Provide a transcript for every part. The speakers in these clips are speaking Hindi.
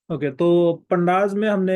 ओके तो पंडाज में हमने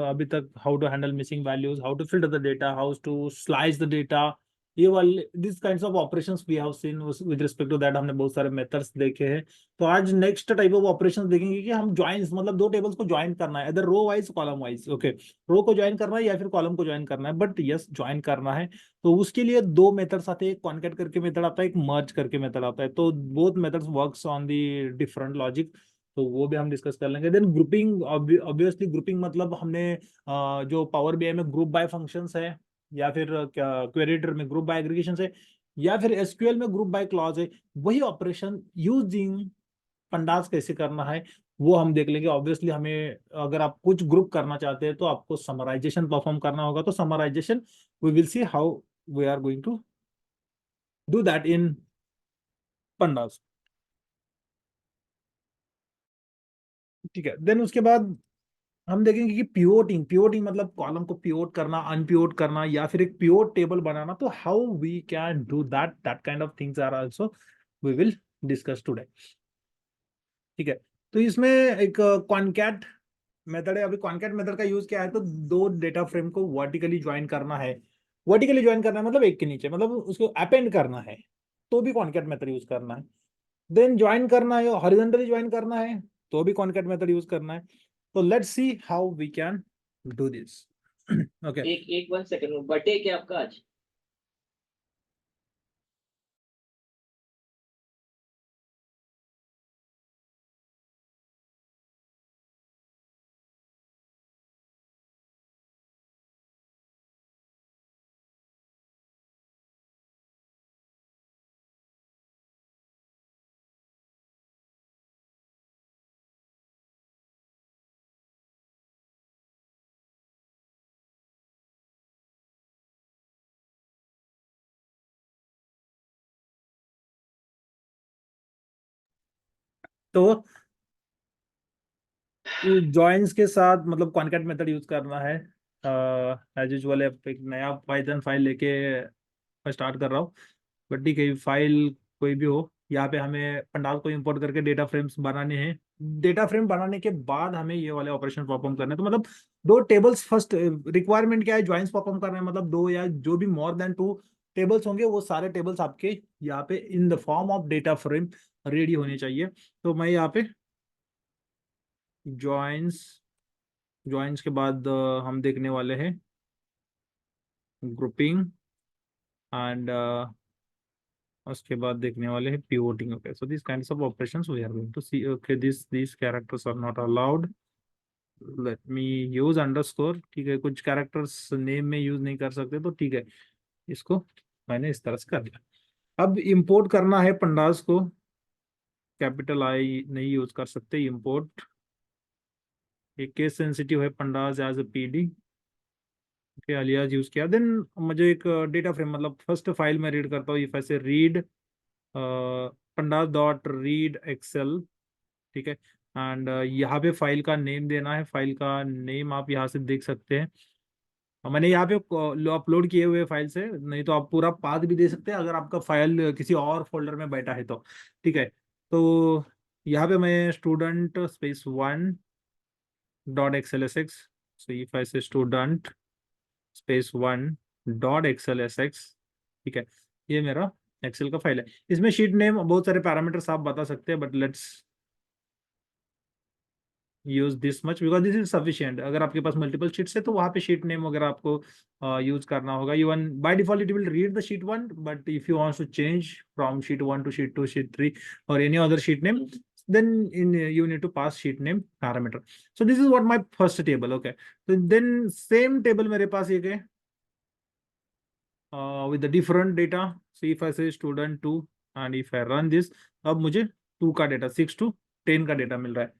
अभी तक how to handle missing values, how to filter the data, how to slice the data, ये वाले this kinds of operations we have seen. With respect to that हमने बहुत सारे मेथड्स देखे हैं। तो आज नेक्स्ट टाइप ऑफ ऑपरेशंस देखेंगे कि हम ज्वाइंस, मतलब दो टेबल्स को ज्वाइन करना है, इधर row wise column wise. Okay, row को ज्वाइन करना है या फिर कॉलम को ज्वाइन करना है, बट यस ज्वाइन करना है। तो उसके लिए दो मेथड्स आते हैं, एक कॉन्कैट करके मेथड आता है, एक मर्ज करके मेथड आता है। तो both methods works on the different logic, तो वो भी हम डिस्कस कर लेंगे। देन ग्रुपिंग, ऑब्वियसली ग्रुपिंग मतलब हमने जो पावर बीआई में ग्रुप बाय फंक्शंस है, या फिर क्या क्वेरीटर में ग्रुप बाय एग्रीगेशन है, या फिर एसक्यूएल में ग्रुप बाय क्लॉज है, वही ऑपरेशन यूजिंग पंडास कैसे करना है वो हम देख लेंगे। ऑब्वियसली हमें अगर आप कुछ ग्रुप करना चाहते हैं तो आपको समराइजेशन परफॉर्म करना होगा। तो summarization we will see how we are going to do that in pandas. ठीक है, देन उसके बाद हम देखेंगे कि पिवोटिंग, पिवोटिंग मतलब कॉलम को पिवोट करना, अनपिवोट करना, या फिर एक पिवोट टेबल बनाना। तो how we can do that, that kind of things are also we will discuss today. ठीक है, तो इसमें एक कॉनकैट मेथड है। अभी कॉनकैट मेथड का यूज क्या है, तो दो डेटा फ्रेम को वर्टिकली ज्वाइन करना है। वर्टिकली ज्वाइन करना है मतलब एक के नीचे, मतलब उसको अपेंड करना है, तो भी कॉनकैट मेथड यूज करना है। देन ज्वाइन करना है, हॉरिजॉन्टली ज्वाइन करना है, तो भी कॉनकैट मेथड यूज करना है। तो let's see how we can do this. Okay, एक एक 1 सेकंड, बर्थडे क्या आपका आज? तो जॉइंस के साथ मतलब कॉनकैट मेथड यूज करना है। एज यूजुअल एक नया पाइथन फाइल लेके मैं स्टार्ट कर रहा हूँ, बट ठीक है, फाइल कोई भी हो, यहाँ पे हमें पंडाल को इंपोर्ट करके डेटा फ्रेम्स बनाने हैं। डेटा फ्रेम बनाने के बाद हमें ये वाले ऑपरेशन परफॉर्म करने हैं। तो मतलब दो टेबल्स, फर्स्ट रिक्वायरमेंट क्या है, ज्वाइंस परफॉर्म करना है, मतलब दो या जो भी मोर देन टू टेबल्स होंगे वो सारे टेबल्स आपके यहाँ पे इन the form of data frame ready होने चाहिए। तो मैं यहाँ पे ज्वाइंस, ज्वाइंस के बाद हम देखने वाले हैं ग्रुपिंग, एंड उसके बाद देखने वाले हैं pivoting. Okay, so this kinds of operations we are going to see. Okay, this characters are not allowed, let me use underscore. ठीक है, कुछ कैरेक्टर्स नेम में यूज नहीं कर सकते, तो ठीक है, इसको मैंने इस तरह से कर दिया। अब इंपोर्ट करना है पंडास को, कैपिटल आई नहीं यूज कर सकते। इंपोर्ट एक केस सेंसिटिव है, पंडास एज ए पीडी के अलियास यूज किया। देन मुझे एक डेटा फ्रेम, मतलब फर्स्ट फाइल में रीड करता हूँ, इफ ऐसे read pandas dot read Excel. ठीक है, एंड यहाँ पे फाइल का नेम देना है। फाइल का नेम आप यहाँ से देख सकते हैं, मैंने यहाँ पे अपलोड किए हुए फाइल से, नहीं तो आप पूरा पाथ भी दे सकते हैं अगर आपका फाइल किसी और फोल्डर में बैठा है तो। ठीक है, तो यहाँ पे मैं student space 1 dot XL S X, so if I say student space 1 dot XL S X. ठीक है, ये मेरा एक्सेल का फाइल है। इसमें शीट नेम बहुत सारे पैरामीटर्स आप बता सकते हैं, but let's use this much because this is sufficient. अगर आपके पास मल्टीपल शीट्स है तो वहाँ पे शीट नेम वगैरह आपको यूज करना होगा। Even by default it will read the sheet 1, but if you want to change from sheet 1 to sheet 2, sheet 3 और any other sheet name, then you need to pass sheet name parameter. So this is what my first table. Okay, so then same table मेरे पास ये है with the different data. So if I say student 2 and if I run this, अब मुझे 2 का डेटा, 6 to 10 का डेटा मिल रहा है।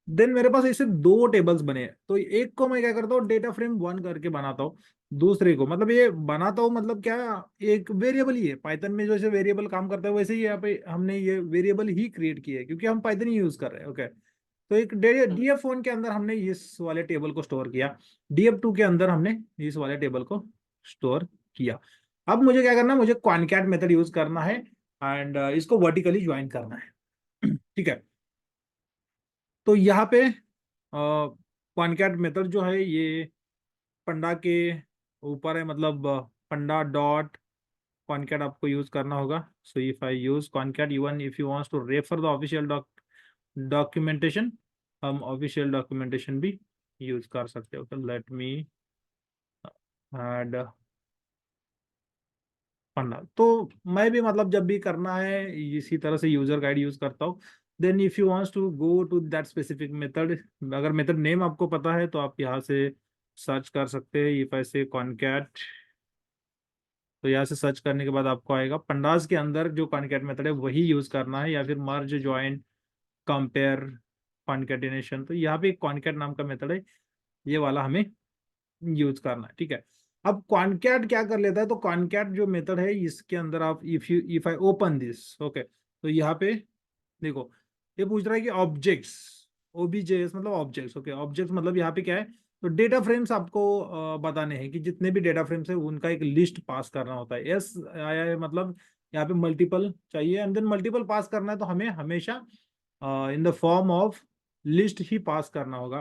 देन मेरे पास ऐसे दो टेबल्स बने हैं, तो एक को मैं क्या करता हूँ, डेटा फ्रेम 1 करके बनाता हूँ। दूसरे को मतलब ये बनाता हूँ, मतलब क्या, एक वेरिएबल ही है। पाइथन में जैसे वेरिएबल काम करता है वैसे ही यहाँ पे हमने ये वेरिएबल ही क्रिएट किया है, क्योंकि हम पाइथन ही यूज कर रहे हैं। ओके, तो एक डीएफ 1 के अंदर हमने इस वाले टेबल को स्टोर किया, डीएफ 2 के अंदर हमने इस वाले टेबल को स्टोर किया। अब मुझे क्या करना है, मुझे कॉनकैट मेथड यूज करना है एंड इसको वर्टिकली ज्वाइन करना है। ठीक है, तो यहाँ पे कॉनकैट मेथड जो है ये पंडा के ऊपर है, मतलब पंडा डॉट कॉनकैट आपको यूज करना होगा. So if I use concat, even if you wants to refer the official documentation, हम ऑफिशियल डॉक्यूमेंटेशन भी यूज कर सकते हो. तो लेट मी ऐड पंडा. तो मैं भी मतलब जब भी करना है इसी तरह से यूजर गाइड यूज करता हूँ. Then if you wants to go to that specific method, अगर मेथड नेम आपको पता है तो आप यहाँ से सर्च कर सकते हैं. इफ आई से कॉनकैट, तो यहाँ से सर्च करने के बाद आपको आएगा पंडास के अंदर जो कॉनकैट मेथड है वही यूज करना है, या फिर मर्ज ज्वाइन कंपेयर कॉनकैटिनेशन. तो यहाँ पे एक कॉनकैट नाम का मेथड है, ये वाला हमें यूज करना है. ठीक है. अब कॉनकैट क्या कर लेता है, तो कॉनकैट जो मेथड है इसके अंदर आप if I open this, okay, तो यहाँ पे देखो ये पूछ रहा है कि ऑब्जेक्ट्स, ओबीजेएस मतलब ऑब्जेक्ट्स. ओके, ऑब्जेक्ट्स मतलब यहाँ पे क्या है, तो डेटा फ्रेम्स आपको बताने हैं कि जितने भी डेटा फ्रेम्स है उनका एक लिस्ट पास करना होता है. यस आया है, मतलब यहाँ पे मल्टीपल चाहिए, एंड देन मल्टीपल पास करना है तो हमें हमेशा in the form of list ही पास करना होगा.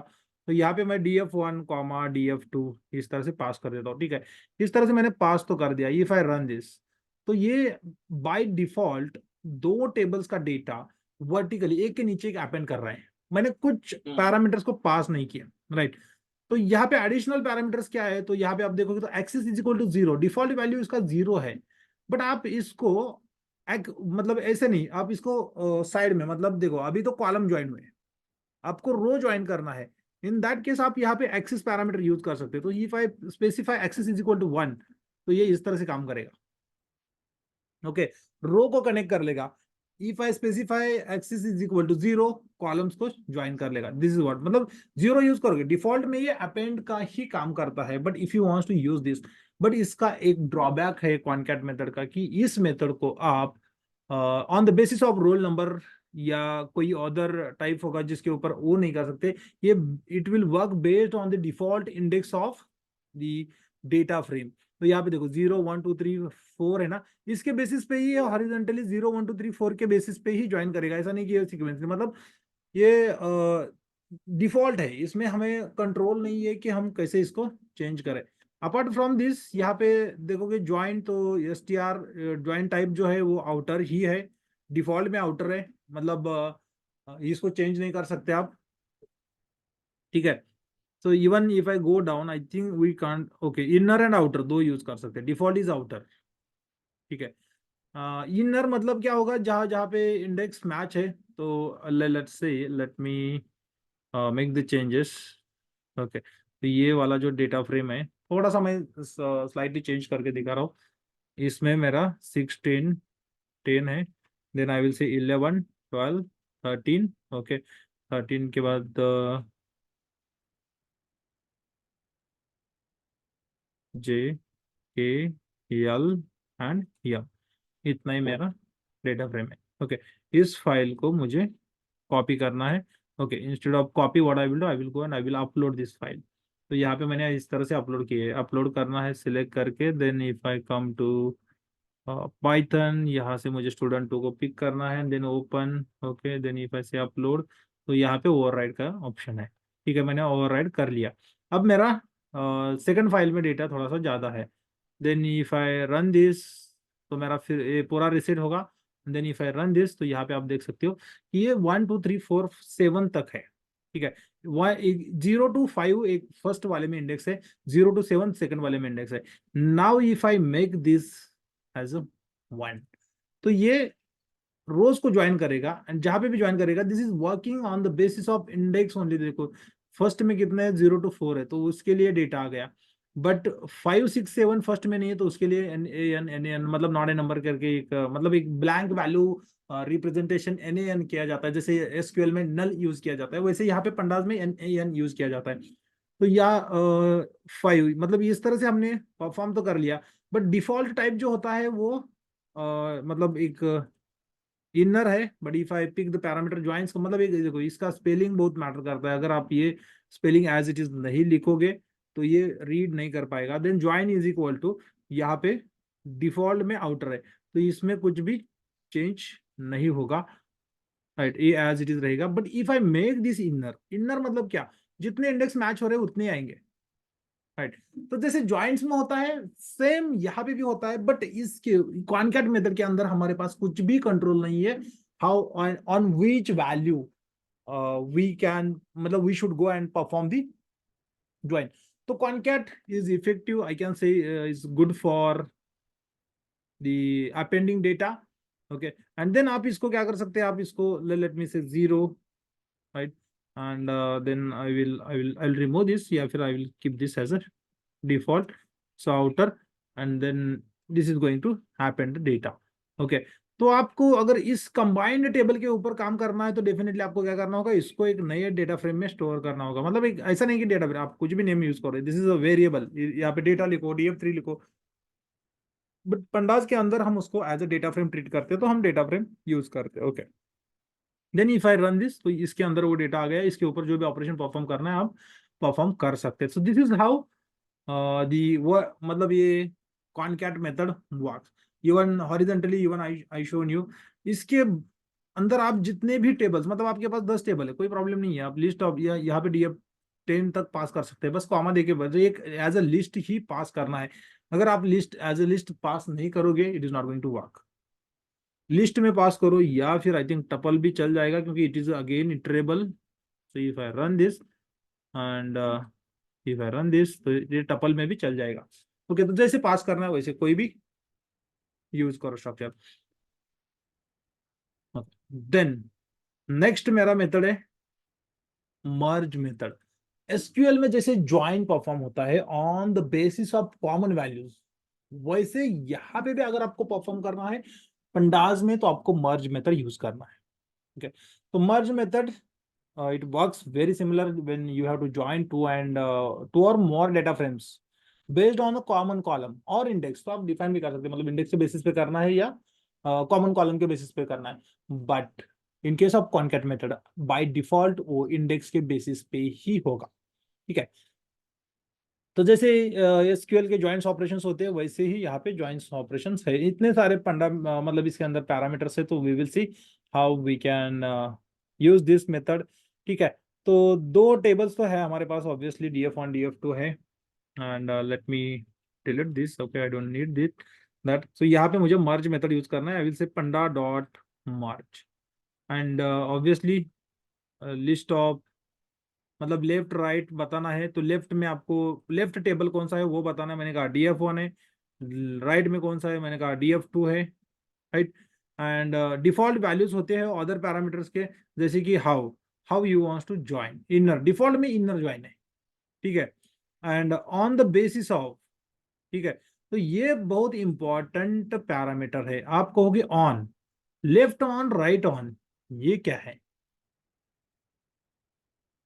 तो यहाँ पे मैं df1 कॉमा df2 इस तरह से पास कर देता हूँ. ठीक है, इस तरह से मैंने पास तो कर दिया. इफ आई रन दिस, तो ये बाय डिफॉल्ट दो टेबल्स का डेटा वर्टिकली एक के नीचे एक अपेंड कर रहे हैं. मैंने कुछ पैरामीटर्स को पास नहीं किया, राइट. तो यहाँ पे एडिशनल पैरामीटर्स क्या है, तो यहाँ पे आप देखोगे तो axis is equal to 0, default value इसका 0 है. बट आप इसको मतलब ऐसे नहीं, आप इसको साइड में, मतलब देखो अभी तो कॉलम ज्वाइन हुए, आपको रो ज्वाइन करना है. इन दैट केस आप यहाँ पे एक्सिस पैरामीटर यूज कर सकते हो. तो if I specify axis is equal to 1, तो ये इस तरह से काम करेगा. ओके, रो को कनेक्ट कर लेगा. If I specify axis is equal to 0, columns को ज्वाइन कर लेगा. दिस इज व्हाट, मतलब 0 यूज करोगे डिफॉल्ट में ये अपेंड का ही काम करता है. But if you wants to use this, but इसका एक ड्रॉबैक है कॉनकैट मेथड का, कि इस मेथड को आप on the basis of roll number या कोई अदर टाइप होगा जिसके ऊपर वो नहीं कर सकते. ये it will work based on the default index of the data frame. तो यहाँ पे देखो 0 1 2 3 4 है ना, इसके बेसिस पे ही हॉरिजॉन्टली 0 1 2 3 4 के बेसिस पे ही ज्वाइन करेगा. ऐसा नहीं कि सीक्वेंस, मतलब ये डिफॉल्ट है, इसमें हमें कंट्रोल नहीं है कि हम कैसे इसको चेंज करें. अपार्ट फ्रॉम दिस, यहाँ पे देखोगे ज्वाइन, तो एसटीआर ज्वाइन टाइप जो है वो आउटर ही है, डिफॉल्ट में आउटर है, मतलब इसको चेंज नहीं कर सकते आप. ठीक है. So even if I go down, I think we can't. Okay, inner and outer दो यूज कर सकते हैं, डिफॉल्ट इज आउटर. ठीक है. इनर मतलब क्या होगा, जहां जहां पे इंडेक्स मैच है. तो let's say let me make the changes. Okay, तो ये वाला जो डेटा फ्रेम है, थोड़ा सा मैं स्लाइटली चेंज करके दिखा रहा हूँ. इसमें मेरा 16 10 है. देन आई विल से 11 12 13. ओके, 13 के बाद जे के एल एंड एम, इतना ही मेरा डेटा फ्रेम है. ओके, इस फाइल को मुझे कॉपी करना है. Okay, instead of copy what I will do, I will go and I will upload this file. तो यहाँ पे मैंने इस तरह से अपलोड किए, अपलोड करना है सिलेक्ट करके. Then if I come to Python, यहाँ से मुझे स्टूडेंट 2 को पिक करना है, then open. Okay, then if I say upload, तो यहाँ पे ओवरराइड का ऑप्शन है. ठीक है, मैंने ओवरराइड कर लिया. अब मेरा सेकंड फाइल में डेटा थोड़ा सा ज़्यादा है. Then if I run this, तो मेरा फिर ये पूरा रिसेट होगा. Then if I run this, तो यहाँ पे आप देख सकते हो कि ये 1 2 3 4 7 तक है. ठीक है, 0 to 5 एक फर्स्ट वाले में इंडेक्स है, 0 to 7 सेकंड वाले में इंडेक्स है. Now if I make this as a 1, तो ये रोज को ज्वाइन करेगा, एंड जहां पे भी ज्वाइन करेगा this is working on the basis of index only. देखो फर्स्ट में कितने है, 0 to 4 है, तो उसके लिए डेटा आ गया. बट 5 6 7 फर्स्ट में नहीं है, तो उसके लिए एन मतलब नॉट ए नंबर करके एक मतलब एक ब्लैंक वैल्यू रिप्रेजेंटेशन NaN किया जाता है. जैसे एसक्यूएल में नल यूज किया जाता है, वैसे यहाँ पे पंडाज में NaN यूज किया जाता है. तो या 5, मतलब इस तरह से हमने परफॉर्म तो कर लिया. बट डिफॉल्ट टाइप जो होता है वो मतलब एक इनर है. But if I pick the parameter joins को, मतलब एक देखो इसका स्पेलिंग बहुत मैटर करता है. अगर आप ये स्पेलिंग एज इट इज नहीं लिखोगे तो ये रीड नहीं कर पाएगा. Then join is equal to, यहाँ पे डिफॉल्ट में आउटर है, तो इसमें कुछ भी चेंज नहीं होगा, राइट, ये एज इट इज रहेगा. But if I make this inner, inner मतलब क्या, जितने इंडेक्स मैच हो रहे हैं उतने आएंगे, राइट। तो जैसे ज्वाइंट्स में होता है सेम यहाँ पे भी होता है, बट इसके कॉनकैट मेथड के अंदर हमारे पास कुछ भी कंट्रोल नहीं है how on which value we can, मतलब we should go and perform the join. तो concat is effective, I can say is good for the appending data, okay. And then आप इसको क्या कर सकते हैं, आप इसको late me say 0, right, and then I will remove this, या फिर I will keep this as a default, so outer, and then this is going to happen the data, okay। तो आपको अगर इस कंबाइंड टेबल के ऊपर काम करना है तो डेफिनेटली आपको क्या करना होगा, इसको एक नए डेटा फ्रेम में स्टोर करना होगा। मतलब एक ऐसा नहीं कि डेटा फ्रेम आप कुछ भी नेम यूज करो, दिस इज अ वेरिएबल, यहाँ पे डेटा लिखो, df3 लिखो, बट पंडाज के अंदर हम उसको as a data frame treat करते हैं, तो हम डेटा फ्रेम यूज करते हैं, okay. Then if I run this, तो इसके अंदर वो डेटा आ गया, इसके ऊपर जो भी ऑपरेशन परफॉर्म करना है आप परफॉर्म कर सकते हैं। सो दिस इज हाउ दी वो मतलब ये concat method works. Even horizontally, even I shown you, इसके अंदर आप जितने भी टेबल्स, मतलब आपके पास 10 टेबल है, कोई प्रॉब्लम नहीं है, आप लिस्ट ऑफ यहाँ पे DF10 तक पास कर सकते हैं, बस कॉमा देके बस एक एज अ लिस्ट ही पास करना है। अगर आप list as a list pass नहीं करोगे, it is not going to work. List में पास करो, या फिर आई थिंक टपल भी चल जाएगा, क्योंकि it is again iterable. So if I run this and if I run this, तो ये टपल में भी चल जाएगा, ओके। तो जैसे पास करना है वैसे कोई भी यूज करो स्ट्रक्चर। देन नेक्स्ट मेरा मेथड है मर्ज मेथड। एसक्यूएल में जैसे ज्वाइन परफॉर्म होता है on the basis of common values, वैसे यहाँ पे भी अगर आपको परफॉर्म करना है पंडाज में, तो आपको मर्ज मेथड यूज करना है, ओके। तो मर्ज method it works very similar when you have to join two or more data frames based on a common column or index। तो आप डिफाइन भी कर सकते हैं, मतलब इंडेक्स के बेसिस पे करना है या कॉमन कॉलम के बेसिस पे करना है। But in case of concat method by default वो इंडेक्स के बेसिस पे ही होगा, ठीक है। तो जैसे एसक्यूएल के ज्वाइंट्स ऑपरेशंस होते हैं, वैसे ही यहाँ पे ज्वाइंट्स ऑपरेशंस है। इतने सारे पंडा मतलब इसके अंदर पैरामीटर्स है, तो we will see how we can use this method, ठीक है। तो दो टेबल्स तो है हमारे पास, ऑब्वियसली DF1 DF2 है, and let me delete this, okay, I don't need this that. So यहाँ पे मुझे मर्ज मेथड यूज करना है, आई विल से पंडा dot merge, and obviously list of, मतलब लेफ्ट राइट बताना है, तो लेफ्ट में आपको लेफ्ट टेबल कौन सा है वो बताना है, मैंने कहा DF1 है। राइट में कौन सा है, मैंने कहा DF2 है, राइट। एंड डिफॉल्ट वैल्यूज होते हैं अदर पैरामीटर्स के, जैसे कि how how you wants to join, inner default में इनर ज्वाइन है, ठीक है। And on the basis of, ठीक है। तो ये बहुत इंपॉर्टेंट पैरामीटर है। आप कहोगे on, left on, right on, ये क्या है,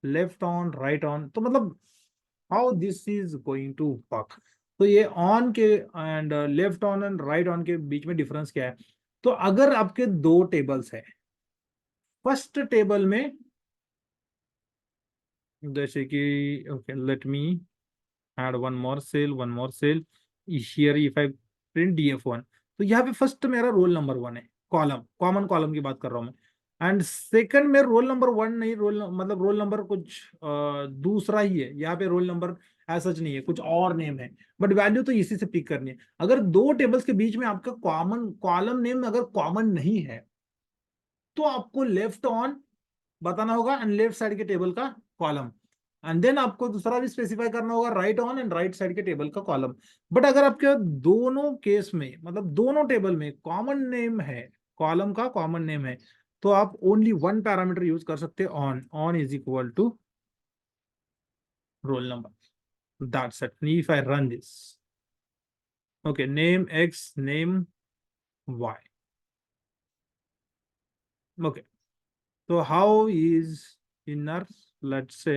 लेफ्ट ऑन राइट ऑन, तो मतलब how this is going to work. तो ये ऑन के and left on and right on के बीच में डिफरेंस क्या है। तो अगर आपके दो टेबल्स है, फर्स्ट टेबल में जैसे कि, okay, let me add one more cell here, if I print DF1, तो यहाँ पे फर्स्ट मेरा रोल नंबर 1 है, कॉलम, कॉमन कॉलम की बात कर रहा हूँ मैं। एंड सेकंड में रोल नंबर 1 नहीं, मतलब रोल नंबर कुछ दूसरा ही है, यहाँ पे रोल नंबर ऐसा नहीं है, कुछ और नेम है, बट वैल्यू तो इसी से पिक करनी है। अगर दो टेबल्स के बीच में आपका कॉमन कॉलम नेम अगर कॉमन नहीं है, तो आपको लेफ्ट ऑन बताना होगा एंड लेफ्ट साइड के टेबल का कॉलम, एंड देन आपको दूसरा भी स्पेसिफाई करना होगा right on and right side के टेबल का कॉलम। बट अगर आपके दोनों केस में, मतलब दोनों टेबल में कॉमन नेम है, कॉलम का कॉमन नेम है, तो आप ओनली वन पैरामीटर यूज कर सकते हैं, on, on is equal to roll number, that's it. If I run this, okay, name X, name Y, okay. तो how is inner, let's say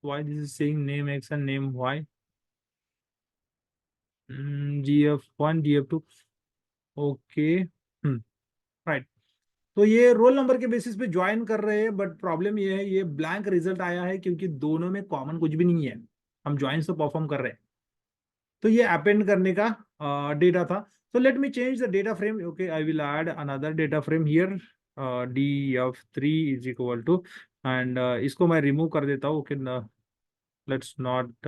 why this is saying name X and name Y, GF1 GF2, okay, right. तो ये रोल नंबर के बेसिस पे ज्वाइन कर रहे हैं, बट प्रॉब्लम ये है, ये ब्लैंक रिजल्ट आया है क्योंकि दोनों में कॉमन कुछ भी नहीं है, हम ज्वाइन से परफॉर्म कर रहे हैं। तो ये अपेंड करने का डेटा था। So let me change the data frame, okay, I will add another data frame here, df3 is equal to, and इसको मैं रिमूव कर देता हूँ कि लेट्स नॉट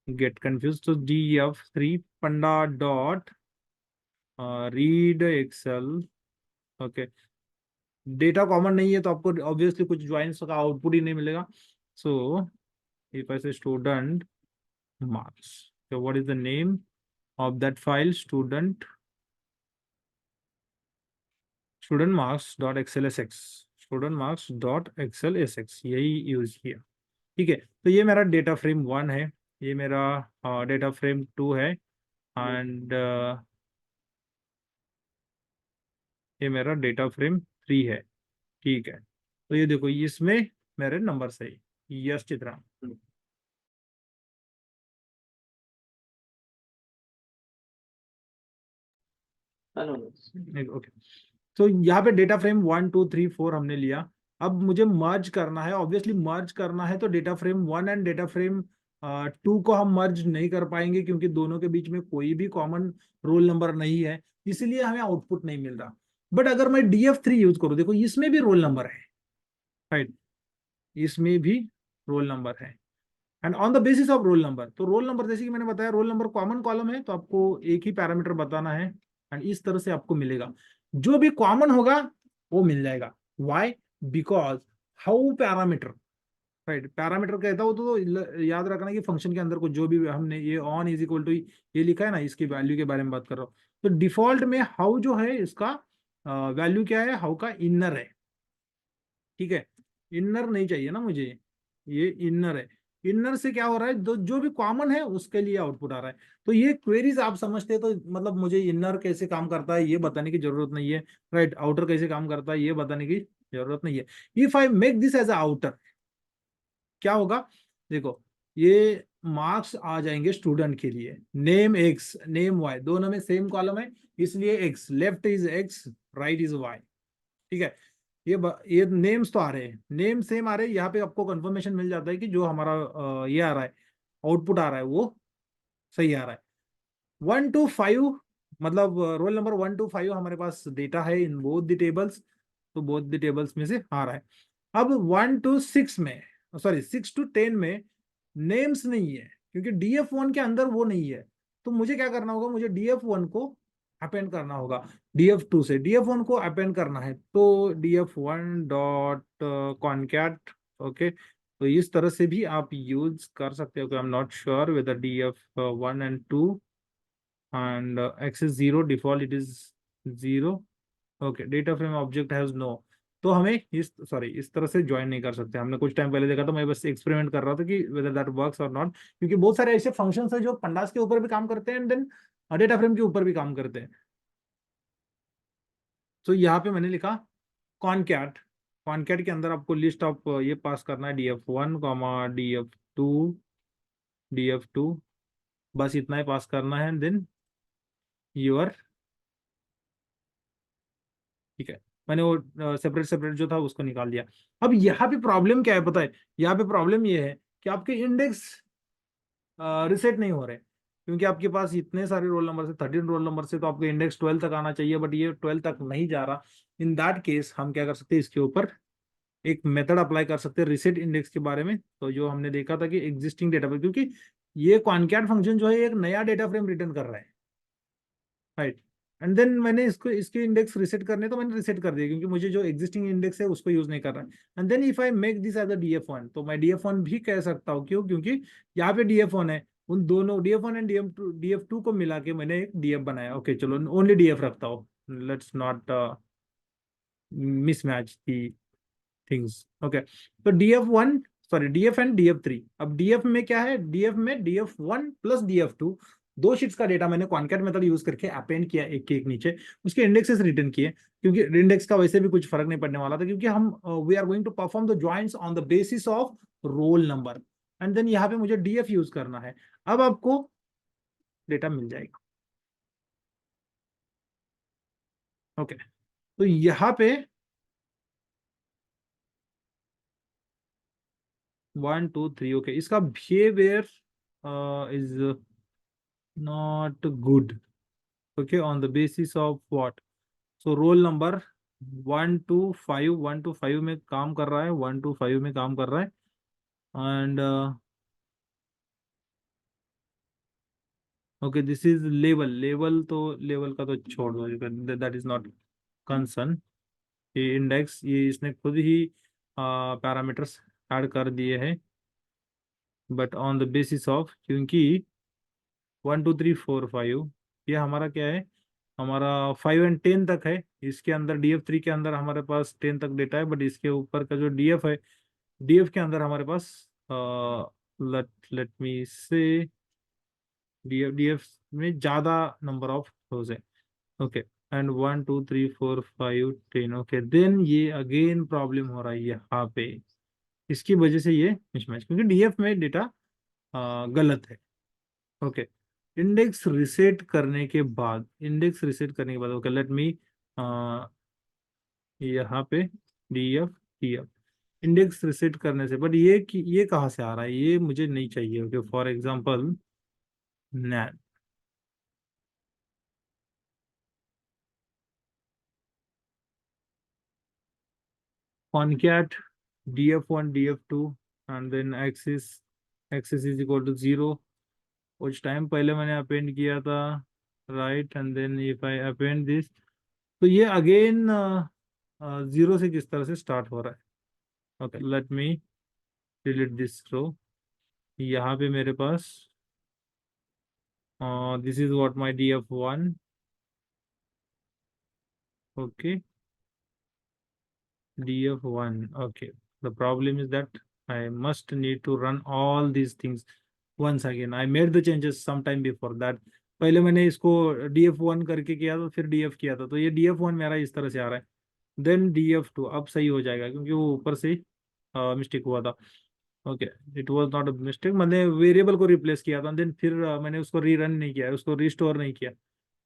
गेट कंफ्यूज। तो df3 panda dot read excel. Okay, data common नहीं है तो आपको ऑब्वियसली कुछ ज्वाइंस का आउटपुट ही नहीं मिलेगा। सो if I say student marks, so what is the name of that file? student marks dot xlsx, student marks dot xlsx, यही यूज किया। ठीक है, तो ये मेरा डेटा फ्रेम 1 है, ये मेरा डेटा फ्रेम 2 है, एंड ये मेरा डेटा फ्रेम 3 है। ठीक है, तो ये देखो इसमें मेरे नंबर सही। यस चित्रा। ओके, तो यहाँ पे डेटा फ्रेम 1 2 3 4 हमने लिया। अब मुझे मर्ज करना है, ऑब्वियसली मर्ज करना है, तो data frame 1 and data frame 2 को हम मर्ज नहीं कर पाएंगे क्योंकि दोनों के बीच में कोई भी कॉमन रोल नंबर नहीं है, इसलिए हमें आउटपुट नहीं मिल रहा। बट अगर मैं df3 यूज करूँ, देखो इसमें भी रोल नंबर है, राइट, इसमें भी रोल नंबर है, and on the basis of roll number, तो रोल नंबर जैसे कि मैंने बताया रोल नंबर कॉमन कॉलम है, तो आपको एक ही पैरामीटर बताना है, एंड इस तरह से आपको मिलेगा, जो भी कॉमन होगा वो मिल जाएगा। Why? Because how parameter, right, parameter कहता हो तो याद रखना कि फंक्शन के अंदर को जो भी हमने ये ऑन इज इक्वल टू ये लिखा है ना, इसकी वैल्यू के बारे में बात कर रहा हूँ। तो डिफॉल्ट में हाउ जो है इसका वैल्यू क्या है, हाउ का इनर है। ठीक है, इनर नहीं चाहिए ना मुझे, ये इनर है। इनर से क्या हो रहा है, जो भी कॉमन है उसके लिए आउटपुट आ रहा है। तो ये क्वेरीज आप समझते हैं, तो मतलब मुझे इनर कैसे काम करता है ये बताने की जरूरत नहीं है, राइट, आउटर कैसे काम करता है ये बताने की जरूरत नहीं है। If I make this as a outer, क्या होगा, देखो ये मार्क्स आ जाएंगे स्टूडेंट के लिए, नेम एक्स नेम वाई दोनों में सेम कॉलम है, इसलिए X left is X, right is Y. ठीक है, ये नेम्स तो आ रहे हैं, नेम सेम आ रहे हैं, यहाँ पे आपको कंफर्मेशन मिल जाता है कि जो हमारा ये आ रहा है, आउटपुट आ रहा है वो सही आ रहा है। 1 to 5, मतलब रोल नंबर 1 to 5 हमारे पास डेटा है इन बोथ द टेबल्स, तो बोथ द टेबल्स में से आ रहा है। अब 1 to 6 में, सॉरी 6 to 10 में नेम्स नहीं है, क्योंकि df1 के अंदर वो नहीं है। तो मुझे क्या करना होगा, मुझे df1 को अपेंड करना होगा, df2 से df1 को अपेंड करना है, तो df1 डॉट कॉनकैट। ओके, तो इस तरह से भी आप यूज कर सकते हो। आई am not sure weather df1 and 2 and x is 0, default it is 0। Okay, data frame object has no, तो हमें इस तरह से ज्वाइन नहीं कर सकते। हमने कुछ टाइम पहले देखा था, मैं बस एक्सपेरिमेंट कर रहा था कि वेदर दैट वर्क्स और नॉट, क्योंकि बहुत सारे ऐसे फंक्शंस है जो पंडास के ऊपर भी काम करते हैं एंड देन डेटा फ्रेम के ऊपर भी काम करते हैं। तो यहाँ पे मैंने लिखा कॉनकैट, कॉनकैट के अंदर आपको लिस्ट ऑफ ये पास करना है, df1 df2 df2, बस इतना ही पास करना है, देन यूर। ठीक है, मैंने वो सेपरेट सेपरेट जो था उसको निकाल दिया। अब यहाँ पे प्रॉब्लम क्या है पता है, यहाँ पे प्रॉब्लम ये है कि आपके इंडेक्स रिसेट नहीं हो रहे, क्योंकि आपके पास इतने सारे रोल नंबर से 13 रोल नंबर से, तो आपको इंडेक्स 12 तक आना चाहिए, बट ये 12 तक नहीं जा रहा। इन दैट केस हम क्या कर सकते हैं, इसके ऊपर एक मेथड अप्लाई कर सकते हैं रिसेट इंडेक्स के बारे में। तो जो हमने देखा था कि एग्जिस्टिंग डेटा फ्रेम, क्योंकि ये कॉनकैट फंक्शन जो है एक नया डेटा फ्रेम रिटर्न कर रहा है, राइट, एंड देन मैंने इसको इसके इंडेक्स रिसेट करने, तो मैंने रिसेट कर दिया क्योंकि मुझे जो एग्जिस्टिंग इंडेक्स है उसको यूज नहीं कर रहा है। And then if I make this as a df1, तो मैं df1 भी कह सकता हूँ, क्यों, क्योंकि यहाँ पे df1 है, उन दोनों df1 एंड df2 को मिला के मैंने एक df बनाया। ओके चलो, ओनली df रखता हूँ, let's not mismatch the things. Okay, तो df1, sorry df and df3। अब df में क्या है, df में df1 प्लस df2, दो शीट्स का डेटा मैंने कॉनकैट मेथड यूज करके अपेंड किया एक के एक नीचे, उसके इंडेक्सेस रिटर्न किए, क्योंकि इंडेक्स का वैसे भी कुछ फर्क नहीं पड़ने वाला था, क्योंकि हम we are going to perform the joints on the basis of roll number, and then यहाँ पे मुझे df यूज करना है। अब आपको डेटा मिल जाएगा। ओके, तो यहाँ पे 1 2 3, ओके, इसका behaviour is not good, okay, on the basis of what, so roll number 1 to 5 में काम कर रहा है, 1 to 5 में काम कर रहा है। And okay, this is level. Level का तो छोड़ दो, दैट इज नॉट कंसर्न। ये इंडेक्स, ये इसने खुद ही पैरामीटर्स ऐड कर दिए हैं, but on the basis of, क्योंकि 1 2 3 4 5 ये हमारा क्या है, हमारा 5 and 10 तक है। इसके अंदर DF3 के अंदर हमारे पास 10 तक डेटा है, बट इसके ऊपर का जो DF है, DF के अंदर हमारे पास लेट मी से DF में ज्यादा नंबर ऑफ रोज है। Okay, and 1 2 3 4 5 10। ओके, देन ये अगेन प्रॉब्लम हो रहा है यहाँ पे। इसकी वजह से ये मिसमैच, क्योंकि DF में डेटा गलत है। ओके, इंडेक्स रिसेट करने के बाद ओके, लेट मी यहाँ पे DF इंडेक्स रिसेट करने से, बट ये कहाँ से आ रहा है, ये मुझे नहीं चाहिए। Okay, for example NaN, concat df1 df2 and then axis is equal to 0। कुछ टाइम पहले मैंने अपेंड किया था, right, and then if I append this, तो ये अगेन 0 से किस तरह से स्टार्ट हो रहा है। Okay, let me delete this row. यहाँ पे मेरे पास this is what my df1। Okay, df1। okay, the problem is that I must need to run all these things once again. I made the changes sometime before that। पहले मैंने इसको df1 करके किया था, फिर df किया था, तो ये df1 मेरा इस तरह से आ रहा है। देन df2 अब सही हो जाएगा, क्योंकि वो ऊपर से मिस्टेक हुआ था। Okay, it was not a mistake, मैंने वेरिएबल को रिप्लेस किया था, देन फिर मैंने उसको रीरन नहीं किया, उसको रिस्टोर नहीं किया,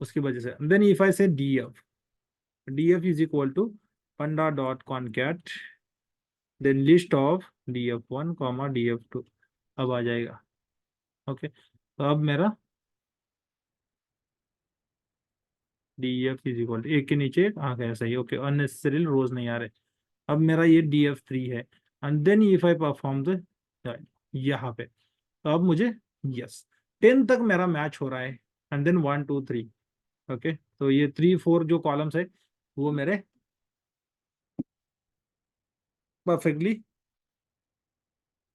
उसकी वजह से। Then if I say df is equal to panda dot concat, then list of df1 comma df2, अब आ जाएगा। ओके, तो अब मेरा df इज इक्वल टू एक के नीचे आ गया, सही। ओके, अननेसेसरी रोज नहीं आ रहे। अब मेरा ये df3 है, and then if I perform the यहाँ पे, तो अब मुझे यस 10 तक मेरा मैच हो रहा है, एंड देन 1 2 3। ओके, तो ये 3 4 जो कॉलम्स है वो मेरे परफेक्टली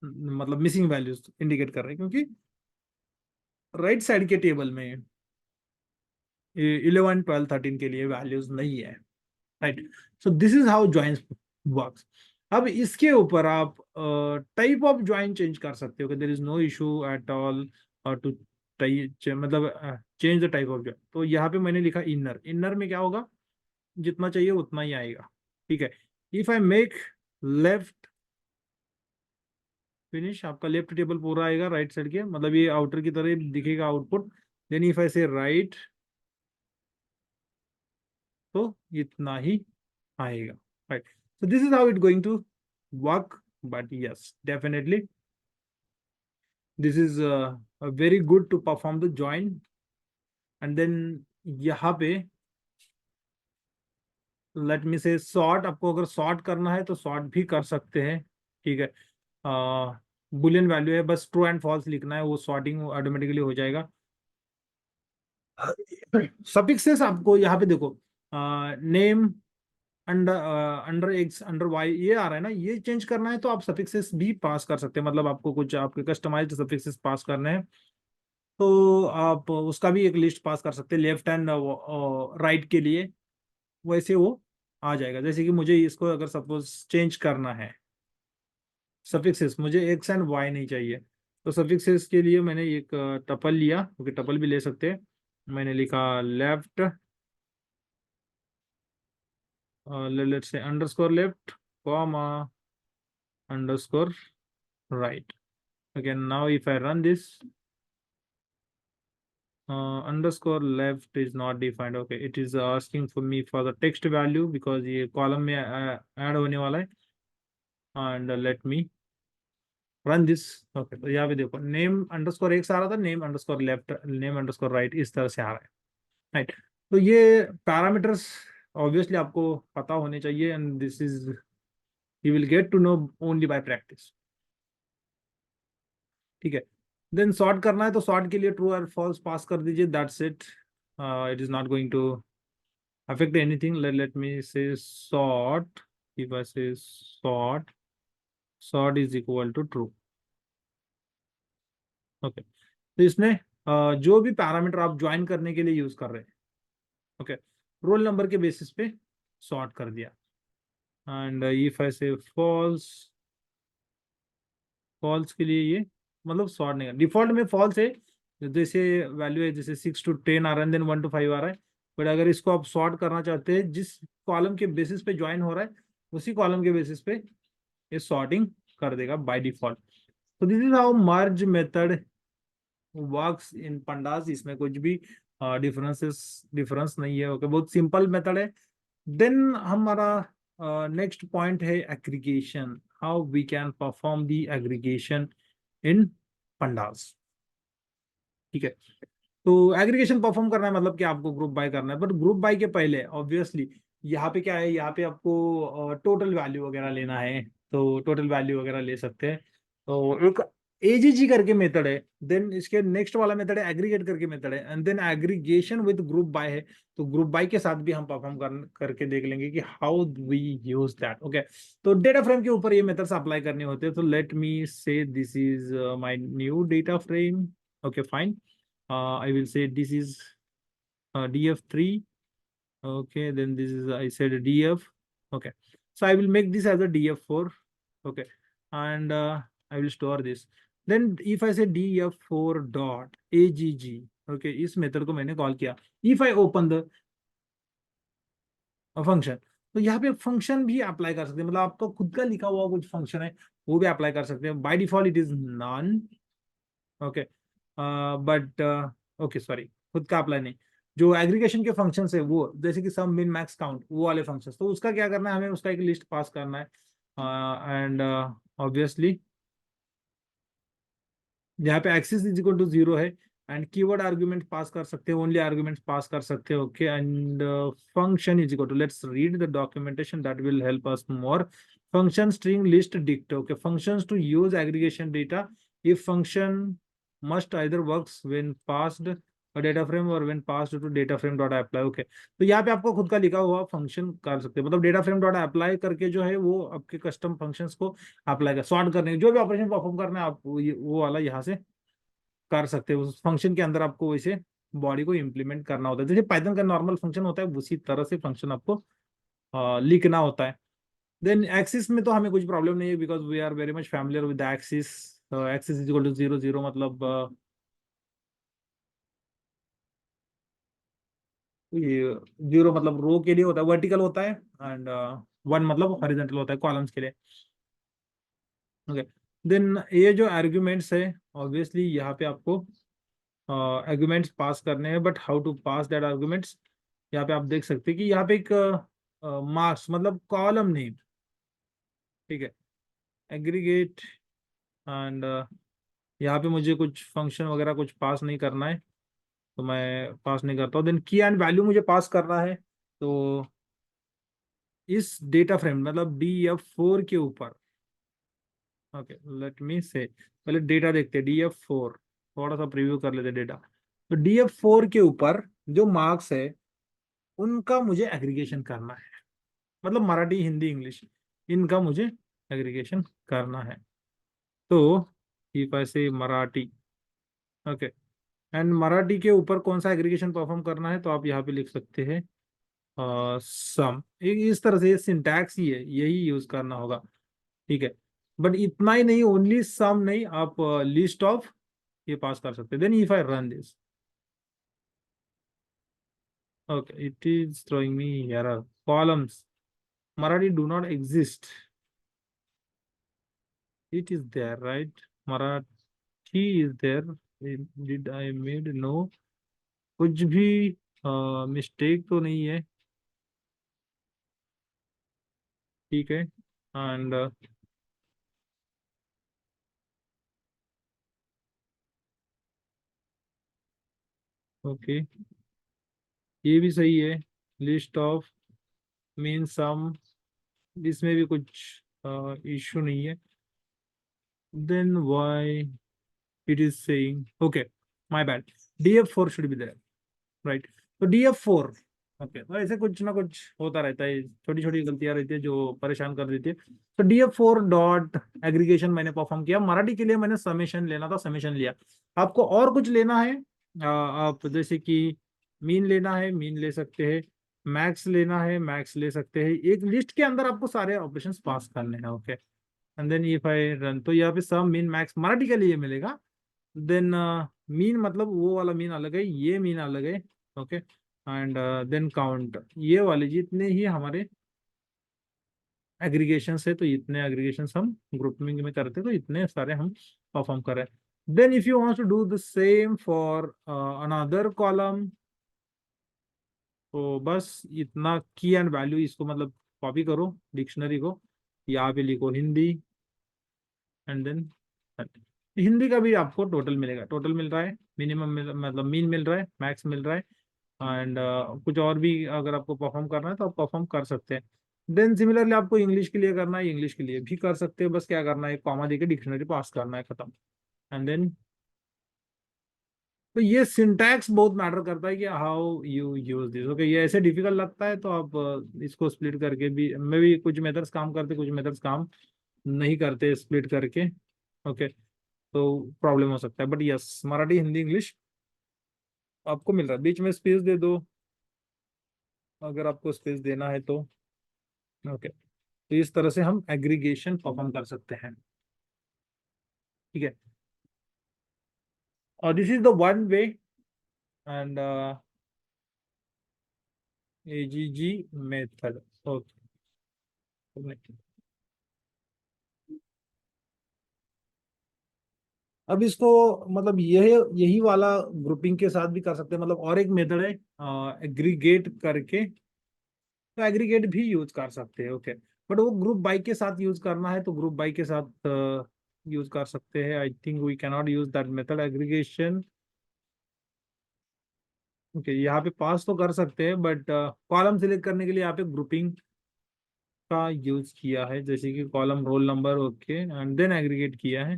मतलब मिसिंग वैल्यूज इंडिकेट कर रहे हैं, क्योंकि राइट साइड के टेबल में 11 12 13 के लिए वैल्यूज नहीं है, right. So this is how joins works. अब इसके ऊपर आप टाइप ऑफ ज्वाइन चेंज कर सकते हो, कि there is no issue at all और टू मतलब change the type of join. तो यहाँ पे मैंने लिखा इनर। इनर में क्या होगा, जितना चाहिए उतना ही आएगा, ठीक है। If I make left finish, आपका लेफ्ट टेबल पूरा आएगा राइट साइड के, मतलब ये आउटर की तरह दिखेगा आउटपुट। देन इफ आई से राइट, तो इतना ही आएगा, right. So this is how it going to work, but yes definitely this is very good to perform the join. And then यहाँ पे लेट मी से सॉर्ट, आपको अगर सॉर्ट करना है तो सॉर्ट भी कर सकते हैं, ठीक है। बुलियन वैल्यू है, बस ट्रू एंड फॉल्स लिखना है, वो सॉर्टिंग ऑटोमेटिकली हो जाएगा। सफिक्सेस आपको यहाँ पे देखो, name under under X under Y ये आ रहा है ना, ये चेंज करना है तो आप सफिक्सेस भी पास कर सकते हैं, मतलब आपको कुछ आपके कस्टमाइज्ड सफिक्सेस पास करने हैं, तो आप उसका भी एक लिस्ट पास कर सकते हैं लेफ्ट एंड राइट के लिए। वैसे वो आ जाएगा, जैसे कि मुझे इसको अगर सपोज चेंज करना है सफिक्सेस, मुझे एक्स एंड वाई नहीं चाहिए, तो सफिक्सेस के लिए मैंने एक टपल लिया, क्योंकि टपल भी ले सकते हैं। मैंने लिखा left, let's say underscore left comma underscore right। Okay, now if I run this, underscore left is not defined। okay, it is asking for me for the text value, because ये कॉलम में ऐड होने वाला है। and let me run this। okay, तो यहाँ पे देखो नेम अंडरस्कोर एक्स आ रहा था, name underscore left, name underscore right, इस तरह से आ रहा है, राइट। तो ये पैरामीटर्स ऑब्वियसली आपको पता होने चाहिए, and this is you will get to know only by practice. ठीक है, देन सॉर्ट करना है तो सॉर्ट के लिए ट्रू और फॉल्स पास कर दीजिए, that's it. It is not going to affect anything. Let me say sort. If I say sort is equal to true. Okay, तो इसने जो भी पैरामीटर आप ज्वाइन करने के लिए यूज कर रहे हैं, ओके, रोल नंबर के बेसिस पे सॉर्ट कर दिया। एंड इफ आई से फॉल्स, फॉल्स के लिए ये मतलब सॉर्ट नहीं, डिफॉल्ट में फॉल्स है, जैसे वैल्यू है जैसे 6 to 10 आ रहा है, देन 1 to 5 आ रहा है। बट अगर इसको आप सॉर्ट करना चाहते हैं, जिस कॉलम के बेसिस पे ज्वाइन हो रहा है उसी कॉलम के बेसिस पे ये सॉर्टिंग कर देगा बाय डिफॉल्ट। तो this is how merge method works in pandas. इसमें कुछ भी डिफरेंस नहीं है, ओके, बहुत सिंपल मेथड है। देन हमारा नेक्स्ट पॉइंट है aggregation, how we can perform the aggregation in pandas. ठीक है, तो एग्रीगेशन परफॉर्म करना है मतलब कि आपको ग्रुप बाय करना है, बट ग्रुप बाय के पहले ऑब्वियसली यहाँ पे क्या है, यहाँ पे आपको टोटल वैल्यू वगैरह लेना है, तो टोटल वैल्यू वगैरह ले सकते हैं। तो एक एजीजी करके मेथड है, देन इसके नेक्स्ट वाला मेथड है एग्रीगेट करके मेथड है, and then aggregation with group by है। तो ग्रुप बाय के साथ भी हम परफॉर्म करके देख लेंगे कि how we use that. Okay, तो डेटा फ्रेम के ऊपर ये मेथड्स अप्लाई करने होते हैं। तो लेट मी से this is my new data frame. Okay fine, I will say this is df3. Okay, then this is I said df. Okay, so I will make this as a df4. Okay, and I will store this. Then if I say df4 dot agg, okay, इस मेथड को मैंने कॉल किया। if I open the function, तो यहाँ पे फंक्शन भी अप्लाई कर सकते हैं, मतलब आपका खुद का लिखा हुआ कुछ फंक्शन है वो भी अप्लाई कर सकते हैं। Bye default it is non, okay, but okay sorry, खुद का अप्लाई नहीं, जो एग्रीगेशन के फंक्शंस है वो जैसे कि सम मिन मैक्स काउंट वो वाले फंक्शंस, तो उसका क्या करना है, हमें उसका एक लिस्ट पास करना है। एंड ऑब्वियसली यहाँ पे एक्सिस इज इक्वल टू 0 है, एंड कीवर्ड आर्गुमेंट पास कर सकते हैं, ओनली आर्गुमेंट पास कर सकते हैं। Okay, and function is equal to, let's read the documentation that will help us more. Function string list dict, okay, functions to use aggregation data if function must either works when passed a data frame or when passed to data frame dot apply। Okay, तो यहाँ पे आपको खुद का लिखा हुआ फंक्शन कर सकते हैं, मतलब डेटा फ्रेम डॉट अप्लाई करके जो है वो आपके कस्टम फंक्शंस को अप्लाई कर, सॉर्ट करने जो भी ऑपरेशन परफॉर्म करना है आप वो वाला यहाँ से कर सकते हैं। उस फंक्शन के अंदर आपको वैसे बॉडी को इम्प्लीमेंट करना होता है, जैसे पाइथन का नॉर्मल फंक्शन होता है उसी तरह से फंक्शन आपको लिखना होता है। देन एक्सिस में तो हमें कुछ प्रॉब्लम नहीं है, because we are very much familiar with axis. Axis is equal to 0 0, मतलब ये 0 मतलब रो के लिए होता है, वर्टिकल होता है, एंड 1 मतलब हॉरिजॉन्टल होता है कॉलम्स के लिए। ओके, देन ये जो आर्ग्यूमेंट्स है ऑब्वियसली यहाँ पे आपको आर्ग्यूमेंट्स पास करने हैं, but how to pass that arguments, यहाँ पे आप देख सकते हैं कि यहाँ पे एक मार्क्स मतलब कॉलम नेम, ठीक है, एग्रीगेट, एंड यहाँ पे मुझे कुछ फंक्शन वगैरह कुछ पास नहीं करना है, तो मैं पास नहीं करता हूँ। देन की एंड वैल्यू मुझे पास करना है, तो इस डेटा फ्रेम मतलब df4 के ऊपर, ओके, लेट मी से पहले डेटा देखते हैं df4, थोड़ा सा प्रीव्यू कर लेते डेटा। तो df4 के ऊपर जो मार्क्स है उनका मुझे एग्रीगेशन करना है, मतलब मराठी हिंदी इंग्लिश इनका मुझे एग्रीगेशन करना है। तो इफ आई से मराठी, ओके, एंड मराठी के ऊपर कौन सा एग्रीगेशन परफॉर्म करना है, तो आप यहाँ पे लिख सकते हैं सम, इस तरह से सिंटैक्स ही है, यही यूज करना होगा। ठीक है, बट इतना ही नहीं, ओनली सम नहीं, आप लिस्ट ऑफ ये पास कर सकते हैं। Then if I run this, okay, it is throwing me error, columns Marathi do not exist, it is there, right? Marathi is there, did I made no, कुछ भी मिस्टेक तो नहीं है, ठीक है, एंड ओके, ये भी सही है, लिस्ट ऑफ मीन सम, इसमें भी कुछ इशू नहीं है. Then why it is saying okay, my bad, df4 should be there, right. तो df4, ओके, तो ऐसे कुछ ना कुछ होता रहता है, छोटी छोटी गलतियां रहती है जो परेशान कर देती है. तो df4 डॉट एग्रीगेशन मैंने परफॉर्म किया. मराठी के लिए मैंने समेशन लेना था, समेशन लिया. आपको और कुछ लेना है, आप जैसे कि मीन लेना है, मीन ले सकते हैं. मैक्स लेना है, मैक्स ले सकते हैं. एक लिस्ट के अंदर आपको सारे ऑपरेशंस पास करने हैं. Okay, and then if I run, तो यहाँ पे सम मीन मैक्स मराठी के लिए मिलेगा. देन मीन मतलब वो वाला मीन अलग है, ये मीन अलग है. ओके, एंड देन काउंट, ये वाले जितने ही हमारे एग्रीगेशन है, तो इतने एग्रीगेशन हम ग्रुपिंग में करते हैं, तो इतने सारे हम परफॉर्म कर रहे हैं. Then if you want to do the same for another column, तो बस इतना की एंड वैल्यू इसको मतलब कॉपी करो डिक्शनरी को, यहाँ पे लिखो हिंदी, एंड देन हिंदी का भी आपको टोटल मिलेगा. टोटल मिल रहा है, मिनिमम मतलब मीन मिल रहा है, मैक्स मिल रहा है, एंड कुछ और भी अगर आपको परफॉर्म करना है तो आप परफॉर्म कर सकते हैं. देन सिमिलरली आपको इंग्लिश के लिए करना है, इंग्लिश के लिए भी कर सकते हैं. बस क्या करना है, कॉमा देके डिक्शनरी पास करना है, खत्म. एंड देन, तो ये सिंटैक्स बहुत मैटर करता है कि how you use this. Okay, ये ऐसे डिफिकल्ट लगता है तो आप इसको स्प्लिट करके भी, मैं भी कुछ मेथड्स काम करते, कुछ मेथड्स काम नहीं करते स्प्लिट करके. ओके, तो प्रॉब्लम हो सकता है, but yes, Marathi Hindi English आपको मिल रहा है. बीच में स्पेस दे दो अगर आपको स्पेस देना है तो. ओके, तो इस तरह से हम एग्रीगेशन परफॉर्म कर सकते हैं. ठीक है, और this is the one way. And AGG method. Okay, अब इसको मतलब यही यही वाला ग्रुपिंग के साथ भी कर सकते हैं. मतलब और एक मेथड है एग्रीगेट करके, तो एग्रीगेट भी यूज कर सकते हैं. ओके, बट वो ग्रुप बाई के साथ यूज करना है तो ग्रुप बाई के साथ यूज कर सकते हैं. I think we can not use that method aggregation. Okay, यहाँ पे पास तो कर सकते हैं, बट कॉलम सिलेक्ट करने के लिए यहाँ पे ग्रुपिंग का यूज किया है, जैसे कि column roll number. Okay, and then aggregate किया है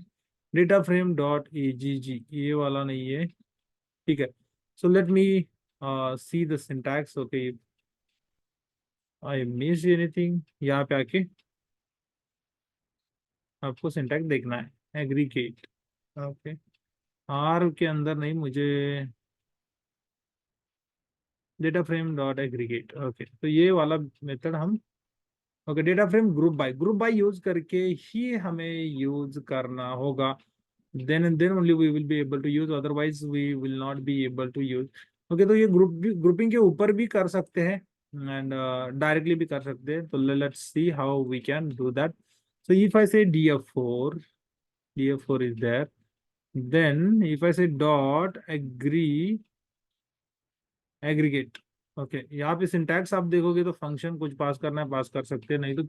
डेटा फ्रेम डॉट एजीजी, ये वाला नहीं है. ठीक है, so let me see the syntax. Okay, I miss anything, यहाँ पे आके आपको सिंटैक्स देखना है. एग्रीगेट, ओके, आर के अंदर नहीं, मुझे data frame dot aggregate. Okay, तो ये वाला मेथड हम, okay, data frame group by use करके ही हमें यूज करना होगा. Then and then only we will be able to use, otherwise we will not be able to use. Okay, तो ये ग्रुपिंग के ऊपर भी कर सकते हैं एंड डायरेक्टली भी कर सकते हैं. तो let's see how we can do that. So if I say df4, df4 is there. Then if I say dot aggregate, okay, यहाँ पे सिंटैक्स आप देखोगे तो फंक्शन कुछ पास करना है पास कर सकते हैं, नहीं तो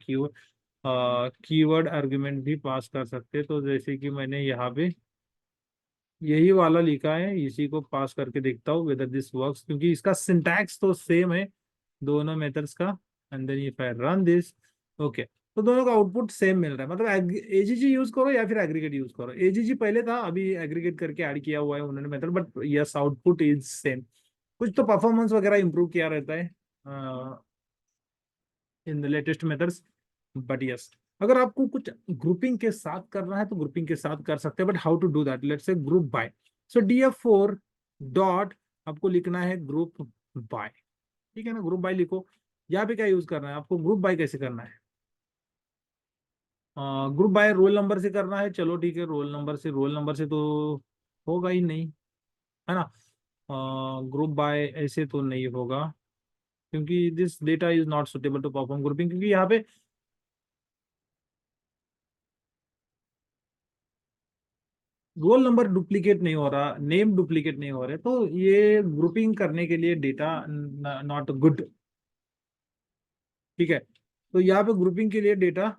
कीवर्ड आर्गुमेंट भी पास कर सकते हैं. तो जैसे कि मैंने यहाँ पे यही वाला लिखा है, इसी को पास करके देखता हूँ वेदर दिस वर्क्स, क्योंकि इसका सिंटैक्स तो सेम है दोनों मेथड्स का. And then if I run this, okay, तो दोनों का आउटपुट सेम मिल रहा है. मतलब एजीजी यूज करो या फिर एग्रीगेट यूज करो, एजीजी पहले था, अभी एग्रीगेट करके ऐड किया हुआ है उन्होंने method, but yes, output is same. कुछ तो परफॉर्मेंस वगैरह इंप्रूव किया रहता है in the latest methods, but yes, अगर आपको कुछ ग्रुपिंग के साथ करना है तो ग्रुपिंग के साथ कर सकते हैं. But how to do that, let's say group by. So df4 dot आपको लिखना है ग्रुप बाय. ठीक है ना, ग्रुप बाय लिखो. यहाँ पे क्या यूज करना है आपको, ग्रुप बाय कैसे करना है, ग्रुप बाय रोल नंबर से करना है. चलो ठीक है, रोल नंबर से तो होगा ही नहीं, है ना. ग्रुप बाय ऐसे तो नहीं होगा, क्योंकि this data is not suitable to perform grouping, क्योंकि यहाँ पे रोल नंबर डुप्लीकेट नहीं हो रहा, नेम डुप्लीकेट नहीं हो रहे, तो ये ग्रुपिंग करने के लिए डेटा नॉट गुड. ठीक है, तो यहाँ पे ग्रुपिंग के लिए data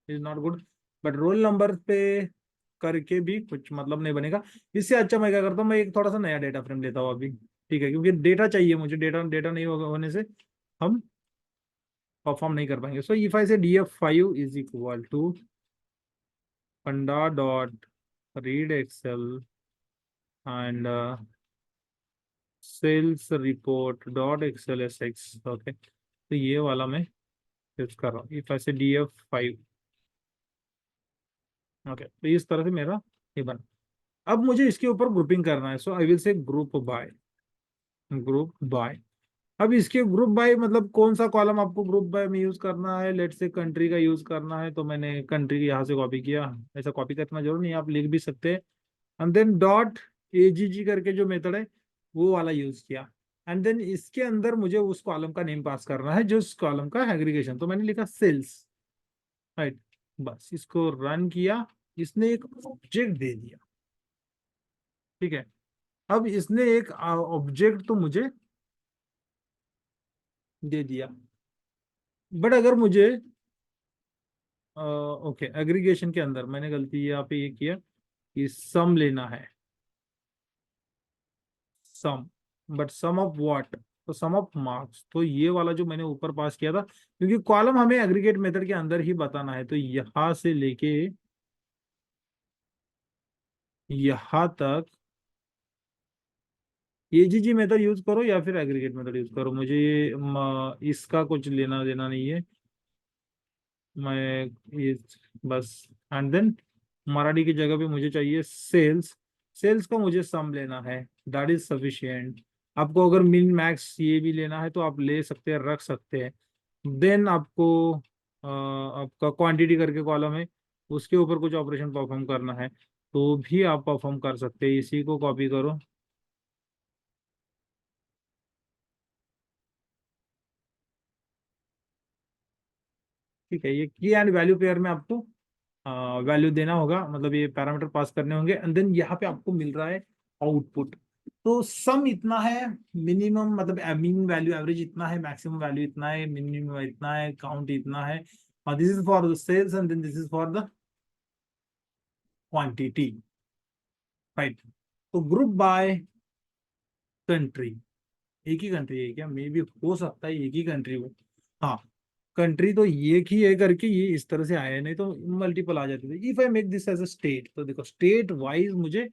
is not good, but roll number पे करके भी कुछ मतलब नहीं बनेगा. इससे अच्छा मैं क्या करता हूँ, मैं एक थोड़ा सा नया डेटा फ्रेम लेता हूँ अभी. ठीक है, क्योंकि डेटा चाहिए मुझे, डेटा डेटा नहीं होने से हम परफॉर्म नहीं कर पाएंगे. सो if I say df5 is equal to panda dot read excel and sales report dot excel S X. Okay, तो ये वाला मैं यूज कर रहा हूँ. If I say df5. Okay, तो इस तरह से मेरा ये बना. अब मुझे इसके ऊपर ग्रुपिंग करना है. So I will say group by. Group by. अब इसके ग्रुप बाय मतलब कौन सा कॉलम आपको ग्रुप बाय में यूज करना है. लेट से कंट्री का यूज करना है, तो मैंने कंट्री यहाँ से कॉपी किया. ऐसा कॉपी करना जरूर नहीं, आप लिख भी सकते हैं. एंड देन डॉट एजीजी करके जो मेथड है वो वाला यूज किया. एंड देन इसके अंदर मुझे उस कॉलम का नेम पास करना है जो उस कॉलम का एग्रीगेशन. तो मैंने लिखा सेल्स. राइट, बस इसको रन किया. इसने एक ऑब्जेक्ट दे दिया. ठीक है, अब इसने एक ऑब्जेक्ट तो मुझे दे दिया. बट अगर मुझे ओके, एग्रीगेशन के अंदर मैंने गलती यहाँ पे ये किया कि सम लेना है. सम, बट सम ऑफ व्हाट. तो सम ऑफ मार्क्स. तो ये वाला जो मैंने ऊपर पास किया था, क्योंकि कॉलम हमें एग्रीगेट मेथड के अंदर ही बताना है, तो यहां से लेके यहां तक एजीजी मेथड यूज करो या फिर एग्रीगेट मेथड यूज करो, मुझे ये इसका कुछ लेना देना नहीं है. मैं ये बस. एंड देन मराठी की जगह पे मुझे चाहिए सेल्स. सेल्स का मुझे सम लेना है. That is sufficient. आपको अगर मिन मैक्स ये भी लेना है तो आप ले सकते हैं, रख सकते हैं. देन आपको आपका क्वांटिटी करके कॉलम है, उसके ऊपर कुछ ऑपरेशन परफॉर्म करना है तो भी आप परफॉर्म कर सकते हैं. इसी को कॉपी करो. ठीक है, ये की एंड वैल्यू पेयर में आपको वैल्यू देना होगा, मतलब ये पैरामीटर पास करने होंगे. एंड देन यहाँ पे आपको मिल रहा है आउटपुट. तो सम इतना है, मिनिमम मतलब मीन वैल्यू एवरेज इतना है, मैक्सिमम वैल्यू इतना है, मिनिमम इतना है, काउंट इतना है. और this is for the sales and then this is for the quantity. Right, तो ग्रुप बाय कंट्री. एक ही कंट्री है क्या? मे भी हो सकता है एक ही कंट्री हो. हाँ, कंट्री तो एक ही है करके ये इस तरह से आया है, नहीं तो मल्टीपल आ जाते थे. If I make this as a state, तो देखो स्टेट वाइज मुझे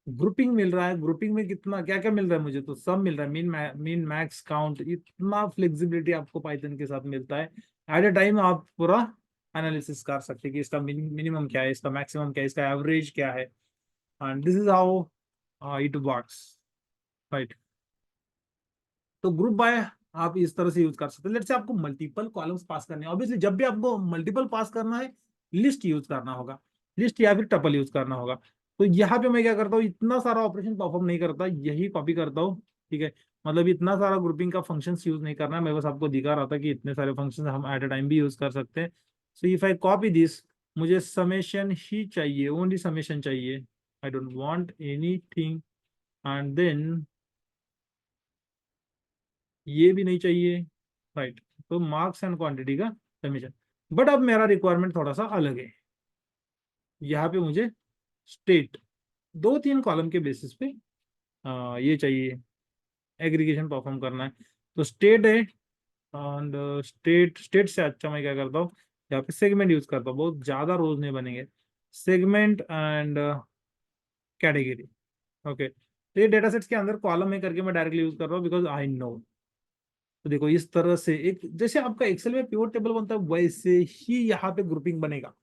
ग्रुपिंग मिल रहा है. ग्रुपिंग में कितना क्या क्या मिल रहा है मुझे, तो सब मिल रहा है. मीन मैक्स काउंट, इतना फ्लेक्सिबिलिटी आपको पाइथन के साथ मिलता है. एट अ टाइम आप पूरा एनालिसिस कर सकते हैं कि इसका मिनिमम क्या है, इसका मैक्सिमम क्या है, इसका एवरेज क्या है. And this is how it works. Right, तो ग्रुप बाय आप इस तरह से यूज कर सकते हैं. लेट्स से आपको मल्टीपल कॉलम्स पास करने हैं. ऑब्वियसली जब भी आपको मल्टीपल पास करना है, लिस्ट यूज करना होगा. लिस्ट या फिर टपल यूज करना होगा. तो यहाँ पे मैं क्या करता हूँ, इतना सारा ऑपरेशन परफॉर्म नहीं करता, यही कॉपी करता हूँ. ठीक है, मतलब इतना सारा ग्रुपिंग का फंक्शंस यूज नहीं करना है. मैं बस आपको दिखा रहा था कि इतने सारे फंक्शंस हम एट अ टाइम भी यूज कर सकते हैं. So if I copy this, मुझे समेशन ही चाहिए, ओनली समेशन चाहिए. I don't want anything. And then ये भी नहीं चाहिए. राइट, तो मार्क्स एंड क्वांटिटी का समीशन. बट अब मेरा रिक्वायरमेंट थोड़ा सा अलग है. यहाँ पे मुझे स्टेट, दो तीन कॉलम के बेसिस पे ये चाहिए, एग्रीगेशन परफॉर्म करना है. तो स्टेट है. एंड स्टेट से अच्छा मैं क्या करता हूँ, यहाँ पे सेगमेंट यूज करता हूँ. बहुत ज्यादा रोज नहीं बनेंगे. Segment and category. ओके, तो ये डेटा सेट्स के अंदर कॉलम में करके मैं डायरेक्टली यूज कर रहा हूँ बिकॉज आई नो. तो देखो इस तरह से एक, जैसे आपका एक्सेल में पिवट टेबल बनता है वैसे ही यहाँ पे ग्रुपिंग बनेगा.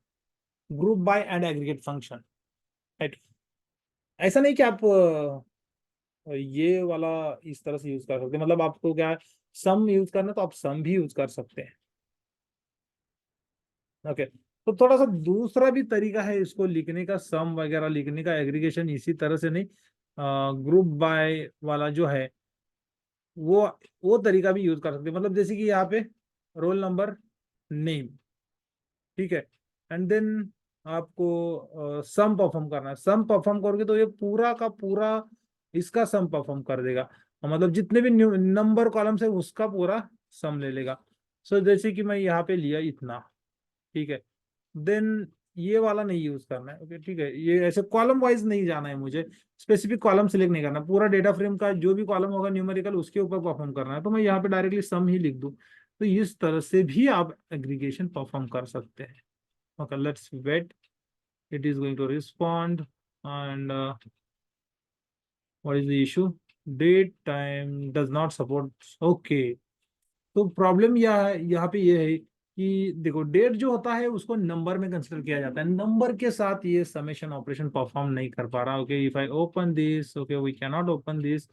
Group by and aggregate function. Right, ऐसा नहीं कि आप ये वाला इस तरह से यूज कर सकते हैं. मतलब आपको क्या सम यूज करना तो आप सम भी यूज कर सकते हैं. ओके, तो थोड़ा सा दूसरा भी तरीका है इसको लिखने का, सम वगैरह लिखने का. एग्रीगेशन इसी तरह से नहीं, ग्रुप बाय वाला जो है वो वो तरीका भी यूज कर सकते हैं. मतलब जैसे कि यहाँ पे रोल नंबर, नेम. ठीक है, एंड देन आपको सम परफॉर्म करना है. सम परफॉर्म करोगे तो ये पूरा का पूरा इसका सम परफॉर्म कर देगा. मतलब जितने भी नंबर कॉलम्स है उसका पूरा सम ले लेगा. सो जैसे कि मैं यहाँ पे लिया इतना. ठीक है, देन ये वाला नहीं यूज करना है. ओके, ठीक है, ये ऐसे कॉलम वाइज नहीं जाना है मुझे. स्पेसिफिक कॉलम सिलेक्ट नहीं करना, पूरा डेटा फ्रेम का जो भी कॉलम होगा न्यूमेरिकल उसके ऊपर परफॉर्म करना है. तो मैं यहाँ पे डायरेक्टली सम ही लिख दूं. तो इस तरह से भी आप एग्रीगेशन परफॉर्म कर सकते हैं। Okay, let's wait, it is going to respond and what is the issue, date time does not support. Okay, तो प्रॉब्लम यह है, यहाँ पे ये है कि देखो डेट जो होता है उसको नंबर में कंसिडर किया जाता है, नंबर के साथ ये समेशन ऑपरेशन परफॉर्म नहीं कर पा रहा। Okay, if I open this, okay we can not open this.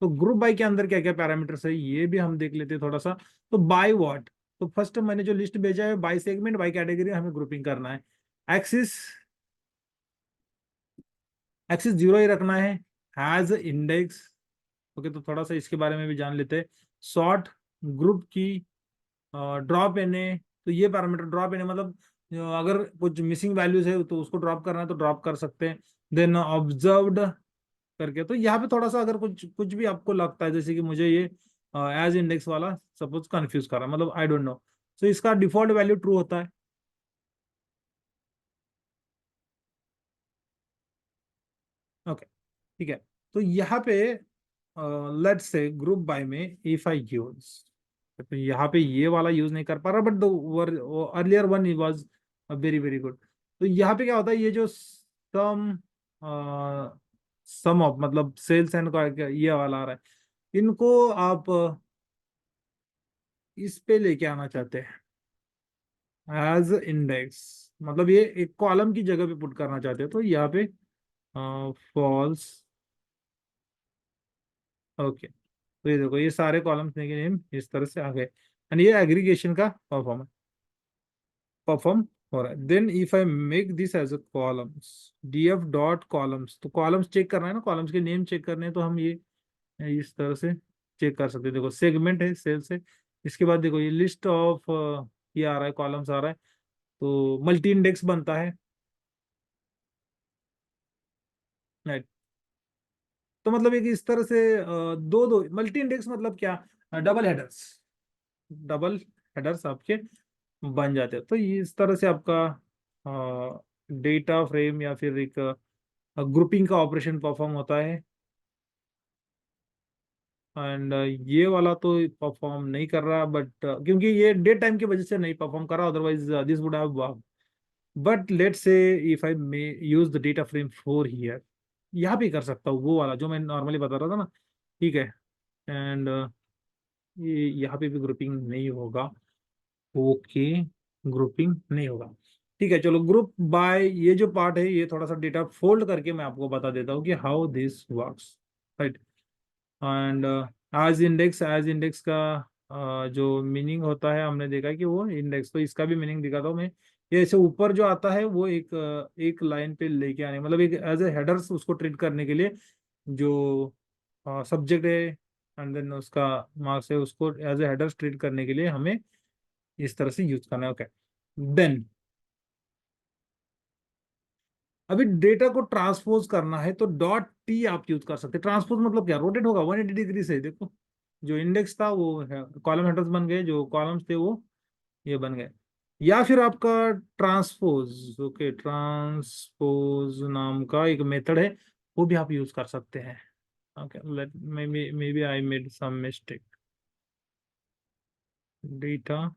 तो ग्रुप बाय के अंदर क्या क्या पैरामीटर्स है ये भी हम देख लेते हैं थोड़ा सा। तो बाय व्हाट, तो फर्स्ट मैंने जो लिस्ट भेजा है बाय सेगमेंट बाय कैटेगरी हमें ग्रुपिंग करना है। एक्सिस, एक्सिस जीरो ही रखना है, हैज इंडेक्स। ओके, तो थोड़ा सा इसके बारे में भी जान लेते हैं। सॉर्ट ग्रुप की, ड्रॉप एनए, तो ये पैरामीटर ड्रॉप एनए मतलब अगर कुछ मिसिंग वैल्यूज है तो उसको ड्रॉप करना है तो ड्रॉप कर सकते हैं। देन ऑब्जर्व्ड करके, तो यहाँ पे थोड़ा सा अगर कुछ कुछ भी आपको लगता है जैसे कि मुझे ये एज इंडेक्स वाला सपोज कंफ्यूज कर रहा है, मतलब आई डोंट नो, तो इसका डिफॉल्ट वैल्यू ट्रू होता है। ओके, ठीक है। तो यहाँ पे लेट्स से ग्रुप बाय में इफ आई यूज, तो यहाँ पे ये वाला यूज नहीं कर पा रहा, but the earlier one was very very good. तो यहाँ पे क्या होता है, ये जो सम ऑफ मतलब सेल्स एंड का ये वाला आ रहा है, इनको आप इस पे लेके आना चाहते हैं एज इंडेक्स, मतलब ये एक कॉलम की जगह पे पुट करना चाहते हैं, तो यहाँ पे फॉल्स। ओके, तो ये देखो ये सारे कॉलम्स के नेम इस तरह से आ गए एंड ये एग्रीगेशन का परफॉर्म हो रहा है। Then if I make this as a columns, DF dot columns, तो कॉलम्स चेक करना है ना, कॉलम्स के नेम चेक करने हैं, तो हम ये इस तरह से चेक कर सकते हैं। देखो सेगमेंट है सेल्स है, इसके बाद देखो ये लिस्ट ऑफ ये आ रहा है, कॉलम्स आ रहा है, तो मल्टी इंडेक्स बनता है, राइट। तो मतलब एक इस तरह से दो दो मल्टी इंडेक्स मतलब क्या, डबल हेडर्स, डबल हेडर्स आपके बन जाते हैं। तो ये इस तरह से आपका डेटा फ्रेम या फिर एक ग्रुपिंग का ऑपरेशन परफॉर्म होता है। एंड ये वाला तो परफॉर्म नहीं कर रहा, बट क्योंकि ये डेट टाइम की वजह से नहीं परफॉर्म कर रहा, otherwise this would have work. But let's say if I may use the data frame 4 here, यहाँ भी कर सकता हूँ वो वाला जो मैं नॉर्मली बता रहा था ना, ठीक है। एंड ये यहाँ पे भी ग्रुपिंग नहीं होगा। ओके, ग्रुपिंग नहीं होगा, ठीक है। चलो ग्रुप बाय ये जो पार्ट है ये थोड़ा सा डेटा फोल्ड करके मैं आपको बता देता हूँ कि how this works, right. And as index का जो मीनिंग होता है हमने देखा कि वो इंडेक्स, तो इसका भी मीनिंग दिखाता हूँ मैं। ये ऐसे ऊपर जो आता है वो एक लाइन पे लेके आने, मतलब एक एज ए हेडर्स उसको ट्रीट करने के लिए, जो सब्जेक्ट है एंड देन उसका मार्क्स है, उसको एज ए हेडर्स ट्रीट करने के लिए हमें इस तरह से यूज करना है। ओके, देन अभी डेटा को ट्रांसपोज करना है तो डॉट टी आप यूज कर सकते हैं। ट्रांसपोज मतलब क्या, रोटेट होगा 180 डिग्री से, देखो जो इंडेक्स था वो कॉलम हेडर्स बन गए, जो कॉलम्स थे वो ये बन गए। या फिर आपका ट्रांसपोज, ओके ट्रांसपोज नाम का एक मेथड है, वो भी आप यूज कर सकते हैं। Okay, let maybe I made some mistake. Data,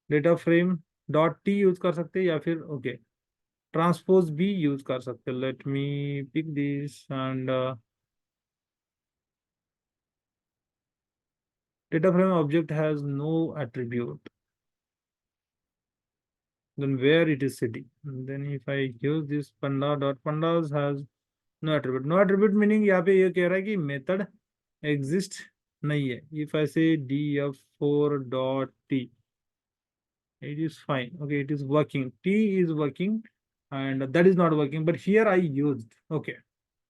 data frame dot T use कर सकते हैं, या फिर ओके ट्रांसपोज भी यूज कर सकते हैं। Let me pick this and data frame object has no attribute, then where it is sitting. And then if I use this panda dot pandas has no attribute, no attribute meaning यहाँ पे ये कह रहा है कि मेथड एग्जिस्ट नहीं है। if I say df4 dot t, it is fine, okay it is working, t is working and that is not working, but here I used, okay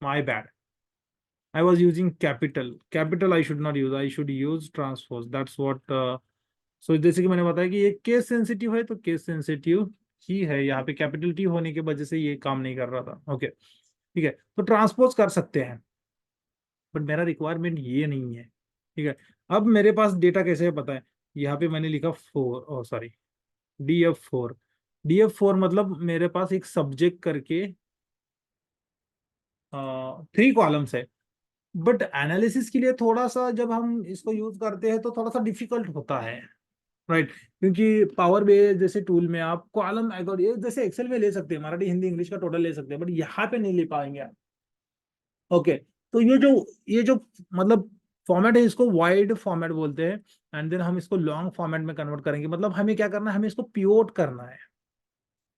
my bad, I was using capital I should not use, I should use transpose, that's what सो जैसे कि मैंने बताया कि ये केस सेंसिटिव है, तो केस सेंसिटिव ही है, यहाँ पे कैपिटल टी होने की वजह से ये काम नहीं कर रहा था। ओके, ठीक है, तो ट्रांसपोज कर सकते हैं, बट मेरा रिक्वायरमेंट ये नहीं है, ठीक है। अब मेरे पास डेटा कैसे है पता है, यहाँ पे मैंने लिखा 4, ओ सॉरी DF4, DF4 मतलब मेरे पास एक सब्जेक्ट करके 3 कॉलम्स है। बट एनालिसिस के लिए थोड़ा सा जब हम इसको यूज करते हैं तो थोड़ा सा डिफिकल्ट होता है, राइट क्योंकि पावर बी जैसे टूल में आप कॉलम अगर ये जैसे एक्सेल में ले सकते हैं, मराठी हिंदी इंग्लिश का टोटल ले सकते हैं, बट यहाँ पे नहीं ले पाएंगे आप। ओके, तो ये जो मतलब फॉर्मेट है इसको वाइड फॉर्मेट बोलते हैं। एंड देन हम इसको लॉन्ग फॉर्मेट में कन्वर्ट करेंगे, मतलब हमें क्या करना है, हमें इसको पिवोट करना है।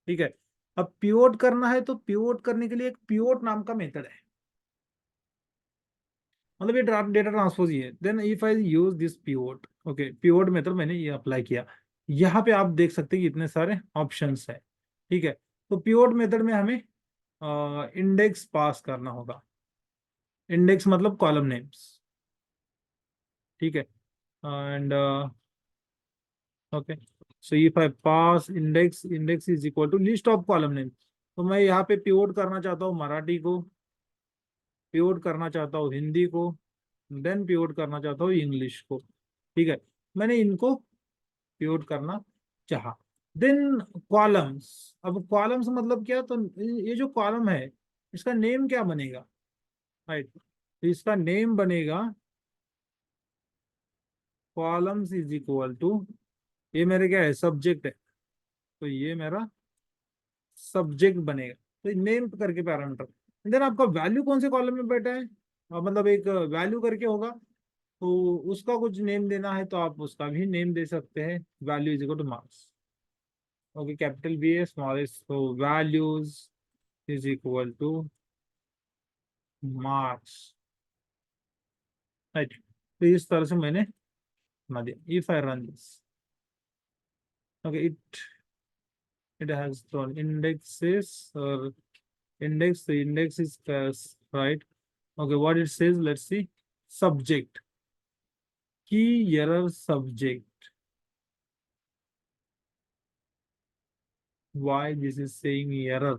ठीक है, अब पिवोट करना है तो पिवोट करने के लिए एक पिवोट नाम का मेथड है, मतलब ये डेटा ट्रांसपोज ही है। Then if I use this pivot, okay pivot method मैंने ये अप्लाई किया। यहाँ पे आप देख सकते हैं कि इतने सारे ऑप्शंस है। ठीक है, तो पिवोट मेथड में हमें इंडेक्स पास करना होगा। इंडेक्स मतलब कॉलम नेम्स। ठीक है, and okay, so if I pass index, index is equal to list of column name, तो मैं यहाँ पे पिवोट करना चाहता हूँ मराठी को, पिवोट करना चाहता हूँ हिंदी को, देन पिवोट करना चाहता हूँ इंग्लिश को। ठीक है, मैंने इनको पिवोट करना चाहा। देन कॉलम्स, अब कॉलम्स मतलब क्या, तो ये जो कॉलम है इसका नेम क्या बनेगा, राइट, तो इसका नेम बनेगा कॉलम्स इज इक्वल टू, ये मेरे क्या है सब्जेक्ट है, तो ये मेरा सब्जेक्ट बनेगा, तो नेम करके पैरामीटर। देन आपका वैल्यू कौन से कॉलम में बैठा है, मतलब एक वैल्यू करके होगा, तो उसका कुछ नेम देना है तो आप उसका भी नेम दे सकते हैं, value is equal to marks. Okay, capital B है स्मॉल एस, तो values is equal to marks, right. तो इस तरह से मैंने बना दिया। If I run this, okay it has thrown indexes or index, the index is right. Okay, what it says, let's see. Subject, key error subject. Why this is saying error?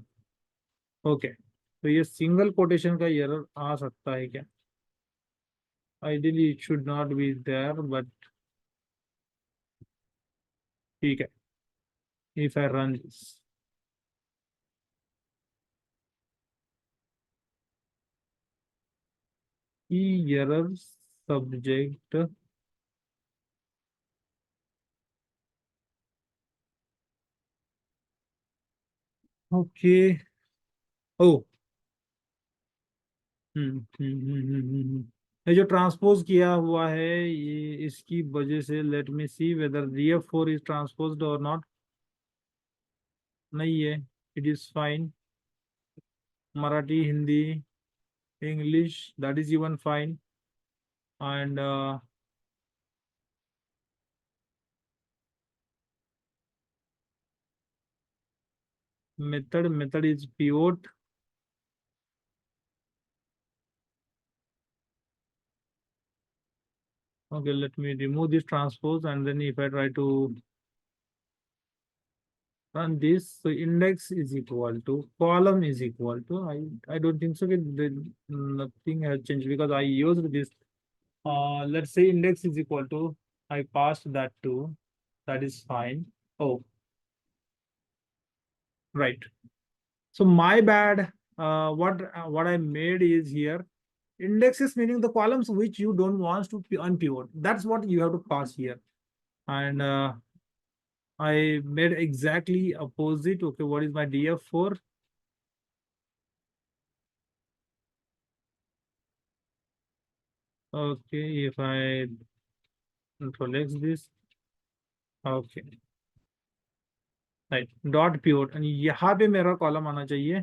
Okay, तो ये सिंगल कोटेशन का एरर आ सकता है क्या? Ideally it should not be there, but ठीक है। If I run this, key error subject. Okay. Oh, ये जो ट्रांसपोज किया हुआ है ये इसकी वजह से, late me see whether DF4 is transposed और नॉट। नहीं है, it is fine. Marathi Hindi English that is even fine, and method is pivot. Okay, let me remove this transpose, and then if I try to run this, so index is equal to column is equal to, I don't think so that nothing has changed because I used this. Let's say index is equal to, I passed that to, that is fine. Oh, right. So my bad. What I made is here, index is meaning the columns which you don't want to unpivot. That's what you have to pass here. And I made exactly opposite. Okay, what is my DF4? Okay, if I control X this, okay, right dot pivot, and यहाँ पे मेरा कॉलम आना चाहिए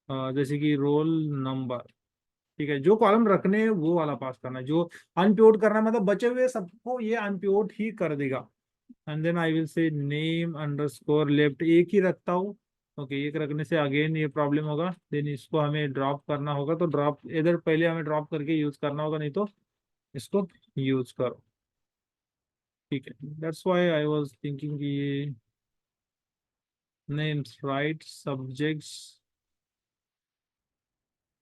जैसे कि रोल नंबर। ठीक है, जो कॉलम रखने हैं वो वाला पास करना है, जो अनपिवोट करना है मतलब बचे हुए सबको ये अनपिवोट ही कर देगा। And then I will say name underscore left एक ही रखता हूँ। ओके, एक रखने से अगेन ये प्रॉब्लम होगा, देन इसको हमें ड्रॉप करना होगा, तो ड्रॉप इधर पहले हमें ड्रॉप करके यूज करना होगा, नहीं तो इसको यूज करो। ठीक है, that's why I was thinking कि ये names right subjects,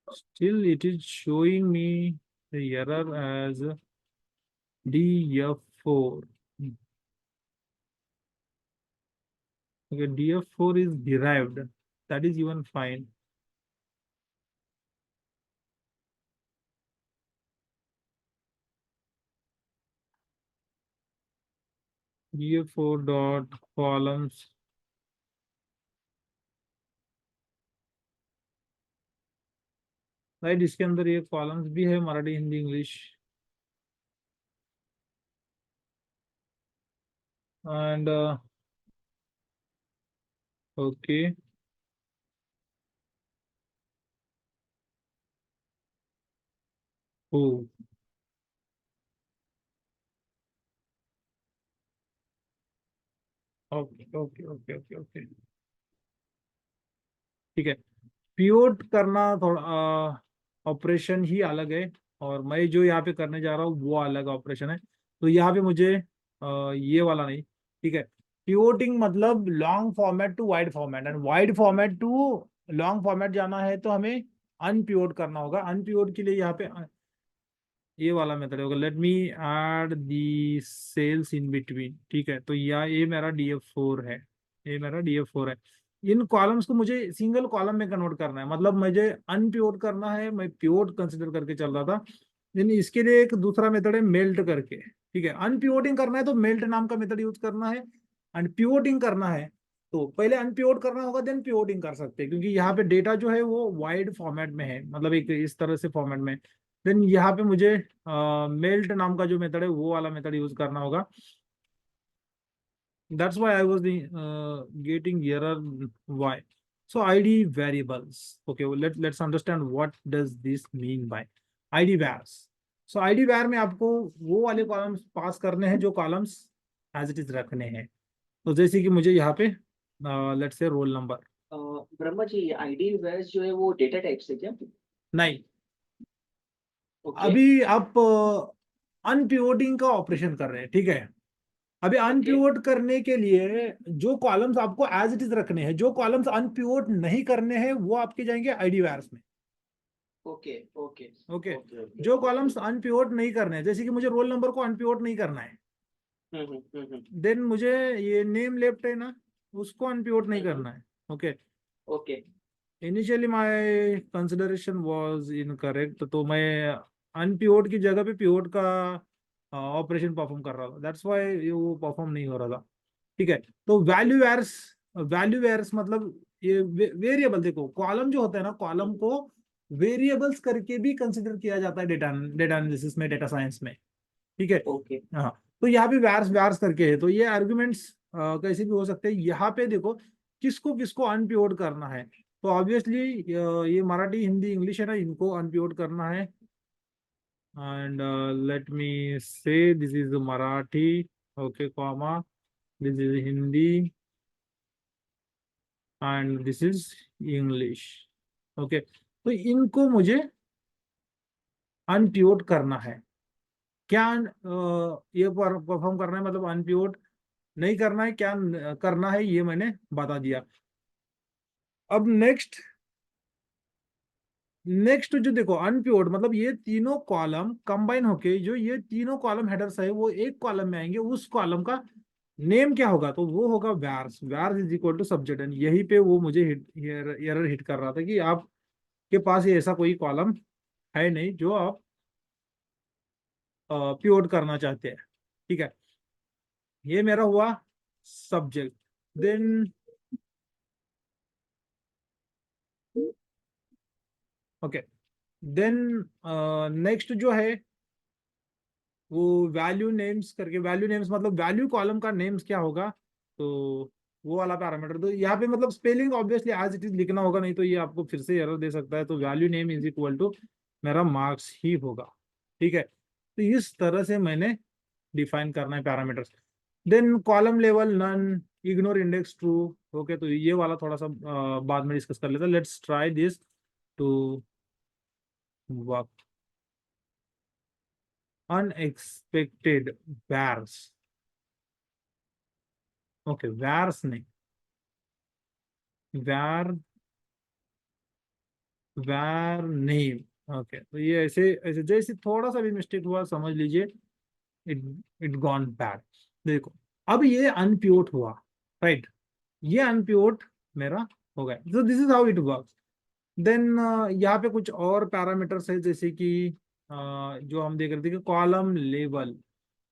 still it is showing me the error as DF4. Okay, DF4 is derived, that is even fine. df4 dot columns, right. इसके अंदर ये कॉलम्स भी है, Marathi Hindi English, and okay. Oh, okay okay okay okay okay, ठीक है। पिवोट करना थोड़ा ऑपरेशन ही अलग है, और मैं जो यहाँ पे करने जा रहा हूँ वो अलग ऑपरेशन है। तो यहाँ पे मुझे ये वाला नहीं, ठीक है। पिवोटिंग मतलब long format to wide format, and wide format to long format जाना है तो हमें अनपिवोट करना होगा। अनपिवोट के लिए यहाँ पे ये वाला मेथड होगा, let me add the sales in between, ठीक है। तो ये मेरा DF4 है, ये मेरा DF4 है। इन कॉलम्स को मुझे सिंगल कॉलम में कन्वर्ट करना है, मतलब मुझे अनपिवोट करना है, मैं पिवोट कंसिडर करके चल रहा था। लेकिन इसके लिए एक दूसरा मेथड है, मेल्ट करके, ठीक है। अनपिवोटिंग करना है तो मेल्ट नाम का मेथड यूज करना है, एंड पिवोटिंग करना है तो पहले अनपिवोट करना होगा, देन पिवोटिंग कर सकते हैं, क्योंकि यहाँ पे डेटा जो है वो वाइड फॉर्मेट में है, मतलब एक इस तरह से फॉर्मेट में। देन यहाँ पे मुझे मेल्ट नाम का जो मेथड है वो वाला मेथड यूज करना होगा। That's why I was getting error. Why? So ID variables. Okay, well, let's understand what does this mean by ID vars. So ID var में आपको वो वाले कॉलम्स पास करने हैं जो कॉलम्स एज इट इज रखने हैं। तो जैसे कि मुझे यहाँ पे let's say roll number, Brahma ji, ID vars जो है वो डेटा टाइप से क्या? नहीं, ओके अभी आप अनपिवोटिंग का ऑपरेशन कर रहे हैं, ठीक है। अभी ओके अनपिवोट करने के लिए जो कॉलम्स आपको एज इट इज रखने हैं, जो कॉलम्स अनपिवोट नहीं करने हैं वो आपके जाएंगे आईडी वायर्स में, okay okay okay. Okay okay जो ओके। कॉलम्स अनपिवोट नहीं करने हैं, जैसे कि मुझे रोल नंबर को अनपिवोट नहीं करना है, देन मुझे ये नेम लेफ्ट है ना, उसको अनपिवोट नहीं करना है, okay. Okay initially my consideration was incorrect, तो मैं अनपिवोट की जगह पे पिवोट का ऑपरेशन परफॉर्म कर रहा था, दैट्स व्हाई वो परफॉर्म नहीं हो रहा था, ठीक है। तो वैल्यू एरर्स मतलब ये वेरिएबल, देखो कॉलम जो होता है ना, कॉलम को वेरिएबल्स करके भी कंसिडर किया जाता है डेटा डेटा एनालिसिस में, डेटा साइंस में, ठीक है। ओके हाँ, तो यहाँ पे वैर्स वैर्स करके है, तो ये आर्ग्यूमेंट्स कैसे भी हो सकते हैं। यहाँ पे देखो किसको किसको अनपिवोट करना है, तो ऑब्वियसली ये मराठी हिंदी इंग्लिश है ना, इनको अनपिवोट करना है। एंड लेट मी से this is Marathi, okay, comma, this is Hindi, and this is English, okay. तो इनको मुझे अनपिवोट करना है। क्या ये परफॉर्म करना है, मतलब अनपिवोट नहीं करना है, क्या करना है ये मैंने बता दिया। अब नेक्स्ट जो देखो अनपिवोट मतलब ये तीनों कॉलम कंबाइन होके, जो ये तीनों कॉलम हेडर्स है वो एक कॉलम में आएंगे, उस कॉलम का नेम क्या होगा, तो वो होगा vars, vars is equal to subject. And यही पे वो मुझे एरर हिट कर रहा था कि आपके पास ये ऐसा कोई कॉलम है नहीं जो आप पिवोट करना चाहते हैं, ठीक है। ये मेरा हुआ subject. Then okay, then next जो है वो वैल्यू नेम्स करके, वैल्यू नेम्स मतलब वैल्यू कॉलम का नेम्स क्या होगा, तो वो वाला पैरामीटर। तो यहाँ पे मतलब spelling obviously as it is लिखना होगा, नहीं तो ये आपको फिर से एरर दे सकता है। तो value name is equal to मेरा मार्क्स ही होगा, ठीक है। तो इस तरह से मैंने डिफाइन करना है parameters. Then column level none, ignore index true, okay. तो ये वाला थोड़ा सा बाद में डिस्कस कर लेते हैं। Let's try this to work. Unexpected vars, okay, vars नहीं, वैर वैर नेम, ओके। तो ये ऐसे ऐसे जैसे थोड़ा सा भी मिस्टेक हुआ समझ लीजिए इट इट गॉन बैड। देखो अब ये अनप्योट हुआ, राइट, ये अनप्योट मेरा हो गया। तो this is how it works. Then यहाँ पे कुछ और पैरामीटर्स है, जैसे कि जो हम देख रहे थे कि column level,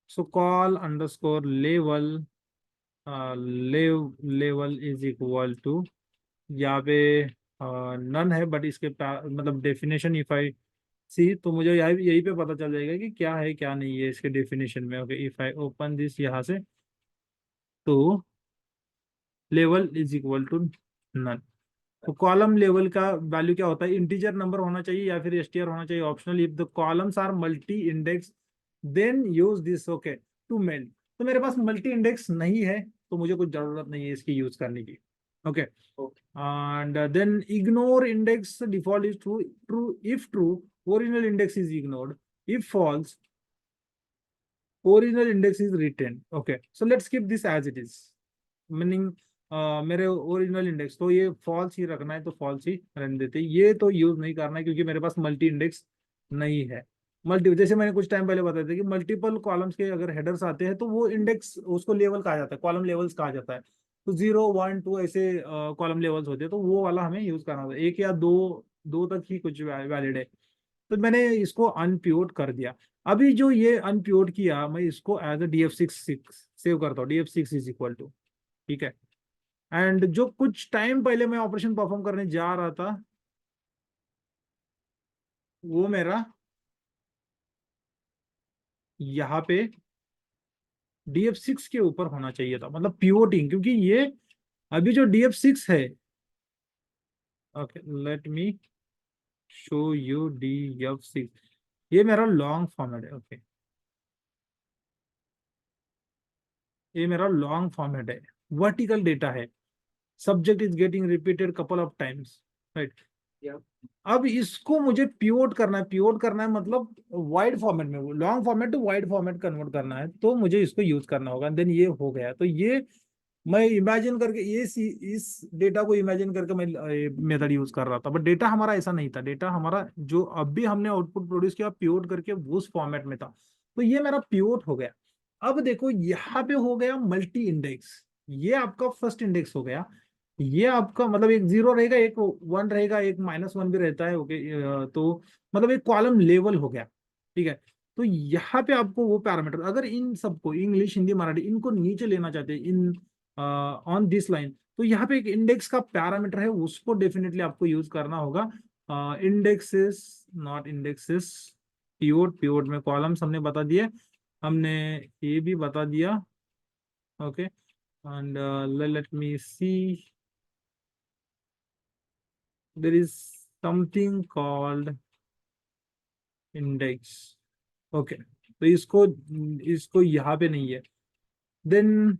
so col underscore level level is equal to, यहाँ पे नन है, बट इसके मतलब डेफिनेशन इफ आई सी, तो मुझे यही यही पे पता चल जाएगा कि क्या है क्या नहीं है इसके डेफिनेशन में। Okay, if I open this यहाँ से, तो level is equal to none. तो कॉलम लेवल का वैल्यू क्या होता है, इंटीजर नंबर होना चाहिए या फिर एसटीआर होना चाहिए, optional. If the columns are multi index then use this, okay, to melt. तो मेरे पास मल्टी इंडेक्स नहीं है, तो मुझे कुछ जरूरत नहीं है इसकी यूज करने की। Okay, and then ignore index default is true if true, original index is ignored, if false, original index is retained. Okay, so let's keep this as it is, meaning मेरे ओरिजिनल इंडेक्स तो ये फॉल्स ही रखना है, तो फॉल्स ही रहने देते हैं, ये तो यूज नहीं करना है क्योंकि मेरे पास मल्टी इंडेक्स नहीं है। मल्टी, जैसे मैंने कुछ टाइम पहले बताया था कि मल्टीपल कॉलम्स के अगर हेडर्स आते हैं तो वो इंडेक्स, उसको लेवल कहा जाता है, कॉलम लेवल्स कहा जाता है। तो 0 1 2 ऐसे कॉलम लेवल्स होते हैं, तो वो वाला हमें यूज करना होता है, एक या दो, दो तक ही कुछ वैलिड है। तो मैंने इसको अनप्योर्ड कर दिया। अभी जो ये अनप्योर्ड किया, मैं इसको एज अ df6 सेव करता हूँ, df6 इज इक्वल टू, ठीक है। एंड जो कुछ टाइम पहले मैं ऑपरेशन परफॉर्म करने जा रहा था, वो मेरा यहाँ पे df6 के ऊपर होना चाहिए था, मतलब पिवोटिंग, क्योंकि ये अभी जो df6 है, okay let me show you df6, ये मेरा लॉन्ग फॉर्मेट है। ओके, ये मेरा लॉन्ग फॉर्मेट है, वर्टिकल डेटा है, subject is getting repeated couple of times, right. Yeah. अब इसको मुझे पिवोट करना है, पिवोट करना है मतलब वाइड फॉर्मेट में, long format to wide format convert करना है, तो मुझे इसको यूज करना होगा। देन ये हो गया, तो ये मैं इमेजिन करके ये इस डेटा को इमेजिन करके मैं मेथड यूज कर रहा था, बट डेटा हमारा ऐसा नहीं था, डेटा हमारा जो अभी हमने आउटपुट प्रोड्यूस किया पिवोट करके उस फॉर्मेट में था। तो ये मेरा पिवोट हो गया। अब देखो यहाँ पे हो गया मल्टी इंडेक्स, ये आपका फर्स्ट इंडेक्स हो गया, ये आपका मतलब एक 0 रहेगा, एक 1 रहेगा, एक -1 भी रहता है। ओके, तो मतलब एक कॉलम लेवल हो गया, ठीक है। तो यहाँ पे आपको वो पैरामीटर, अगर इन सबको इंग्लिश हिंदी मराठी इनको नीचे लेना चाहते हैं इन ऑन दिस लाइन, तो यहाँ पे एक इंडेक्स का पैरामीटर है, उसको डेफिनेटली आपको यूज करना होगा। Indexes not indexes, pivot, pivot में कॉलम्स हमने बता दिए, हमने ये भी बता दिया। Okay, and let me see, there is something called index। Okay, तो इसको इसको यहाँ पे नहीं है। Then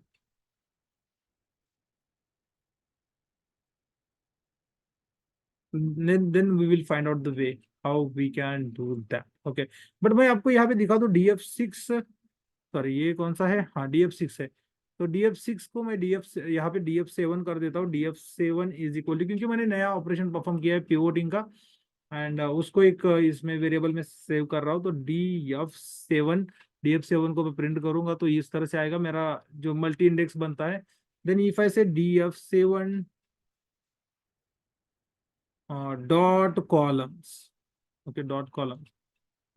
then we will find out the way how we can do that. Okay, but मैं आपको यहाँ पे दिखा दूं df6, सॉरी ये कौन सा है, हाँ df6 है। तो df6 को मैं यहाँ पे df7 कर देता हूँ, df7 इज इक्वल टू, क्योंकि मैंने नया ऑपरेशन परफॉर्म किया है पिवोटिंग का, एंड उसको एक इसमें वेरिएबल में सेव कर रहा हूँ। तो df7 को मैं प्रिंट करूंगा तो इस तरह से आएगा मेरा जो मल्टी इंडेक्स बनता है। देन इफ आई से df7 dot columns, okay dot columns,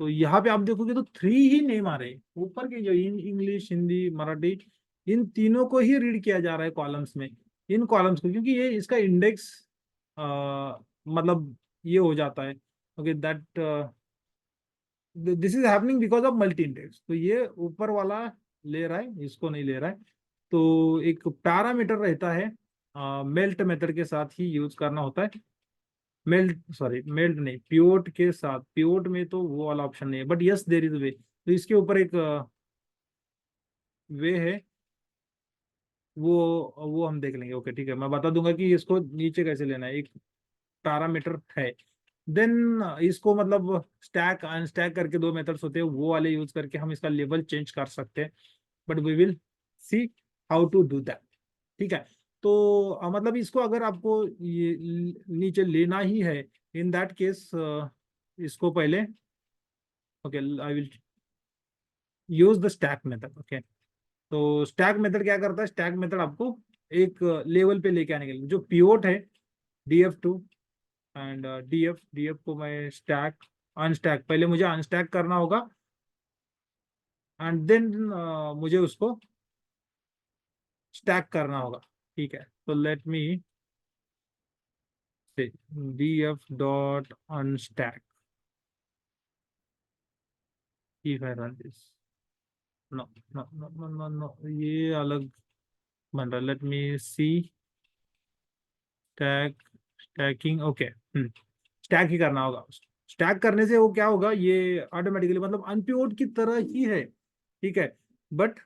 तो यहाँ पे आप देखोगे तो 3 ही नेम आ रहे हैं ऊपर के, जो इंग्लिश हिंदी मराठी, इन तीनों को ही रीड किया जा रहा है कॉलम्स में, इन कॉलम्स को, क्योंकि ये इसका इंडेक्स मतलब ये हो जाता है। Okay, that this is happening because of multi index, तो ये ऊपर वाला ले रहा है, इसको नहीं ले रहा है। तो एक पैरामीटर रहता है, मेल्ट मेथड के साथ ही यूज करना होता है, मेल्ट सॉरी मेल्ट नहीं, पिवोट के साथ, पिवोट में तो वो वाला ऑप्शन नहीं है, but yes there is way. तो इसके ऊपर एक वे है, वो हम देख लेंगे। ओके ठीक है, मैं बता दूंगा कि इसको नीचे कैसे लेना है, एक पैरामीटर है। देन इसको मतलब स्टैक अनस्टैक करके दो मेथड्स होते हैं, वो वाले यूज करके हम इसका लेवल चेंज कर सकते हैं, but we will see how to do that, ठीक है। तो मतलब इसको अगर आपको ये नीचे लेना ही है, इन दैट केस इसको पहले, okay I will use the stack method. Okay, तो स्टैक मेथड क्या करता है, स्टैक मेथड आपको एक लेवल पे लेके आने के लिए, जो पिवोट है df2 एंड df को मैं स्टैक अनस्टैक, पहले मुझे अनस्टैक करना होगा, एंड देन मुझे उसको स्टैक करना होगा, ठीक है। तो late me say df dot unstack, if I run this, no no no no no no, ये अलग बन रहा है। Let me see stack, stacking, okay, stack ही करना होगा। स्टैक करने से वो क्या होगा, ये ऑटोमेटिकली मतलब अनपिवोट की तरह ही है, ठीक है, बट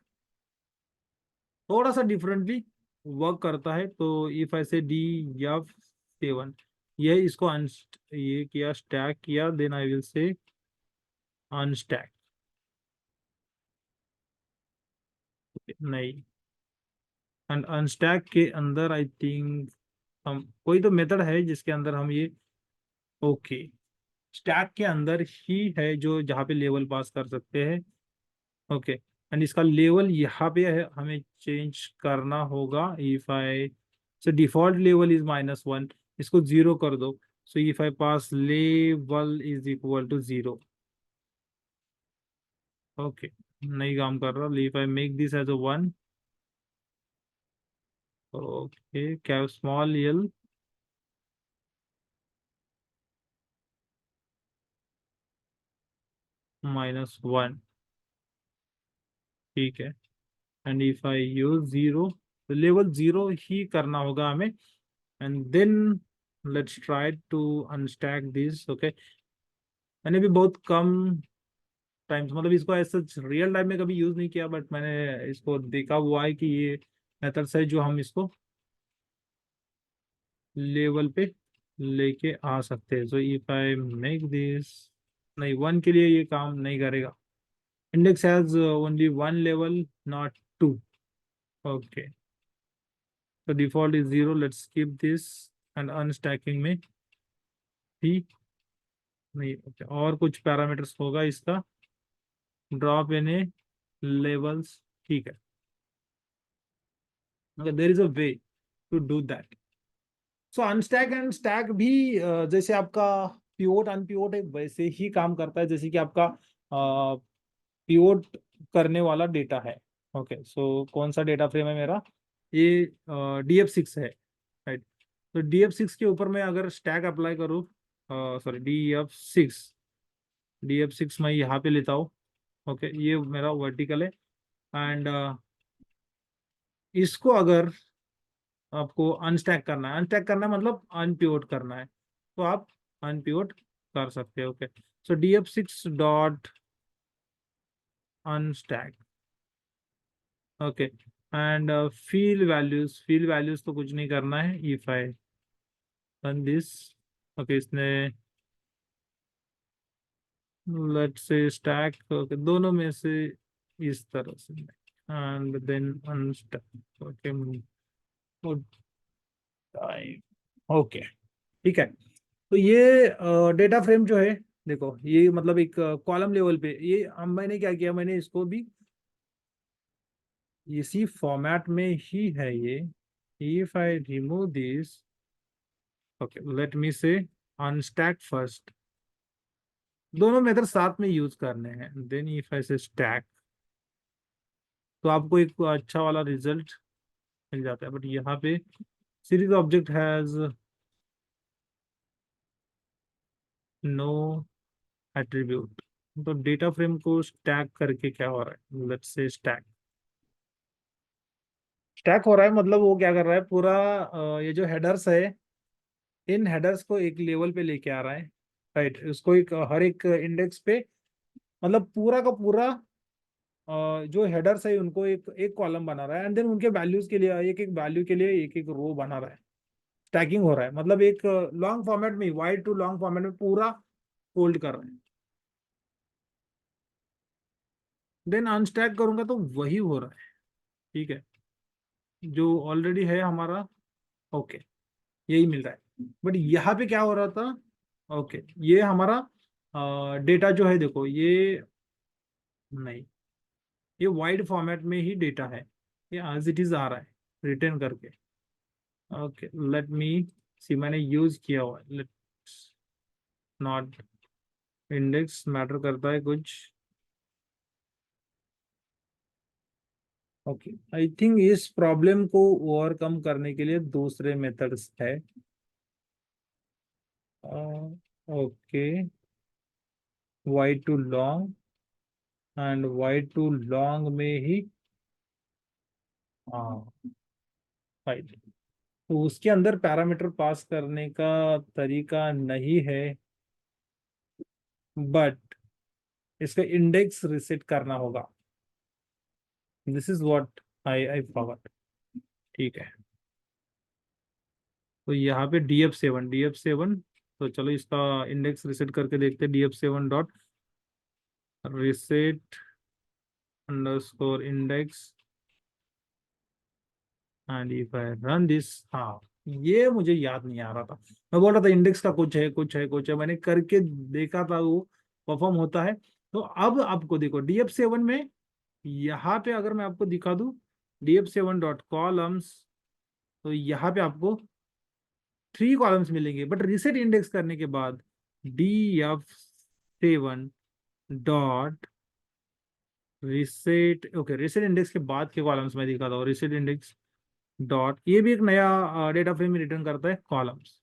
थोड़ा सा डिफरेंटली वर्क करता है। तो इफ ऐसे डी या 7, ये इसको ये किया, स्टैक किया, देन आई विल से अनस्टैक, नहीं, एंड अनस्टैक के अंदर आई थिंक हम कोई तो मेथड है जिसके अंदर हम ये, ओके, स्टैक के अंदर ही है जो जहाँ पे लेवल पास कर सकते हैं, ओके। एंड इसका लेवल यहाँ पे है, हमें चेंज करना होगा। If I, so default level is -1, इसको 0 कर दो। So if I pass level is equal to 0, okay, नहीं काम कर रहा। If I make this as a 1, okay, क्या स्मॉल एल -1, ठीक है। एंड इफ आई यूज 0, तो लेवल 0 ही करना होगा हमें। And then let's try to unstack this, okay. मैंने भी बहुत कम टाइम्स, मतलब इसको ऐसा रियल टाइम में कभी यूज नहीं किया, बट मैंने इसको देखा हुआ है कि ये मेथड्स है जो हम इसको लेवल पे लेके आ सकते हैं। So if I make this, नहीं, 1 के लिए ये काम नहीं करेगा। Index has only 1 level, not 2, okay. तो default is 0, let's skip this. And unstacking में भी नहीं, ओके, और कुछ पैरामीटर्स होगा इसका, ड्रॉप इन ए लेवल्स, ठीक है। There is a way to do that. So unstack and stack भी जैसे आपका पिवोट अनपिवोट है वैसे ही काम करता है, जैसे कि आपका पिवोट करने वाला डेटा है, ओके। सो कौन सा डेटा फ्रेम है मेरा, ये DF6 है, राइट। तो DF6 के ऊपर मैं अगर स्टैक अप्लाई करूँ, सॉरी, DF6 मैं यहाँ पे लेता हूँ, ओके, ये मेरा वर्टिकल है। एंड इसको अगर आपको अनस्टैक करना है, अनस्टैक करना है मतलब अनपिवोट करना है, तो आप अनपिवोट कर सकते हो, okay. So DF6 dot unstack, okay. And fill values तो कुछ नहीं करना है। If I run this, okay, इसने लेट्स से स्टैक, ओके, दोनों में से इस तरह से, and then unstack, okay, okay, ठीक है। तो ये डेटा फ्रेम जो है, देखो ये मतलब एक कॉलम लेवल पे, ये हम मैंने क्या किया, मैंने इसको भी इसी फॉर्मेट में ही है ये। If I remove this, okay, let me से अनस्टैक फर्स्ट, दोनों मेथड साथ में यूज करने हैं। देन इफ आई से स्टैक, तो आपको एक अच्छा वाला रिजल्ट मिल जाता है। बट यहाँ पे series object has no attribute, तो डेटा फ्रेम को स्टैक करके क्या हो रहा है, लेट्स से स्टैक, स्टैक हो रहा है मतलब वो क्या कर रहा है, पूरा ये जो हेडर्स है, इन हेडर्स को एक लेवल पे लेके आ रहा है, राइट। उसको एक हर एक इंडेक्स पे, मतलब पूरा का पूरा जो हेडर्स है उनको एक एक कॉलम बना रहा है। एंड देन उनके वैल्यूज के लिए, एक एक वैल्यू के लिए एक एक रो बना रहा है। स्टैकिंग हो रहा है मतलब एक लॉन्ग फॉर्मेट में, वाइड टू लॉन्ग फॉर्मेट में पूरा फोल्ड कर रहे हैं। देन अनस्टैक करूंगा तो वही हो रहा है, ठीक है, जो ऑलरेडी है हमारा, ओके, यही मिल रहा है। बट यहाँ पे क्या हो रहा था, ओके, ये हमारा डेटा जो है, देखो ये, नहीं, ये वाइड फॉर्मेट में ही डेटा है, ये एज इट इज आ रहा है रिटर्न करके, ओके। लेट मी सी, मैंने यूज किया हुआ है, लेट नॉट इंडेक्स मैटर करता है कुछ, ओके, आई थिंक इस प्रॉब्लम को ओवरकम करने के लिए दूसरे मेथड्स है। Okay, wide to long, and wide to long में ही हाँ राइट, तो उसके अंदर पैरामीटर पास करने का तरीका नहीं है, बट इसका इंडेक्स रिसेट करना होगा। This is what I forgot. ठीक है, तो यहाँ पे डी एफ सेवन, तो चलो इसका इंडेक्स रिसेट करके देखते हैं। D F 7 dot reset underscore index, and if I run this, हाँ ये मुझे याद नहीं आ रहा था। मैं बोल रहा था इंडेक्स का कुछ है कुछ है कुछ है, मैंने करके देखा था वो परफॉर्म होता है। तो अब आपको देखो डी एफ 7 में यहाँ पे अगर मैं आपको दिखा दूं डी एफ 7 डॉट कॉलम्स, तो यहाँ पे आपको 3 कॉलम्स मिलेंगे, बट रिसेट इंडेक्स करने के बाद D F 7 dot reset, okay reset index के बाद के कॉलम्स में दिखाता हूँ। रिसेट इंडेक्स डॉट, ये भी एक नया डेटा फ्रेम रिटर्न करता है कॉलम्स।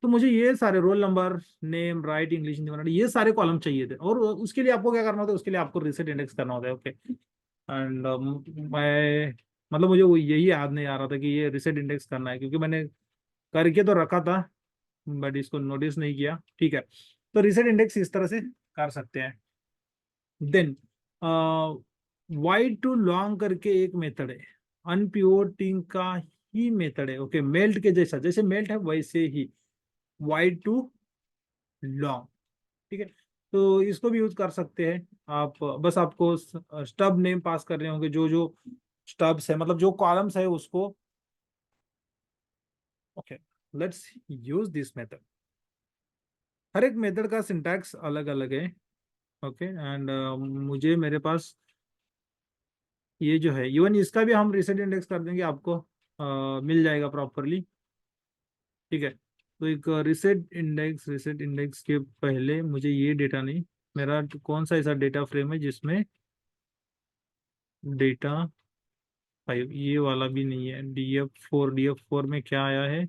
तो मुझे ये सारे roll number, name, right, English, Hindi, Marathi, ये सारे कॉलम चाहिए थे, और उसके लिए आपको क्या करना होता है, उसके लिए आपको रिसेट इंडेक्स करना होता है। ओके, एंड मैं मतलब मुझे वो यही याद नहीं आ रहा था कि ये रिसेट इंडेक्स करना है, क्योंकि मैंने करके तो रखा था बट इसको नोटिस नहीं किया। ठीक है, तो रिसेट इंडेक्स इस तरह से कर सकते हैं। देन वाइड टू लॉन्ग करके एक मेथड है, अनपिवोटिंग का ही मेथड है। ओके, मेल्ट के जैसा, जैसे मेल्ट है वैसे ही वाइड टू लॉन्ग। ठीक है, तो इसको भी यूज कर सकते हैं आप। बस आपको स्टब नेम पास कर रहे होंगे, जो जो स्टब्स है मतलब जो कॉलम्स है उसको। Okay, let's use this method. हर एक मेथड का सिंटैक्स अलग अलग है। ओके, एंड मुझे मेरे पास ये जो है, इवन इसका भी हम रिसेट इंडेक्स कर देंगे, आपको मिल जाएगा प्रॉपरली। ठीक है, तो एक रिसेट इंडेक्स के पहले मुझे ये डेटा नहीं, मेरा कौन सा ऐसा डेटा फ्रेम है जिसमें डेटा 5, ये वाला भी नहीं है। डी एफ 4 में क्या आया है,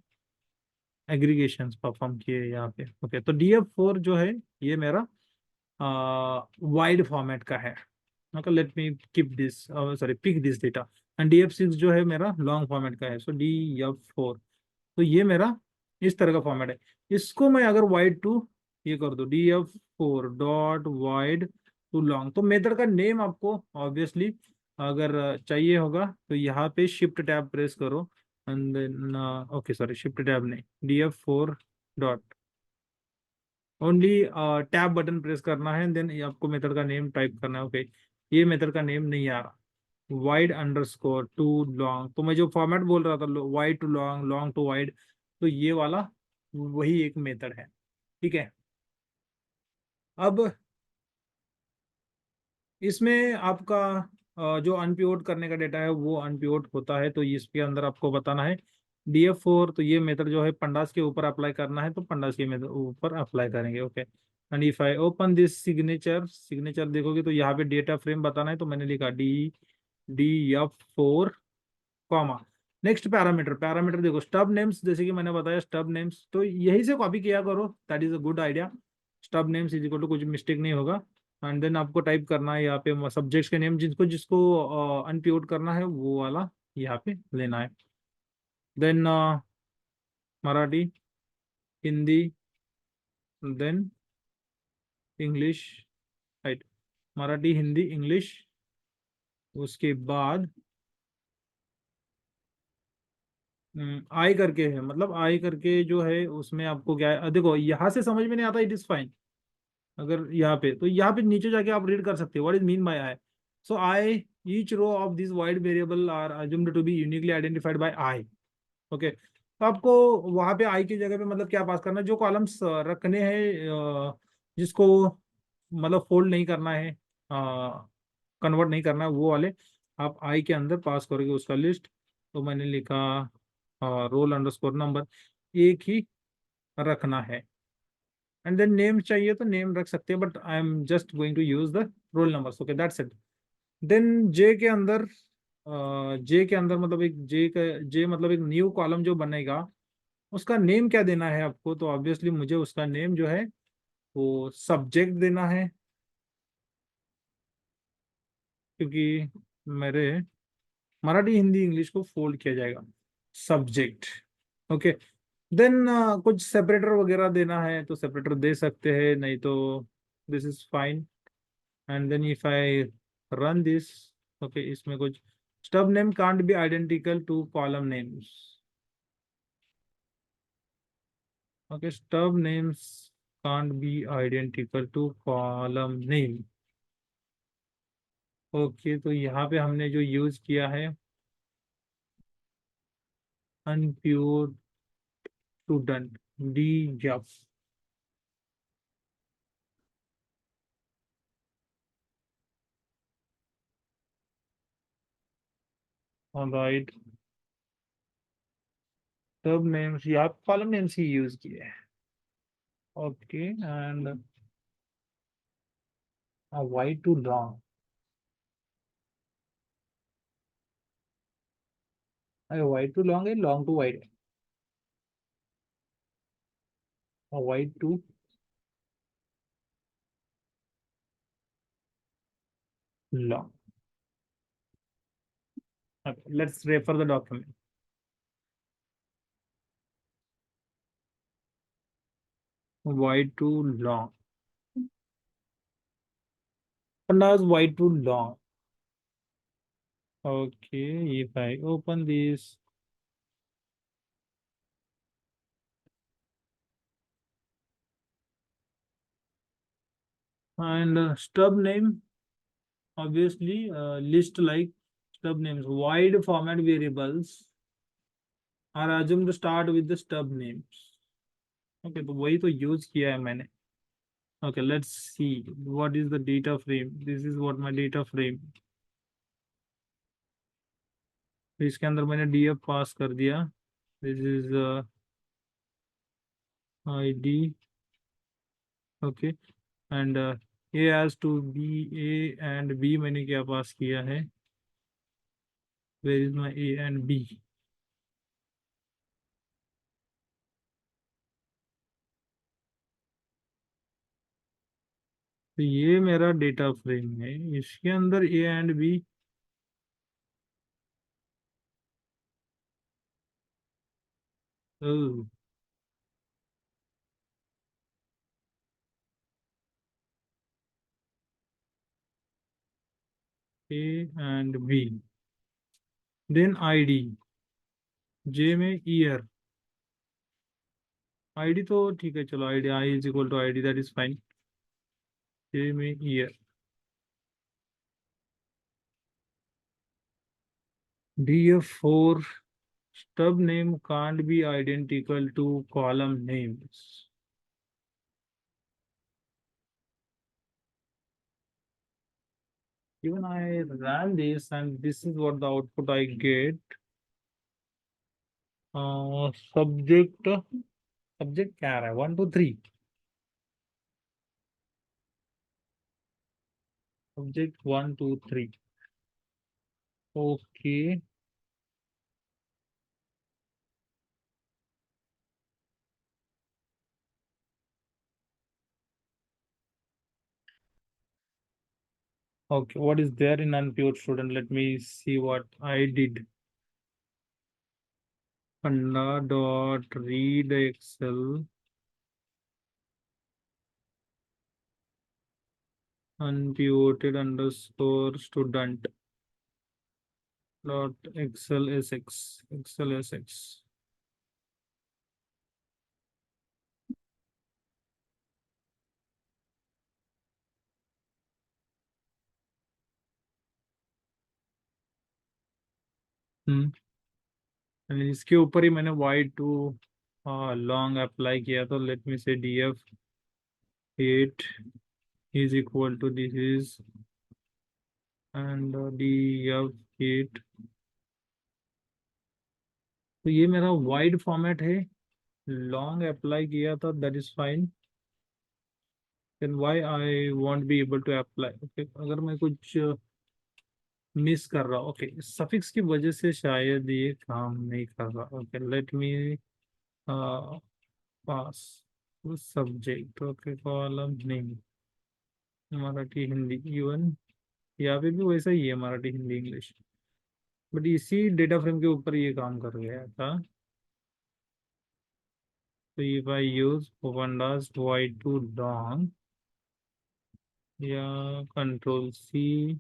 एग्रीगेशंस परफॉर्म किए यहाँ पे। ओके, तो डी एफ 4 जो है ये मेरा वाइड फॉर्मेट का है। मतलब let me keep this, sorry pick this data. And D F 6 जो है मेरा लॉन्ग फॉर्मेट का है। सो डी एफ 4, तो ये मेरा इस तरह का फॉर्मेट है। इसको मैं अगर वाइड टू ये कर दो D F 4 dot wide to long, तो मेथड का नेम आपको ऑब्वियसली अगर चाहिए होगा तो यहाँ पे शिफ्ट टैब प्रेस करो, and then okay sorry shift tab नहीं, D F 4 dot only tab button press करना है, देन आपको मेथड का नेम टाइप करना है। ओके, ये मेथड का नेम नहीं आ रहा, वाइड अंडरस्कोर टू लॉन्ग, तो मैं जो फॉर्मेट बोल रहा था wide to long, long to wide, तो ये वाला वही एक मेथड है। ठीक है, अब इसमें आपका जो अनपिवोट करने का डेटा है वो अनपिवोट होता है, तो इसके अंदर आपको बताना है डी एफ 4, तो ये मेथड जो है पंडास के ऊपर अप्लाई करना है, तो पंडास के मेथड ऊपर अप्लाई करेंगे। Okay, and if I open this signature देखोगे तो यहाँ पे डेटा फ्रेम बताना है, तो मैंने लिखा D F 4 comma next parameter देखो स्टब नेम्स, जैसे कि मैंने बताया स्टब नेम्स, तो यही से कॉपी किया करो, that is a good idea. Stub names is equal to, कुछ मिस्टेक नहीं होगा। एंड देन आपको टाइप करना है यहाँ पे सब्जेक्ट्स के नेम, जिसको जिसको अनपिवोट करना है वो वाला यहाँ पे लेना है। Then Marathi, Hindi, then English, right, Marathi, Hindi, English, उसके बाद आई करके है, मतलब आई करके जो है उसमें आपको क्या है, देखो यहाँ से समझ में नहीं आता, इट इज फाइन। अगर यहाँ पे, तो यहाँ पे नीचे जाके आप रीड कर सकते हो what is mean by I. So I, each row of this wide variable are assumed to be uniquely identified by I. Okay, तो आपको वहां पे आई की जगह पे मतलब क्या पास करना है, जो कॉलम्स रखने हैं, जिसको मतलब फोल्ड नहीं करना है, कन्वर्ट नहीं करना है, वो वाले आप आई के अंदर पास करोगे उसका लिस्ट। तो मैंने लिखा रोल अंडरस्कोर नंबर एक ही रखना है, एंड देन नेम चाहिए तो नेम रख सकते हैं, but I am just going to use the roll number. Okay, that's it. Then J के अंदर जे के अंदर मतलब एक जे का जे मतलब एक न्यू कॉलम जो बनेगा, उसका नेम क्या देना है आपको? तो ऑब्वियसली मुझे उसका नेम जो है वो सब्जेक्ट देना है, क्योंकि मेरे मराठी हिंदी इंग्लिश को फोल्ड किया जाएगा, सब्जेक्ट। ओके। देन कुछ सेपरेटर वगैरह देना है तो सेपरेटर दे सकते हैं, नहीं तो this is fine. And then if I run this, okay, इसमें कुछ stub name can't be identical to column names. Okay, stub names can't be identical to column name. Okay, तो यहाँ पे हमने जो यूज किया है अनप्योर स्टूडेंट, डी जब। ऑलराइट, सब नेम्स या कॉलम नेम्स ही यूज किए हैं। Okay, and wide to long, अरे वाइड टू लॉन्ग है, लॉन्ग टू वाइड है, wide to long. Let's refer the document. Wide to long, pandas wide to long. Okay, if I open this, and stub name, obviously list like stub names, wide format variables are assumed to start with the stub names. Okay, तो वही तो यूज किया है मैंने। Okay, let's see what is the data frame. This is what my data frame, तो इसके अंदर मैंने df पास कर दिया। This is id, okay, and a has to b, a and b मैंने क्या पास किया है? Where is my A and B? तो ये मेरा डेटा फ्रेम है, इसके अंदर A and B. A and B, then ID, J में ईयर। आईडी तो ठीक है, चलो ID I is equal to ID, that is fine. J में year, df4 stub name can't be identical to column names. Even I ran this and this is what the output I get. Subject, subject क्या आ रहा है? 1 2 3, subject 1 2 3। Okay, okay, what is there in unpure student? Let me see what I did. Panda dot read Excel unpivoted underscore student dot Excel sx, Excel sx. Hmm, and इसके ऊपर ही मैंने y2 लॉन्ग अप्लाई किया, तो लेट मी से df8 is equal to this is, and df8, तो ये मेरा वाइड फॉर्मेट है, लॉन्ग अप्लाई किया था, that is fine. then why I won't be able to apply? Okay, अगर मैं कुछ मिस कर रहा हूँ। ओके, सफिक्स की वजह से शायद ये काम नहीं कर रहा। Okay, let me pass subject. Okay, column name Marathi Hindi, even यहाँ पे भी वैसा ही है, मराठी हिंदी इंग्लिश, बट इसी डेटा फ्रेम के ऊपर ये काम कर गया था। तो if I use pandas y2 long या कंट्रोल सी,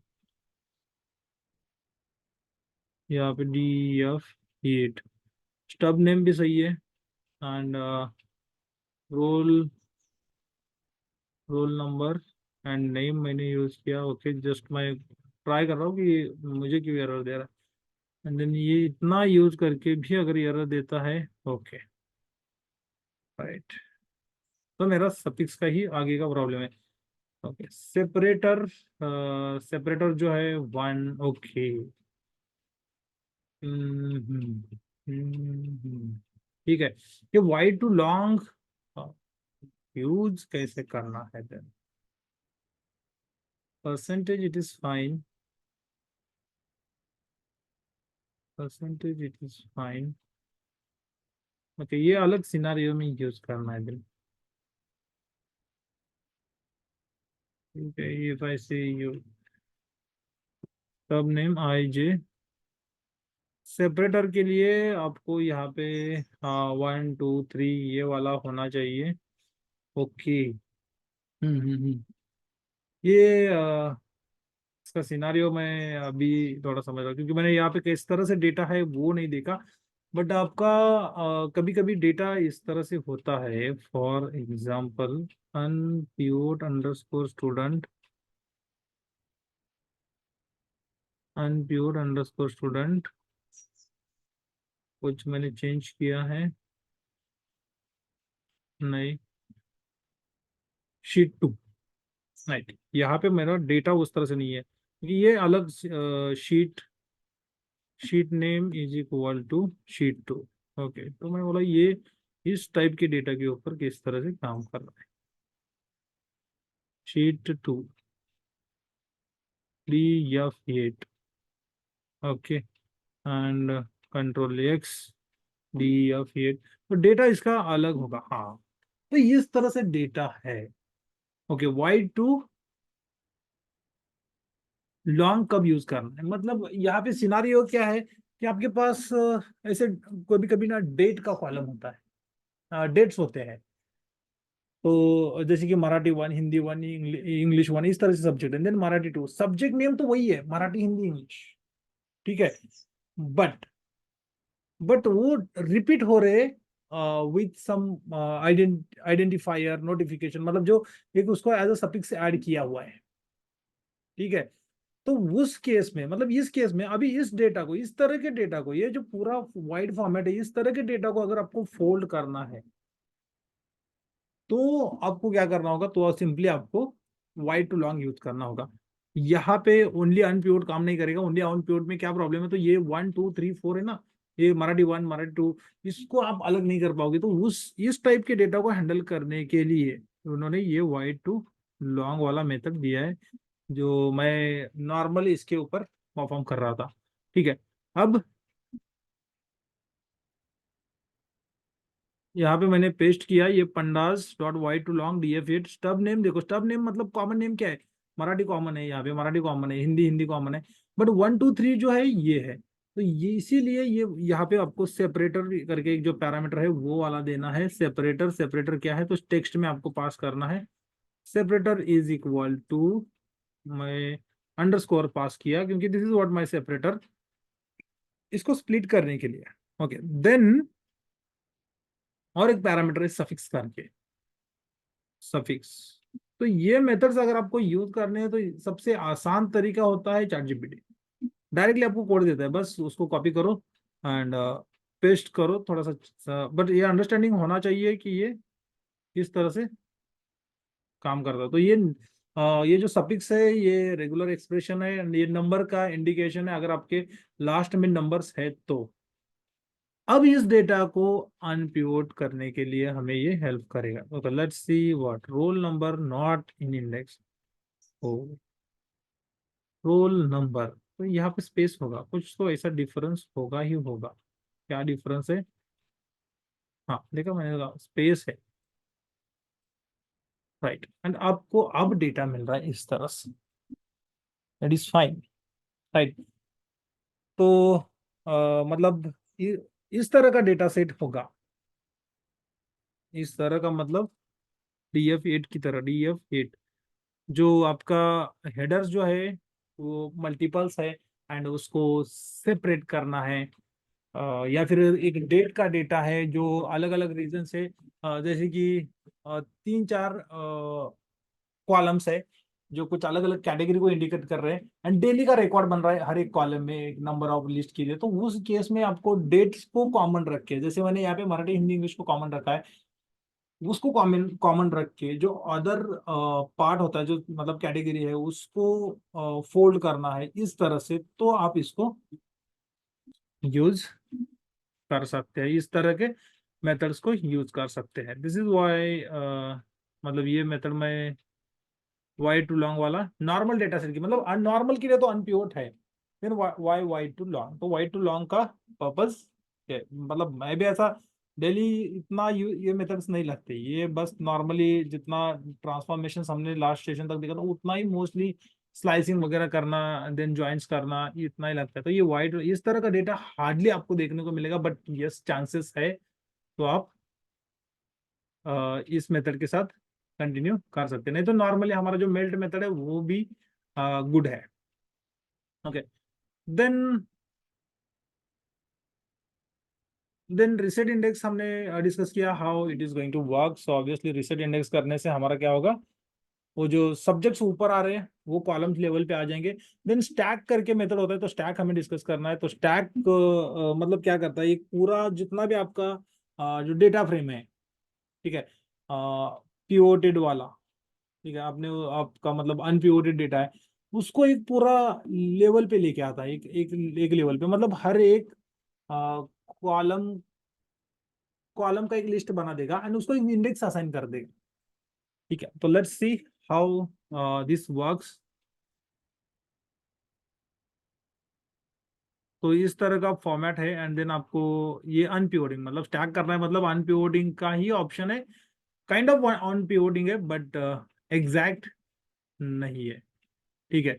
यहाँ पे डी एफ 8, स्टब नेम भी सही है, and roll roll number and name मैंने यूज किया। ओके, जस्ट मैं ट्राई कर रहा हूँ कि मुझे क्यों एरर दे रहा है, एंड देन ये इतना यूज करके भी अगर एरर देता है। ओके, राइट, तो मेरा सफिक्स का ही आगे का प्रॉब्लम है। ओके, सेपरेटर, सेपरेटर जो है वन। ओके, ठीक है। ये वाइड टू लॉन्ग यूज कैसे करना है then? Percentage it is fine, percentage it is fine. Okay, ये अलग सिनारियो में यूज करना है देन। ठीक है, इफ आई से यू सब नेम आई जे, सेपरेटर के लिए आपको यहाँ पे 1 2 3 ये वाला होना चाहिए। ओके, ये इसका सिनारियो मैं अभी थोड़ा समझ रहा हूँ, क्योंकि मैंने यहाँ पे किस तरह से डेटा है वो नहीं देखा। बट आपका कभी कभी डेटा इस तरह से होता है, for example unpured underscore student, unpured underscore student, कुछ मैंने चेंज किया है? नहीं, शीट 2, राइट, यहाँ पे मेरा डेटा उस तरह से नहीं है, क्योंकि ये अलग sheet, sheet name is equal to sheet 2। Okay, तो मैं बोला ये इस टाइप के डेटा के ऊपर किस तरह से काम कर रहा है। Sheet 2 D F 8। Okay, and control x D F 8, तो डेटा इसका अलग होगा। हाँ, तो इस तरह से डेटा है। ओके, वाई टू लॉन्ग कब यूज करना है, मतलब यहाँ पे सिनारियो क्या है कि आपके पास ऐसे कभी कभी ना डेट का कॉलम होता है, डेट्स होते हैं। तो जैसे कि मराठी 1, हिंदी 1, इंग्लिश 1, इस तरह से सब्जेक्ट है। देन मराठी 2, सब्जेक्ट नेम तो वही है, मराठी हिंदी इंग्लिश, ठीक है। बट वो रिपीट हो रहे विथ सम आइडेंटिफायर नोटिफिकेशन, मतलब जो एक उसको एज अ सफिक्स ऐड किया हुआ है, ठीक है। तो उस केस में, मतलब इस केस में अभी इस डेटा को, इस तरह के डेटा को, ये जो पूरा वाइड फॉर्मेट है, इस तरह के डेटा को अगर आपको फोल्ड करना है तो आपको क्या करना होगा, तो सिंपली आपको वाइड टू लॉन्ग यूज करना होगा। यहाँ पे ओनली अनप्योर्ड काम नहीं करेगा। ओनली अनप्योर्ड में क्या प्रॉब्लम है, तो ये 1 2 3 4 है ना, ये मराठी 1 मराठी 2, इसको आप अलग नहीं कर पाओगे। तो उस इस टाइप के डेटा को हैंडल करने के लिए उन्होंने ये वाइड टू लॉन्ग वाला मेथड दिया है, जो मैं नॉर्मली इसके ऊपर परफॉर्म कर रहा था, ठीक है। अब यहाँ पे मैंने पेस्ट किया ये pandas dot Y to long D F 8। Stub name देखो, स्टब नेम मतलब कॉमन नेम क्या है, मराठी कॉमन है, यहाँ पे मराठी कॉमन है, हिंदी हिंदी कॉमन है, बट 1 2 3 जो है ये है। तो ये इसीलिए ये यहाँ पे आपको सेपरेटर करके एक जो पैरामीटर है वो वाला देना है। सेपरेटर, सेपरेटर क्या है, तो टेक्स्ट में आपको पास करना है सेपरेटर इज इक्वल टू, मैं अंडरस्कोर पास किया क्योंकि this is what my separator, इसको स्प्लिट करने के लिए। ओके, देन और एक पैरामीटर है सफिक्स करके, सफिक्स। तो ये मेथड्स अगर आपको यूज करने हैं तो सबसे आसान तरीका होता है चैट जीपीटी। डायरेक्टली आपको कोड देता है, बस उसको कॉपी करो एंड पेस्ट करो थोड़ा सा, बट ये अंडरस्टैंडिंग होना चाहिए कि ये किस तरह से काम करता है। तो ये जो सफिक्स है ये रेगुलर एक्सप्रेशन है and ये नंबर का इंडिकेशन है, अगर आपके लास्ट में नंबर्स है तो। अब इस डेटा को अनप्योर्ड करने के लिए हमें ये हेल्प करेगा। Okay, let's see what roll number not in index. Oh, roll number तो यहाँ पे स्पेस होगा, कुछ तो ऐसा डिफरेंस होगा ही होगा। क्या डिफरेंस है? हाँ देखा मैंने, स्पेस है, राइट। एंड आपको अब डेटा मिल रहा है इस तरह से, दैट इज फाइन, राइट। तो मतलब इस तरह का डेटा सेट होगा, इस तरह का मतलब DF8 की तरह, DF8 जो आपका हेडर्स जो है वो मल्टीपल्स है, एंड उसको सेपरेट करना है। या फिर एक डेट का डेटा है जो अलग अलग रीजन से, जैसे कि 3-4 कॉलम्स है जो कुछ अलग अलग कैटेगरी को इंडिकेट कर रहे हैं, एंड डेली का रिकॉर्ड बन रहा है हर एक कॉलम में एक नंबर ऑफ लिस्ट के लिए। तो उस केस में आपको डेट्स को कॉमन रख के, जैसे मैंने यहाँ पे मराठी हिंदी इंग्लिश को कॉमन रखा है, उसको कॉमन कॉमन रख के जो अदर पार्ट होता है, जो मतलब कैटेगरी है, उसको फोल्ड करना है इस तरह से, तो आप इसको यूज कर सकते हैं, इस तरह के मेथड्स को यूज कर सकते हैं। दिस इज वाई, मतलब ये मेथड में वाई टू लॉन्ग वाला नॉर्मल डेटा सेट की, मतलब नॉर्मल के लिए तो अनप्योर्ड है, फिर वाई वाई टू लॉन्ग, तो वाई टू लॉन्ग का पर्पस है। मतलब मैं भी ऐसा डेली इतना ये मेथड्स नहीं लगते, ये बस नॉर्मली जितना ट्रांसफॉर्मेशन हमने लास्ट सेशन तक देखा था उतना ही मोस्टली स्लाइसिंग वगैरह करना, देन ज्वाइंस करना, ये इतना ही लगता है। तो ये वाइड इस तरह का डेटा हार्डली आपको देखने को मिलेगा, बट यस चांसेस है, तो आप इस मेथड के साथ कंटिन्यू कर सकते हैं। नहीं तो नॉर्मली हमारा जो मेल्ट मेथड है वो भी गुड है। ओके, देन रिसेट इंडेक्स हमने डिस्कस किया how it is going to work. So obviously reset index करने से हमारा क्या होगा, वो जो सब्जेक्ट्स ऊपर आ रहे हैं वो कॉलम्स लेवल पे आ जाएंगे। देन स्टैक करके मेथड होता है, तो स्टैक हमें डिस्कस करना है। तो स्टैक मतलब क्या करता है, एक पूरा जितना भी आपका जो डेटा फ्रेम है, ठीक है, पिवोटेड वाला, ठीक है, आपने आपका मतलब अनपिवोटेड डेटा है, उसको एक पूरा लेवल पे लेके आता है, एक लेवल पे, मतलब हर एक कॉलम कॉलम का एक लिस्ट बना देगा एंड उसको एक इंडेक्स असाइन कर देगा। ठीक है, तो let's see how this works. तो इस तरह का फॉर्मेट है, एंड देन आपको ये अनपिवोटिंग मतलब स्टैक करना है, मतलब अनपिवोटिंग का ही ऑप्शन है, काइंड ऑफ अनपिवोटिंग है, बट एग्जैक्ट नहीं है। ठीक है,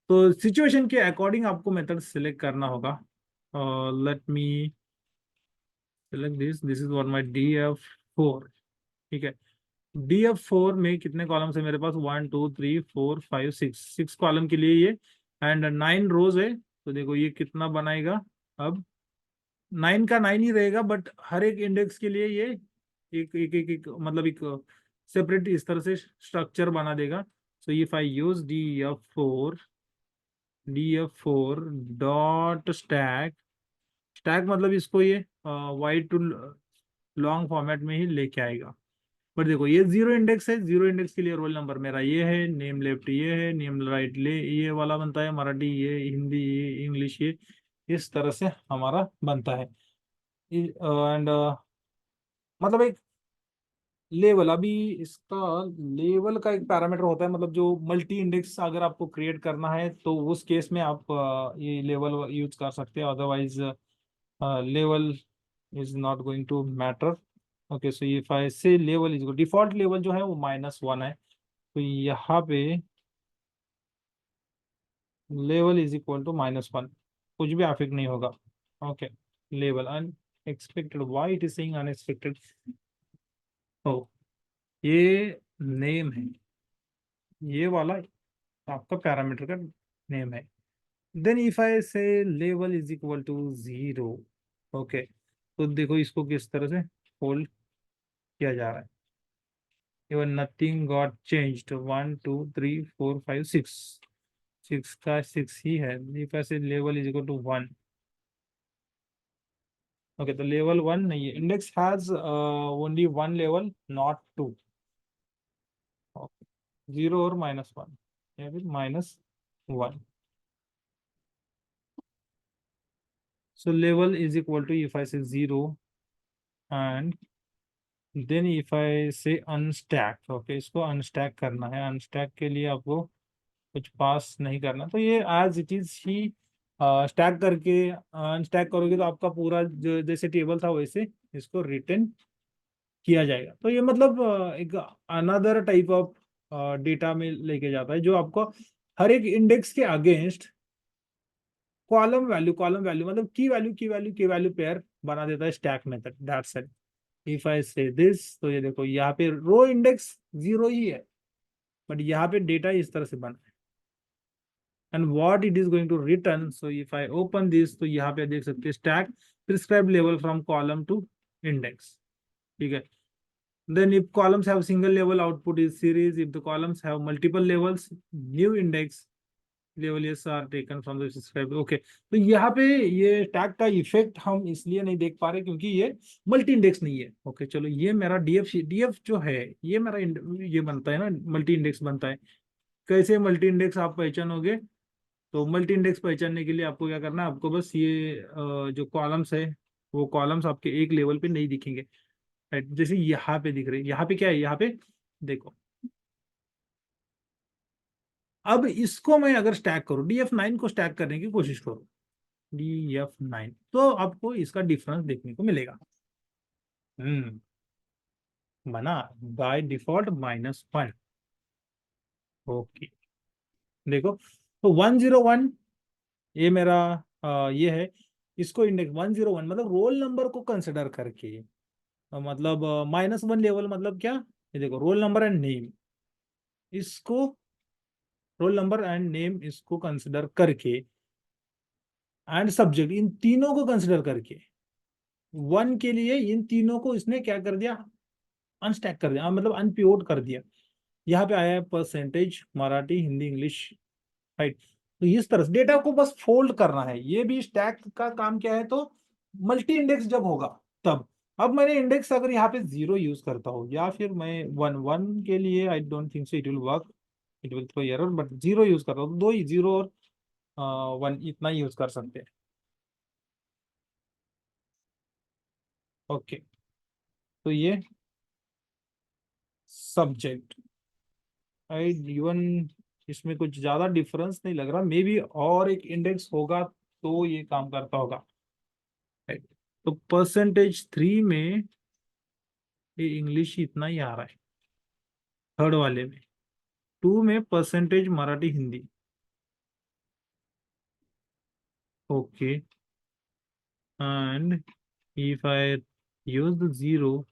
तो सिचुएशन के अकॉर्डिंग आपको मेथड सिलेक्ट करना होगा। Let me select this is one my DF4। ठीक है, DF4 में कितने कॉलम्स है मेरे पास, 1 2 3 4 5 6, 6 कॉलम के लिए ये, एंड 9 रोज है। तो देखो ये कितना बनाएगा, अब 9 का 9 ही रहेगा, बट हर एक इंडेक्स के लिए ये एक मतलब एक सेपरेट इस तरह से स्ट्रक्चर बना देगा। सो if I use DF4 dot stack, stack मतलब इसको ये वाइड टू लॉन्ग फॉर्मेट में ही लेके आएगा। बट देखो ये जीरो इंडेक्स है, जीरो इंडेक्स के लिए रोल नंबर मेरा ये है, नेम लेफ्ट ये है, नेम राइट ले ये वाला बनता है, मराठी ये, हिंदी ये, इंग्लिश ये, इस तरह से हमारा बनता है। एंड मतलब एक लेवल, अभी इसका लेवल का एक पैरामीटर होता है, मतलब जो मल्टी इंडेक्स अगर आपको क्रिएट करना है तो उस केस में आप ये लेवल यूज कर सकते हैं, otherwise level is not going to matter. Okay, so if I say level is default level जो है वो -1 है, तो यहाँ पे लेवल इज इक्वल टू -1, कुछ भी अफेक्ट नहीं होगा। Okay, level unexpected, why it is saying unexpected, oh ये नेम है, ये वाला आपका पैरामीटर का नेम है। Then if I say level is equal to 0, okay, तो देखो इसको किस तरह से होल्ड किया जा रहा है। इवन नथिंग गॉट चेंज्ड, 1 2 3 4 5 6, 6 का 6 ही है। If I say level is equal to 1, okay, तो लेवल 1 नहीं है, index has only 1 level not 2, 0 और -1 या फिर -1। So level is equal to, if I say 0 and then if I say unstack, okay, इसको unstack करना है। unstack के लिए आपको कुछ पास नहीं करना, तो ये as it is he stack करके अनस्टैक करोगे तो आपका पूरा जो जैसे टेबल था वैसे इसको रिटर्न किया जाएगा। तो ये मतलब एक अनदर टाइप ऑफ डेटा में लेके जाता है, जो आपको हर एक इंडेक्स के अगेंस्ट कॉलम वैल्यू मतलब की वैल्यू पेयर बना देता है stack method. That's it. If I से दिस, तो ये देखो यहाँ पे रो इंडेक्स 0 ही है, बट यहाँ पे डेटा इस तरह से बना है। And what it is going to return, so if I open this, तो यहाँ पे देख सकते हैं stack prescribe level from column to index. ठीक है। Then if columns have single level, output is series. If the columns have multiple levels, new index levels are taken from the subscribe. Okay, तो यहाँ पे ये टैग का इफेक्ट हम इसलिए नहीं देख पा रहे क्योंकि ये मल्टी इंडेक्स नहीं है। ओके चलो, ये मेरा डीएफ जो है ये मेरा ये बनता है ना, मल्टी इंडेक्स बनता है। कैसे मल्टी इंडेक्स आप पहचानोगे? तो मल्टी इंडेक्स पहचानने के लिए आपको क्या करना है, आपको बस ये जो कॉलम्स है वो कॉलम्स आपके एक लेवल पे नहीं दिखेंगे। राइट, जैसे यहाँ पे दिख रहे हैं। यहाँ पे क्या है, यहाँ पे देखो, अब इसको मैं अगर स्टैक करूं, DF9 को स्टैक करने की कोशिश करूं, DF9, तो आपको इसका डिफरेंस देखने को मिलेगा। बना बाय डिफॉल्ट -1। ओके, देखो, तो 101 ये मेरा ये है। इसको इंडेक्स 101 मतलब रोल नंबर को कंसिडर करके, मतलब -1 लेवल मतलब क्या, ये देखो रोल नंबर एंड नेम, इसको रोल नंबर एंड नेम इसको कंसिडर करके एंड सब्जेक्ट, इन तीनों को कंसिडर करके 1 के लिए इन तीनों को इसने क्या कर दिया, अनस्टैक कर दिया, मतलब अनप्योर्ड कर दिया। यहाँ पे आया है percentage Marathi Hindi English. Right, तो इस तरह से डेटा को बस फोल्ड करना है। ये भी स्टैक का काम क्या है, तो मल्टी इंडेक्स जब होगा तब। अब मैंने इंडेक्स अगर यहाँ पे 0 यूज करता हूँ या फिर मैं 1 के लिए, I don't think so it will work, it will throw error, but 0 use करता हूँ, दो ही 0 और 1 इतना ही यूज कर सकते हैं। ओके, तो ये सब्जेक्ट आई इवन, इसमें कुछ ज्यादा डिफरेंस नहीं लग रहा, मे बी और एक इंडेक्स होगा तो ये काम करता होगा। Right? तो %3 में ये इंग्लिश इतना ही आ रहा है, थर्ड वाले में। 2 में percentage Marathi Hindi. Okay, and if I use the 0,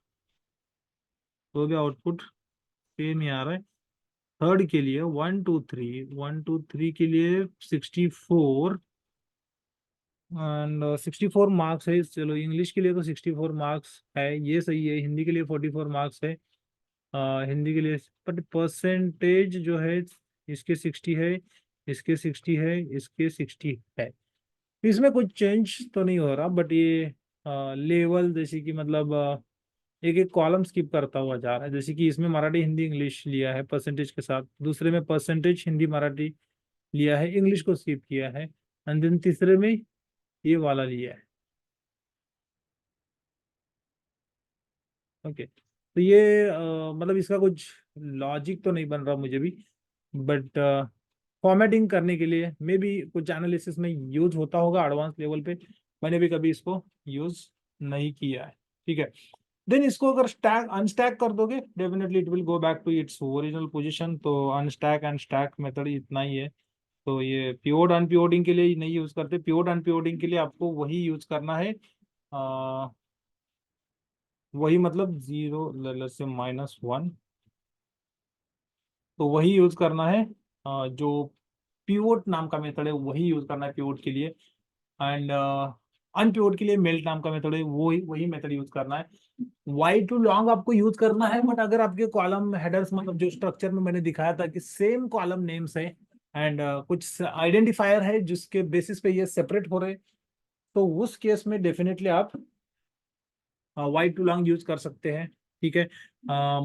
तो भी आउटपुट सेम ही आ रहा है। थर्ड के लिए 1 2 3 के लिए 64 एंड 64 मार्क्स है। चलो, इंग्लिश के लिए तो 64 मार्क्स है, ये सही है। हिंदी के लिए 44 मार्क्स है, हिंदी के लिए। बट परसेंटेज जो है इसके 60 है, इसके 60 है, इसके 60 है। इसमें कुछ चेंज तो नहीं हो रहा, बट ये लेवल जैसे कि मतलब एक एक कॉलम स्किप करता हुआ जा रहा है। जैसे कि इसमें मराठी हिंदी इंग्लिश लिया है परसेंटेज के साथ, दूसरे में परसेंटेज हिंदी मराठी लिया है, इंग्लिश को स्किप किया है, एंड देन तीसरे में ये वाला लिया है। ओके, तो ये मतलब इसका कुछ लॉजिक तो नहीं बन रहा मुझे भी, बट फॉर्मेटिंग करने के लिए मे बी कुछ एनालिसिस में यूज होता होगा एडवांस लेवल पे। मैंने भी कभी इसको यूज नहीं किया है। ठीक है, देन इसको अगर स्टैक अनस्टैक कर दोगे, definitely it will go back to its original position. तो अनस्टैक एंड स्टैक मेथड इतना ही है। तो ये प्योर्ड अनप्योर्डिंग के लिए नहीं यूज करते। प्योर्ड अनप्योर्डिंग के लिए आपको वही यूज करना है, वही मतलब 0 से -1, तो वही यूज करना है। जो पिवोट नाम का मेथड है वही यूज करना है पिवोट के लिए, एंड अनपिवोट के लिए मेल्ट नाम का मेथड है, वही वही मेथड यूज करना है। वाई टू लॉन्ग आपको यूज करना है, बट अगर आपके कॉलम हेडर्स मतलब जो स्ट्रक्चर में मैंने दिखाया था कि सेम कॉलम नेम्स है एंड कुछ आइडेंटिफायर है जिसके बेसिस पे ये सेपरेट हो रहे, तो उस केस में डेफिनेटली आप वाई टू लॉन्ग यूज कर सकते हैं। ठीक है,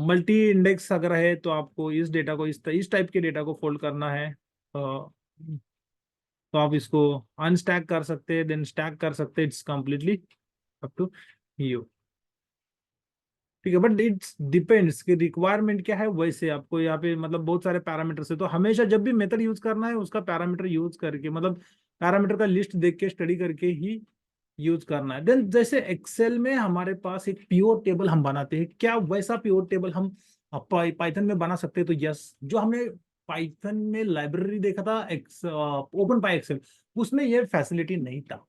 मल्टी इंडेक्स अगर है तो आपको इस डेटा को इस टाइप के डेटा को फोल्ड करना है, तो आप इसको अनस्टैक कर सकते हैं, देन स्टैक कर सकते हैं, it's completely up to you. ठीक है, बट इट्स डिपेंड्स कि रिक्वायरमेंट क्या है, वैसे आपको यहाँ पे मतलब बहुत सारे पैरामीटर्स है, तो हमेशा जब भी मेथड यूज करना है उसका पैरामीटर यूज करके, मतलब पैरामीटर का लिस्ट देख के स्टडी करके ही यूज करना है। देन जैसे एक्सेल में हमारे पास एक पीओ टेबल हम बनाते हैं, क्या वैसा पीओ टेबल हम पाइथन में बना सकते हैं? तो यस, जो हमने पाइथन में लाइब्रेरी देखा था ओपन पाई एक्सेल, उसमें ये फैसिलिटी नहीं था,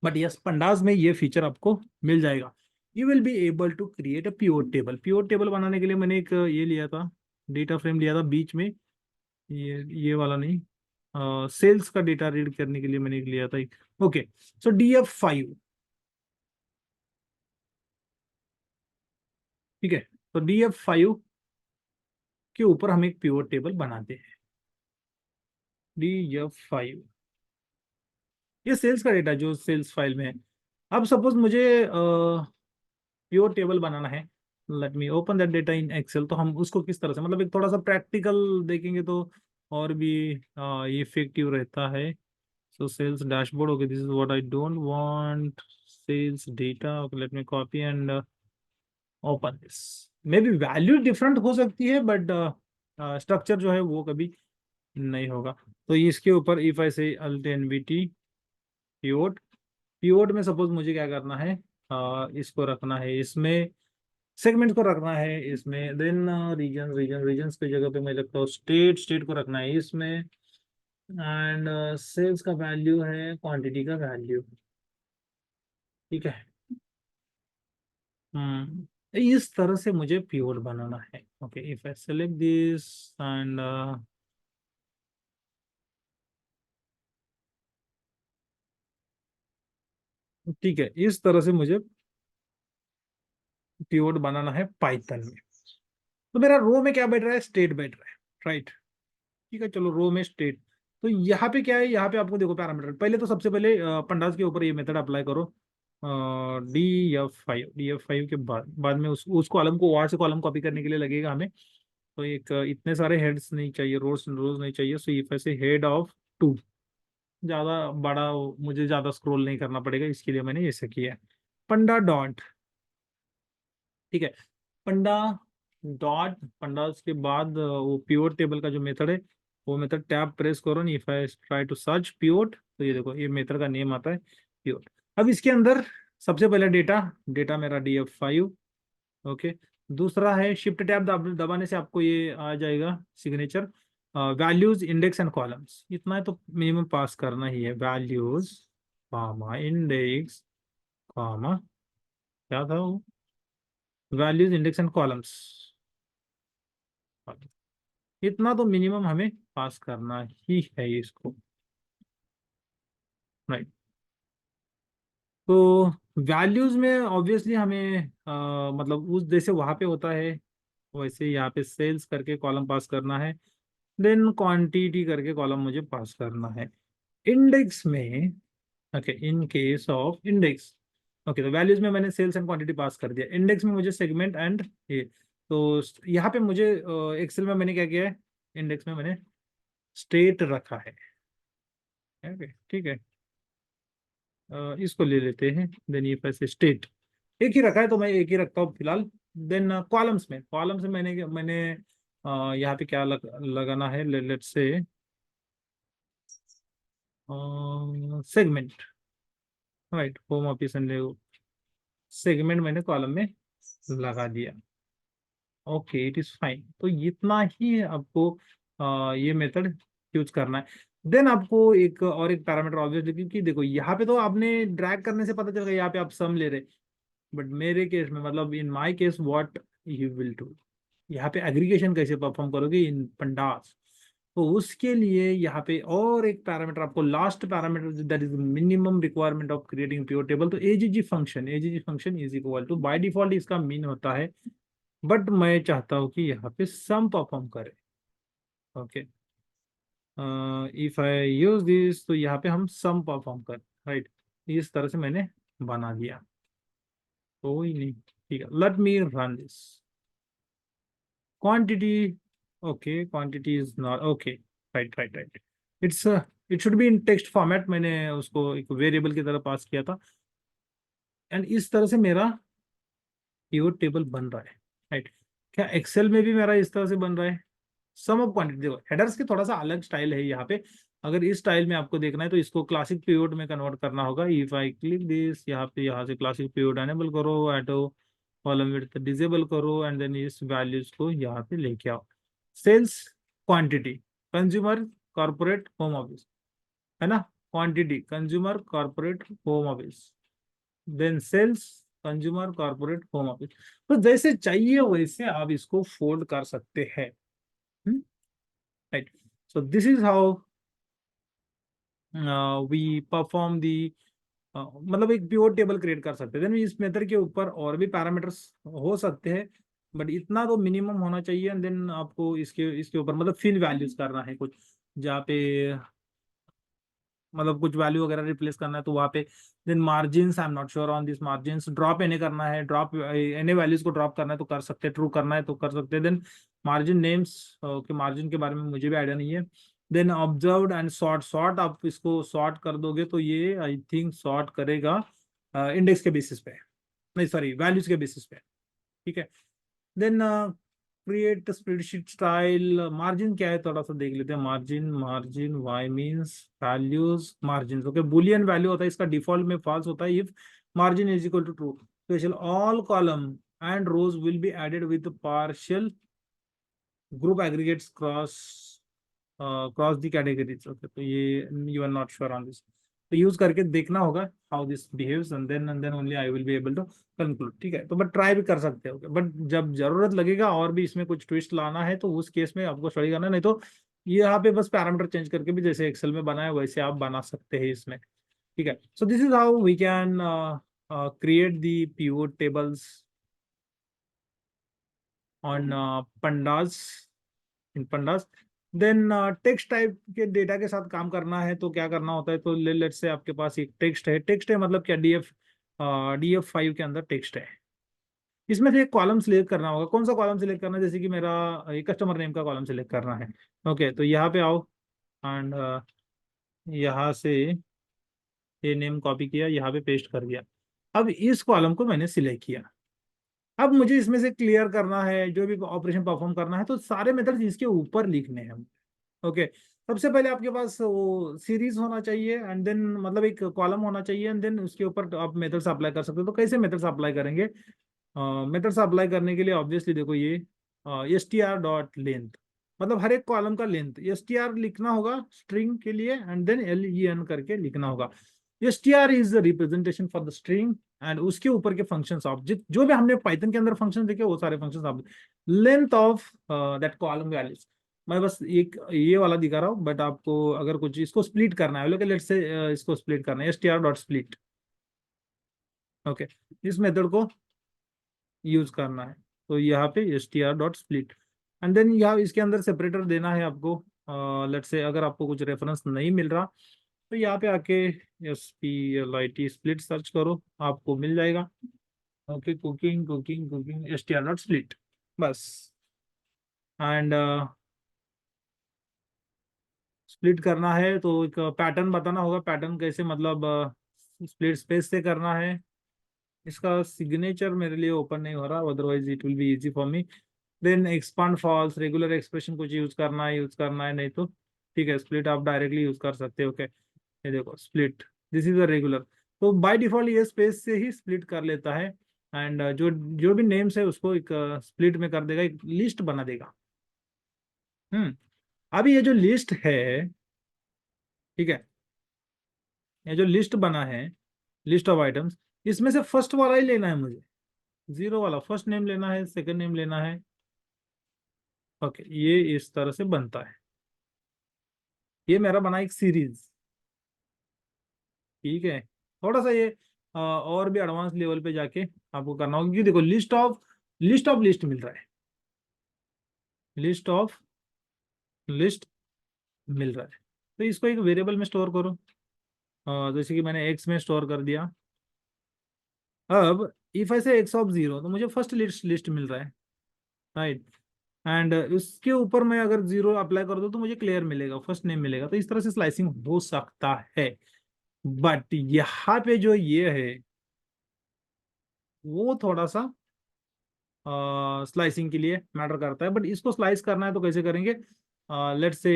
बट यस पंडाज में ये फीचर आपको मिल जाएगा। You will be able to create a PO table. PO table बनाने के लिए मैंने एक ये लिया था, डेटा फ्रेम लिया था बीच में, ये वाला नहीं, सेल्स का डेटा रीड करने के लिए मैंने एक लिया था। ओके, सो DF5, ठीक है। तो DF5 के ऊपर हम एक पिवट टेबल बनाते हैं। DF5 ये सेल्स का डेटा जो सेल्स फाइल में है। अब सपोज मुझे पिवट टेबल बनाना है, let me open that data in Excel. तो हम उसको किस तरह से, मतलब एक थोड़ा सा प्रैक्टिकल देखेंगे तो और भी इफेक्टिव रहता है। So sales dashboard, okay, this is what I don't want, sales data, okay, let me copy and open this. Maybe value different हो सकती है, बट स्ट्रक्चर जो है वो कभी नहीं होगा। तो इसके ऊपर इफ आई से अल्ट एनवीटी पिवोट, पिवोट में सपोज मुझे क्या करना है, इसको रखना है इसमें, सेगमेंट को रखना है इसमें, देन रीजन की जगह पे मैं लगता हूँ स्टेट को रखना है इसमें, एंड सेल्स का वैल्यू है क्वांटिटी का वैल्यू, ठीक है। इस तरह से मुझे पिवोट बनाना है। Okay, if I select this and ठीक है, इस तरह से मुझे पिवोट बनाना है पाइथन में। तो मेरा रो में क्या बैठ रहा है, स्टेट बैठ रहा है, राइट। ठीक है, चलो रो में स्टेट। तो यहाँ पे क्या है, यहाँ पे आपको देखो पैरामीटर, पहले तो सबसे पहले पंडास के ऊपर ये मेथड अप्लाई करो, डी एफ फाइव के बाद में उस कॉलम को वार से कॉलम कॉपी करने के लिए लगेगा हमें। तो एक इतने सारे हेड्स नहीं चाहिए, रोज रोज नहीं चाहिए। सो इफ ऐसे हेड ऑफ 2, ज्यादा बड़ा मुझे ज्यादा स्क्रॉल नहीं करना पड़ेगा, इसके लिए मैंने ऐसे किया है। पंडा डॉट, ठीक है, पंडा डॉट, पंडा के बाद वो पिवोट टेबल का जो मेथड है, वो मेथड टैब प्रेस करो, नहीं if I try to search pivot, तो ये देखो ये मेथड का नेम आता है पिवोट। अब इसके अंदर सबसे पहले डेटा, डेटा मेरा DF5, ओके। दूसरा है शिफ्ट टैब दबाने से आपको ये आ जाएगा signature, values index and columns, इतना है तो मिनिमम पास करना ही है, वैल्यूज कॉमा इंडेक्स कॉमा, क्या था वो, वैल्यूज इंडेक्स एंड कॉलम्स, इतना तो मिनिमम हमें पास करना ही है इसको, राइट। तो वैल्यूज में ऑब्वियसली हमें मतलब उस जैसे वहां पे होता है वैसे यहाँ पे सेल्स करके कॉलम पास करना है, देन क्वांटिटी करके कॉलम मुझे पास करना है। इंडेक्स में, okay, in case of index, okay, तो वैल्यूज में मैंने सेल्स एंड क्वांटिटी पास कर दिया, इंडेक्स में मुझे सेगमेंट एंड ये। तो यहाँ पे मुझे एक्सेल में मैंने क्या किया है, इंडेक्स में मैंने स्टेट रखा है, ओके, ठीक है। इसको ले लेते हैं, देन ये पैसे स्टेट एक ही रखा है तो मैं एक ही रखता हूँ फिलहाल। देन कॉलम्स में, कॉलम्स में मैंने यहाँ पे क्या लगाना है, let's say segment, right, home office and segment मैंने कॉलम में लगा दिया। Okay, it is fine. तो इतना ही आपको ये मेथड यूज करना है। देन आपको एक और एक पैरामीटर ऑब्वियसली, क्योंकि देखो यहाँ पे तो आपने ड्रैग करने से पता चल गया यहाँ पे आप सम ले रहे, बट मेरे केस में, मतलब in my case what you will do, यहाँ पे एग्रीगेशन कैसे परफॉर्म करोगे इन पंडास। तो उसके लिए यहाँ पे और एक पैरामीटर आपको, last parameter, that is minimum requirement of creating pure table. तो AGG function is equal to, by default इसका मीन होता है, बट मैं चाहता हूँ कि यहाँ पे सम परफॉर्म करे, okay. If I use this, तो यहाँ पे हम सम परफॉर्म करें, राइट। इस तरह से मैंने बना दिया, कोई नहीं, ठीक है, let me run this. Quantity, okay, quantity is not okay, right right right, it's it should be in text format, मैंने उसको एक वेरिएबल की तरह पास किया था, एंड इस तरह से मेरा पिवट टेबल बन रहा है, राइट। क्या एक्सेल में भी मेरा इस तरह से बन रहा है? सम ऑफ क्वांटिटी। देखो हेडर्स की थोड़ा सा अलग स्टाइल है यहाँ पे। अगर इस स्टाइल में आपको देखना है तो इसको क्लासिक पिवोट में कन्वर्ट करना होगा। इफ आई क्लिक दिस, यहाँ पे यहाँ से क्लासिक पिवोट एनेबल करो, ऑटो कॉलम विड्थ डिसेबल करो, एंड देन इस वैल्यूज को यहाँ पे लेके आओ। Sales quantity, consumer corporate home office, है ना, quantity consumer corporate home office, then sales consumer corporate home office. तो जैसे चाहिए वैसे आप इसको फोल्ड कर सकते हैं। Right, so this is how we perform the, मतलब एक पिवोट टेबल क्रिएट कर सकते हैं। देन इस मेथड के ऊपर और भी पैरामीटर्स हो सकते हैं, बट इतना तो मिनिमम होना चाहिए। एंड देन आपको इसके इसके ऊपर मतलब फिल वैल्यूज करना है कुछ, जहाँ पे मतलब कुछ वैल्यू वगैरह रिप्लेस करना है तो वहाँ पे। Then margins, I am not sure on this margins. Drop NA करना है, ड्रॉप एने वैल्यूज को ड्रॉप करना है तो कर सकते हैं, ट्रू करना है तो कर सकते हैं। Then margin names, okay margin के बारे में मुझे भी आइडिया नहीं है। Then observed and sort, sort आप इसको सॉर्ट कर दोगे तो ये आई थिंक सॉर्ट करेगा इंडेक्स के बेसिस पे, नहीं सॉरी वैल्यूज के बेसिस पे, ठीक है। Then create spreadsheet style. Margin क्या है थोड़ा सा देख लेते हैं। Margin, margin Y means values margin, okay boolean value होता है इसका, डिफॉल्ट में फॉल्स होता है if margin is equal to true. Special all column and rows will be added with partial group aggregates cross cross the categories, okay. तो ये you are not sure on this, तो यूज करके देखना होगा how this behaves, and then only I will be able to conclude, ठीक है। तो बट ट्राई भी कर सकते हो, बट जब जरूरत लगेगा और भी इसमें कुछ ट्विस्ट लाना है तो उस केस में आपको स्टडी करना है। नहीं तो ये यहाँ पे बस पैरामीटर चेंज करके भी जैसे एक्सेल में बनाया वैसे आप बना सकते हैं इसमें, ठीक है। So this is how we can create the pivot tables on pandas, in pandas. Then text type के डेटा के साथ काम करना है तो क्या करना होता है, तो लेट्स से आपके पास एक टेक्स्ट है। टेक्स्ट है मतलब क्या, DF5 के अंदर टेक्स्ट है। इसमें से एक कॉलम सिलेक्ट करना होगा। कौन सा कॉलम सिलेक्ट करना है, जैसे कि मेरा एक कस्टमर नेम का कॉलम सिलेक्ट करना है, ओके। तो यहाँ पे आओ एंड यहाँ से ये नेम कॉपी किया, यहाँ पे पेस्ट कर दिया। अब इस कॉलम को मैंने सिलेक्ट किया। अब मुझे इसमें से क्लियर करना है, जो भी ऑपरेशन परफॉर्म करना है तो सारे मेथड्स इसके ऊपर लिखने हैं, ओके। सबसे पहले आपके पास वो सीरीज होना चाहिए, एंड देन मतलब एक कॉलम होना चाहिए, एंड देन उसके ऊपर आप मेथड्स अप्लाई कर सकते हो। तो कैसे मेथड्स अप्लाई करेंगे, मेथड्स अप्लाई करने के लिए ऑब्वियसली देखो ये str.length, मतलब हर एक कॉलम का लेंथ str लिखना होगा स्ट्रिंग के लिए, एंड देन len करके लिखना होगा। str is the representation for the string, and उसके ऊपर के फंक्शन ऑब्जेक्ट जो भी हमने पाइथन के अंदर फंक्शन देखे वो सारे function object, length of that column values. मैं बस एक ये वाला दिखा रहा हूँ, बट आपको अगर कुछ इसको स्प्लिट करना है, लेट्स से इसको स्प्लिट करना है, str.split, ओके। इस मेथड को यूज करना है तो यहाँ पे str.split, एंड देन यहाँ इसके अंदर सेपरेटर देना है आपको। लेट्स से अगर आपको कुछ रेफरेंस नहीं मिल रहा तो यहाँ पे आके SPLIT स्प्लिट सर्च करो, आपको मिल जाएगा, okay. Cooking cooking cooking str.split, बस। एंड स्प्लिट करना है तो एक पैटर्न बताना होगा। पैटर्न कैसे, मतलब स्प्लिट स्पेस से करना है। इसका सिग्नेचर मेरे लिए ओपन नहीं हो रहा, otherwise it will be easy for me. Then expand false, regular expression कुछ यूज करना है नहीं तो ठीक है, स्प्लिट आप डायरेक्टली यूज कर सकते हो, ओके। ये देखो split, this is a regular. तो बाय डिफॉल्ट ये स्पेस से ही स्प्लिट कर लेता है, एंड जो जो भी नेम्स है उसको एक स्प्लिट में कर देगा, एक लिस्ट बना देगा। अभी ये जो लिस्ट है, ठीक है, ये जो लिस्ट बना है, लिस्ट ऑफ आइटम्स, इसमें से फर्स्ट वाला ही लेना है मुझे, जीरो वाला फर्स्ट नेम लेना है, सेकंड नेम लेना है, ओके। ये इस तरह से बनता है। ये मेरा बना एक सीरीज, ठीक है। थोड़ा सा ये और भी एडवांस लेवल पे जाके आपको करना होगा, क्योंकि देखो लिस्ट ऑफ लिस्ट मिल रहा है, लिस्ट ऑफ लिस्ट मिल रहा है। तो इसको एक वेरिएबल में स्टोर करो, जैसे कि मैंने एक्स में स्टोर कर दिया। अब इफ ऐसे एक्स ऑफ 0 तो मुझे फर्स्ट लिस्ट लिस्ट मिल रहा है, राइट। एंड उसके ऊपर मैं अगर 0 अप्लाई कर दूं तो मुझे क्लियर मिलेगा, फर्स्ट नेम मिलेगा। तो इस तरह से स्लाइसिंग हो सकता है, बट यहाँ पे जो ये है वो थोड़ा सा स्लाइसिंग के लिए मैटर करता है, बट इसको स्लाइस करना है तो कैसे करेंगे? लेट्स से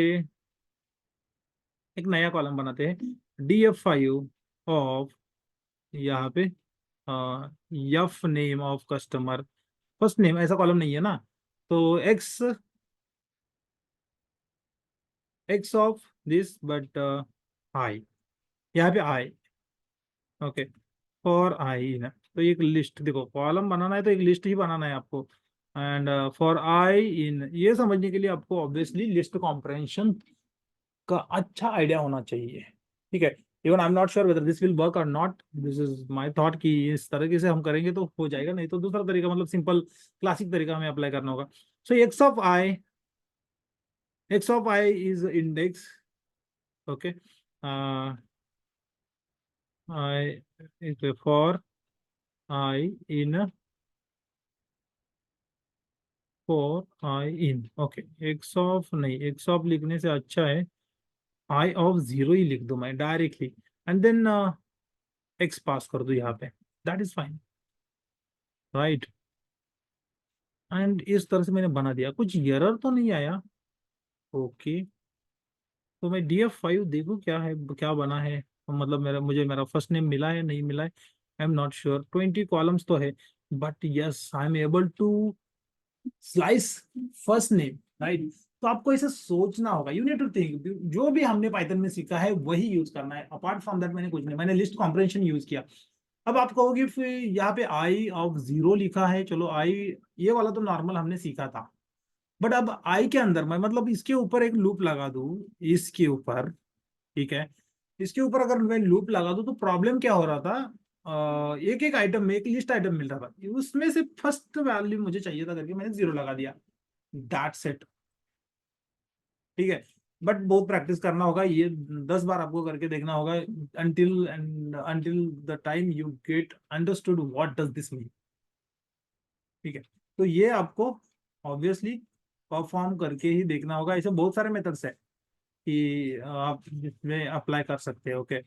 एक नया कॉलम बनाते हैं, DF5 ऑफ, यहाँ पे F name of customer, first name, ऐसा कॉलम नहीं है ना, तो x of this, but I, यहाँ पे आई, ओके, फॉर आई ना, तो एक लिस्ट, देखो कॉलम बनाना है तो एक लिस्ट ही बनाना है आपको, एंड फॉर आई इन, ये समझने के लिए आपको ऑब्वियसली लिस्ट कॉम्प्रहेंशन का अच्छा आइडिया होना चाहिए, ठीक है। Even I am not sure whether this will work और नॉट, दिस इज माय थॉट कि इस तरीके से हम करेंगे तो हो जाएगा, नहीं तो दूसरा तरीका, मतलब सिंपल क्लासिक तरीका हमें अप्लाई करना होगा। So X of I is index, okay, I for I in, okay, X of नहीं, एक्स ऑफ लिखने से अच्छा है आई ऑफ जीरो ही लिख दो मैं डायरेक्टली, एंड देन एक्स पास कर दो यहाँ पे, that is fine, right. And इस तरह से मैंने बना दिया, कुछ एरर तो नहीं आया, ओके। तो मैं DF5 देखूँ क्या है, क्या बना है, मतलब मेरा फर्स्ट नेम मिला है नहीं मिला है, I am not sure, 20 columns तो है, but yes I am able to slice first name, right. तो आपको इसे सोचना होगा, यू नीड टू थिंक, जो भी हमने पाइथन में सीखा है वही यूज करना है, अपार्ट फ्रॉम दैट मैंने कुछ नहीं, मैंने लिस्ट कॉम्प्रहेंशन यूज किया। अब आप कहोगे फिर यहाँ पे आई ऑफ जीरो लिखा है, चलो आई, ये वाला तो नॉर्मल हमने सीखा था, बट अब आई के अंदर मैं मतलब इसके ऊपर एक लूप लगा दूं, इसके ऊपर, ठीक है, इसके ऊपर अगर मैं लूप लगा दूं तो प्रॉब्लम क्या हो रहा था, एक एक आइटम में एक लिस्ट आइटम मिल रहा था, उसमें से फर्स्ट वैल्यू मुझे चाहिए था करके मैंने जीरो लगा दिया, दैट्स इट, ठीक है। बट बहुत प्रैक्टिस करना होगा, ये 10 बार आपको करके देखना होगा, until the time you get understood what does this mean, ठीक है। तो ये आपको ऑब्वियसली परफॉर्म करके ही देखना होगा, ऐसे बहुत सारे मेथड्स है कि आप इसमें अप्लाई कर सकते हैं, ओके,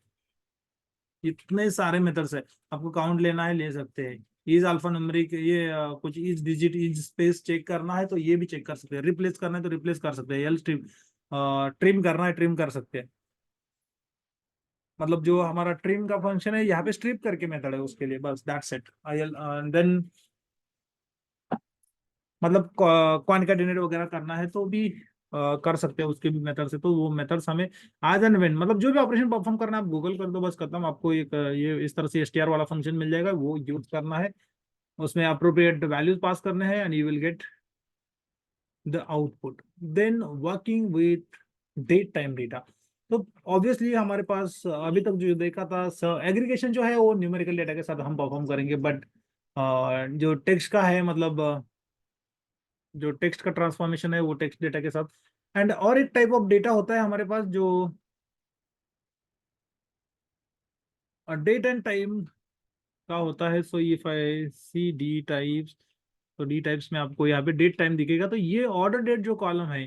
इतने सारे मेथड्स है, आपको काउंट लेना है ले सकते हैं, इज अल्फा न्यूमेरिक, ये कुछ is digit is space check करना है तो ये भी चेक कर सकते हैं, रिप्लेस करना है तो रिप्लेस कर सकते हैं, एल ट्रिम, ट्रिम करना है ट्रिम कर सकते हैं, मतलब जो हमारा ट्रिम का फंक्शन है यहाँ पे स्ट्रिप करके मेथड है उसके लिए, बस दैट्स इट। आई देन मतलब क्वांटिटेटिव वगैरह करना है तो भी कर सकते हैं उसके भी मेथड से, तो वो मेथड्स हमें आज एंड व्हेन, मतलब जो भी ऑपरेशन परफॉर्म करना है आप गूगल कर दो बस खत्म, आपको एक ये इस तरह से str वाला फंक्शन मिल जाएगा, वो यूज करना है, उसमें अप्रोप्रिएट वैल्यूज पास करने हैं and you will get the output. Then working with date time data, तो ऑब्वियसली हमारे पास अभी तक जो देखा था एग्रीगेशन जो है वो न्यूमेरिकल डेटा के साथ हम परफॉर्म करेंगे, बट जो टेक्स्ट का है, मतलब जो टेक्स्ट का ट्रांसफॉर्मेशन है वो टेक्स्ट डेटा के साथ, एंड और एक टाइप ऑफ डेटा होता है हमारे पास जो डेट एंड टाइम का होता है। So if I see D types, तो डी टाइप्स में आपको यहाँ पे डेट टाइम दिखेगा, तो ये ऑर्डर डेट जो कॉलम है,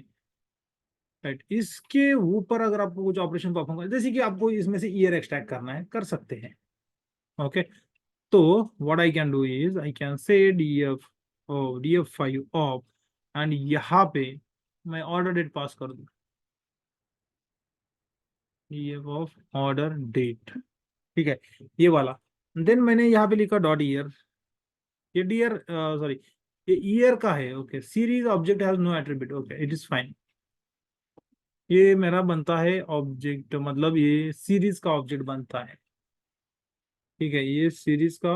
राइट, इसके ऊपर अगर आपको कुछ ऑपरेशन परफॉर्म करना, जैसे कि आपको इसमें से ईयर एक्सट्रैक्ट करना है कर सकते हैं, ओके। तो what I can do is I can से DF5 ऑफ, एंड यहाँ पे मैं ऑर्डर डेट पास कर दूँ, DF ऑफ ऑर्डर डेट, ठीक है, ये वाला। देन मैंने यहाँ पे लिखा डॉट ईयर, ये डियर सॉरी, ये ईयर का है, okay, series object has no attribute, okay, it is fine, ये मेरा बनता है ऑब्जेक्ट, मतलब ये सीरीज का ऑब्जेक्ट बनता है, ठीक है, ये सीरीज का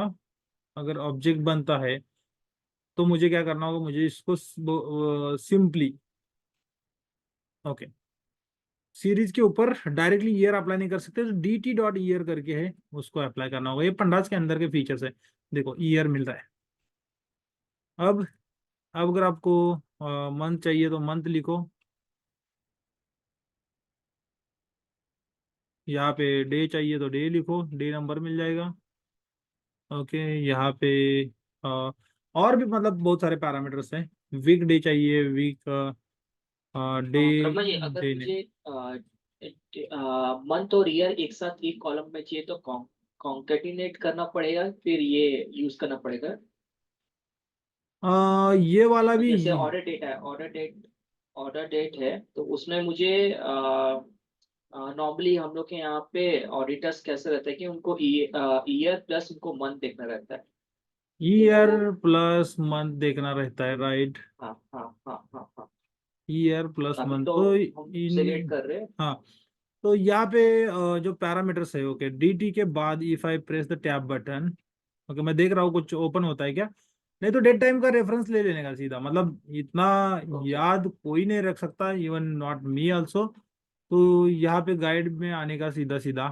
अगर ऑब्जेक्ट बनता है तो मुझे क्या करना होगा, मुझे इसको सिंपली, ओके, सीरीज के ऊपर डायरेक्टली ईयर अप्लाई नहीं कर सकते, तो DT.ईयर करके है उसको अप्लाई करना होगा, ये पंडास के अंदर के फीचर्स है, देखो ईयर मिल रहा है। अब अगर आपको मंथ चाहिए तो मंथ लिखो, यहाँ पे डे चाहिए तो डे लिखो, डे नंबर मिल जाएगा, ओके। यहाँ पे अ, और भी मतलब बहुत सारे पैरामीटर्स हैं, वीक डे चाहिए, वीक डे, ब्रह्मा जी, अगर डे नेम, मुझे मंथ और ईयर एक साथ एक कॉलम में चाहिए तो कॉन्केटिनेट करना पड़ेगा, फिर ये यूज करना पड़ेगा। ये वाला भी जैसे ऑर्डर डेट है, ऑर्डर डेट है, तो उसमें मुझे नॉर्मली हम लोग के यहाँ पे ऑडिटर्स कैसे रहते हैं कि उनको ईयर प्लस उनको मंथ देखना रहता है। ईयर तो प्लस मंथ देखना रहता है, राइट। हाँ हाँ हाँ हाँ हाँ। ईयर प्लस अभी मंथ तो तो हम सिलेक्ट इन, कर रहे हैं। हाँ, तो यहाँ पे जो पैरामीटर्स है, ओके, dt के बाद if I press the tab button, okay, मैं देख रहा हूँ कुछ ओपन होता है क्या। नहीं तो डेट टाइम का रेफरेंस ले लेने का सीधा, मतलब इतना ओके। याद कोई नहीं रख सकता, इवन नॉट मी आल्सो। तो यहाँ पे गाइड में आने का सीधा सीधा,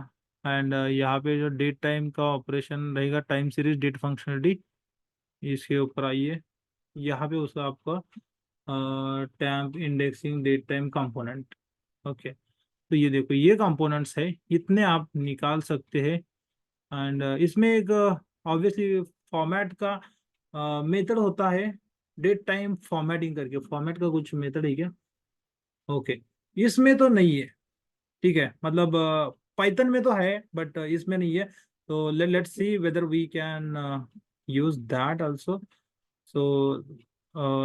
एंड यहाँ पे जो डेट टाइम का ऑपरेशन रहेगा, टाइम सीरीज डेट फंक्शनलिटी, इसके ऊपर आइए। यहाँ पे उसका आपका temp indexing date time component, okay. तो ये देखो, ये कंपोनेंट्स है, इतने आप निकाल सकते हैं। एंड इसमें एक ऑब्वियसली फॉर्मेट का मेथड होता है, डेट टाइम फॉर्मेटिंग करके, फॉर्मेट का कुछ मेथड है क्या? ओके, इसमें तो नहीं है, ठीक है, मतलब पाइथन में तो है बट इसमें नहीं है। तो let's see whether we can use that also. So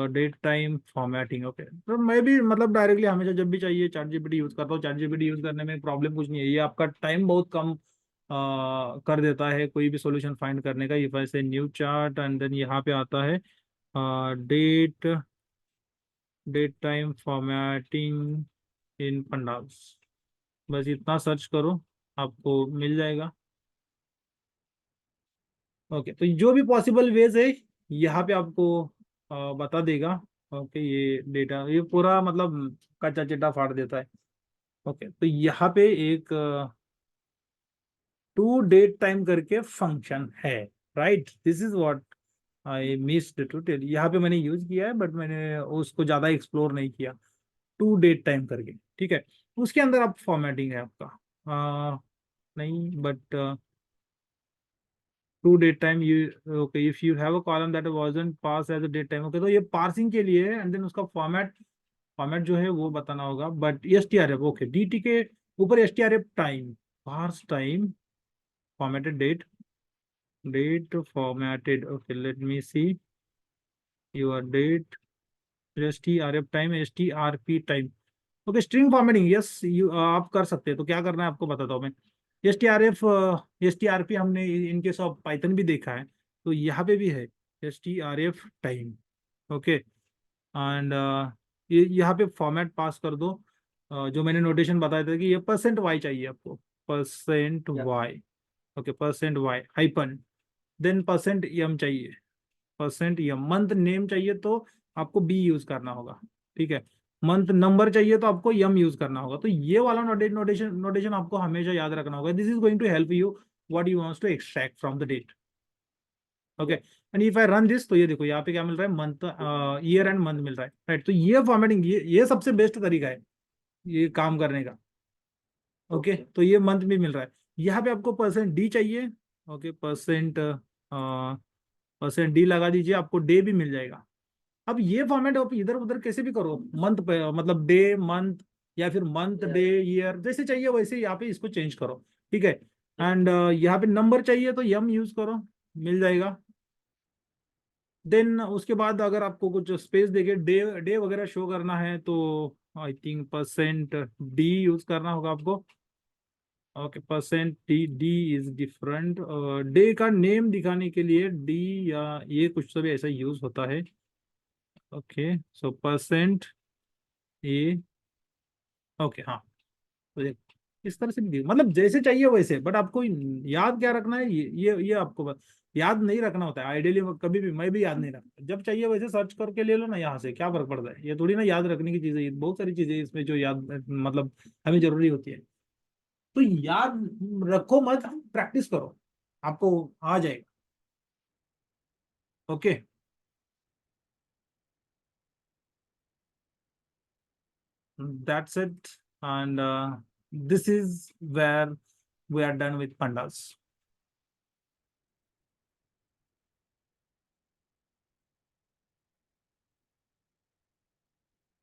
date time formatting, okay. तो मैं भी मतलब डायरेक्टली हमेशा जब भी चाहिए चैट जीपीटी यूज करता हूँ। चैट जीपीटी यूज करने में प्रॉब्लम कुछ नहीं है, ये आपका टाइम बहुत कम कर देता है कोई भी सॉल्यूशन फाइंड करने का। इफ आई से न्यू चार्ट एंड देन यहाँ पे आता है डेट डेट टाइम फॉर्मेटिंग इन पंडाल्स, बस इतना सर्च करो, आपको मिल जाएगा। ओके, तो जो भी पॉसिबल वेज है यहाँ पे आपको बता देगा। ओके, ये डेटा ये पूरा मतलब कच्चा चिट्टा फाड़ देता है। ओके, तो यहाँ पे एक टू डेट टाइम करके फंक्शन है, right. This is what I missed to tell. यहाँ पे मैंने यूज किया है बट मैंने उसको ज्यादा एक्सप्लोर नहीं किया। टू डेट टाइम करके, ठीक है। उसके अंदर आप फॉर्मेटिंग है आपका, नहीं but to date time you, okay, if you have a column that wasn't pass as a date time, okay, तो ये पार्सिंग के लिए है एंड देन उसका फॉर्मेट, फॉर्मेट जो है वो बताना होगा। But S T R F, okay, D T के ऊपर S T R F time, parse time, formatted date, date formatted, okay, let me see your date, S T R F time, S T R P time, okay. String formatting, yes, you आप कर सकते हैं। तो क्या करना है आपको बताता हूँ मैं। S T R F, S T R P हमने इनके सब पाइथन भी देखा है, तो यहाँ पे भी है S T R F time, okay. And ये यहाँ पे फॉर्मेट पास कर दो। जो मैंने नोटेशन बताया था कि ये परसेंट वाई चाहिए आपको, परसेंट या Y, okay, percent Y hyphen, then percent M चाहिए, परसेंट एम, मंथ नेम चाहिए तो आपको बी यूज करना होगा, ठीक है। मंथ नंबर चाहिए तो आपको यम यूज करना होगा। तो ये वाला नोटेशन नोटेशन आपको हमेशा याद रखना होगा। This is going to help you what you wants to extract from the date, okay. या and if I run this, तो ये देखो यहाँ पे क्या मिल रहा है, मंथ, ईयर एंड मंथ मिल रहा है, राइट। तो ये फॉर्मेटिंग, ये सबसे बेस्ट तरीका है ये काम करने का, ओके। ओके। तो ये मंथ भी मिल रहा है। यहाँ पे आपको परसेंट डी चाहिए, ओके, परसेंट डी लगा दीजिए, आपको डे भी मिल जाएगा। अब ये फॉर्मेट आप इधर उधर कैसे भी करो, मंथ पे मतलब डे मंथ, या फिर मंथ या डे ईयर, जैसे चाहिए वैसे यहाँ पे इसको चेंज करो, ठीक है। एंड यहाँ पे नंबर चाहिए तो यम यूज करो, मिल जाएगा। देन उसके बाद अगर आपको कुछ स्पेस देके डे डे वगैरह शो करना है तो I think percent D use करना होगा आपको, okay. Percent D, D is different, day का नेम दिखाने के लिए डी, या ये कुछ तो भी ऐसा यूज होता है, ओके। सो परसेंट ए, ओके, हाँ। तो इस तरह से भी मतलब जैसे चाहिए वैसे, बट आपको याद क्या रखना है, ये आपको याद नहीं रखना होता है आइडियली। कभी भी मैं भी याद नहीं रखता, जब चाहिए वैसे सर्च करके ले लो ना, यहाँ से क्या फर्क पड़ता है। ये थोड़ी ना याद रखने की चीजें, ये बहुत सारी चीजें इसमें जो याद मतलब हमें जरूरी होती है। तो याद रखो मत, प्रैक्टिस करो, आपको आ जाएगा, okay. That's it, and this is where we are done with pandas.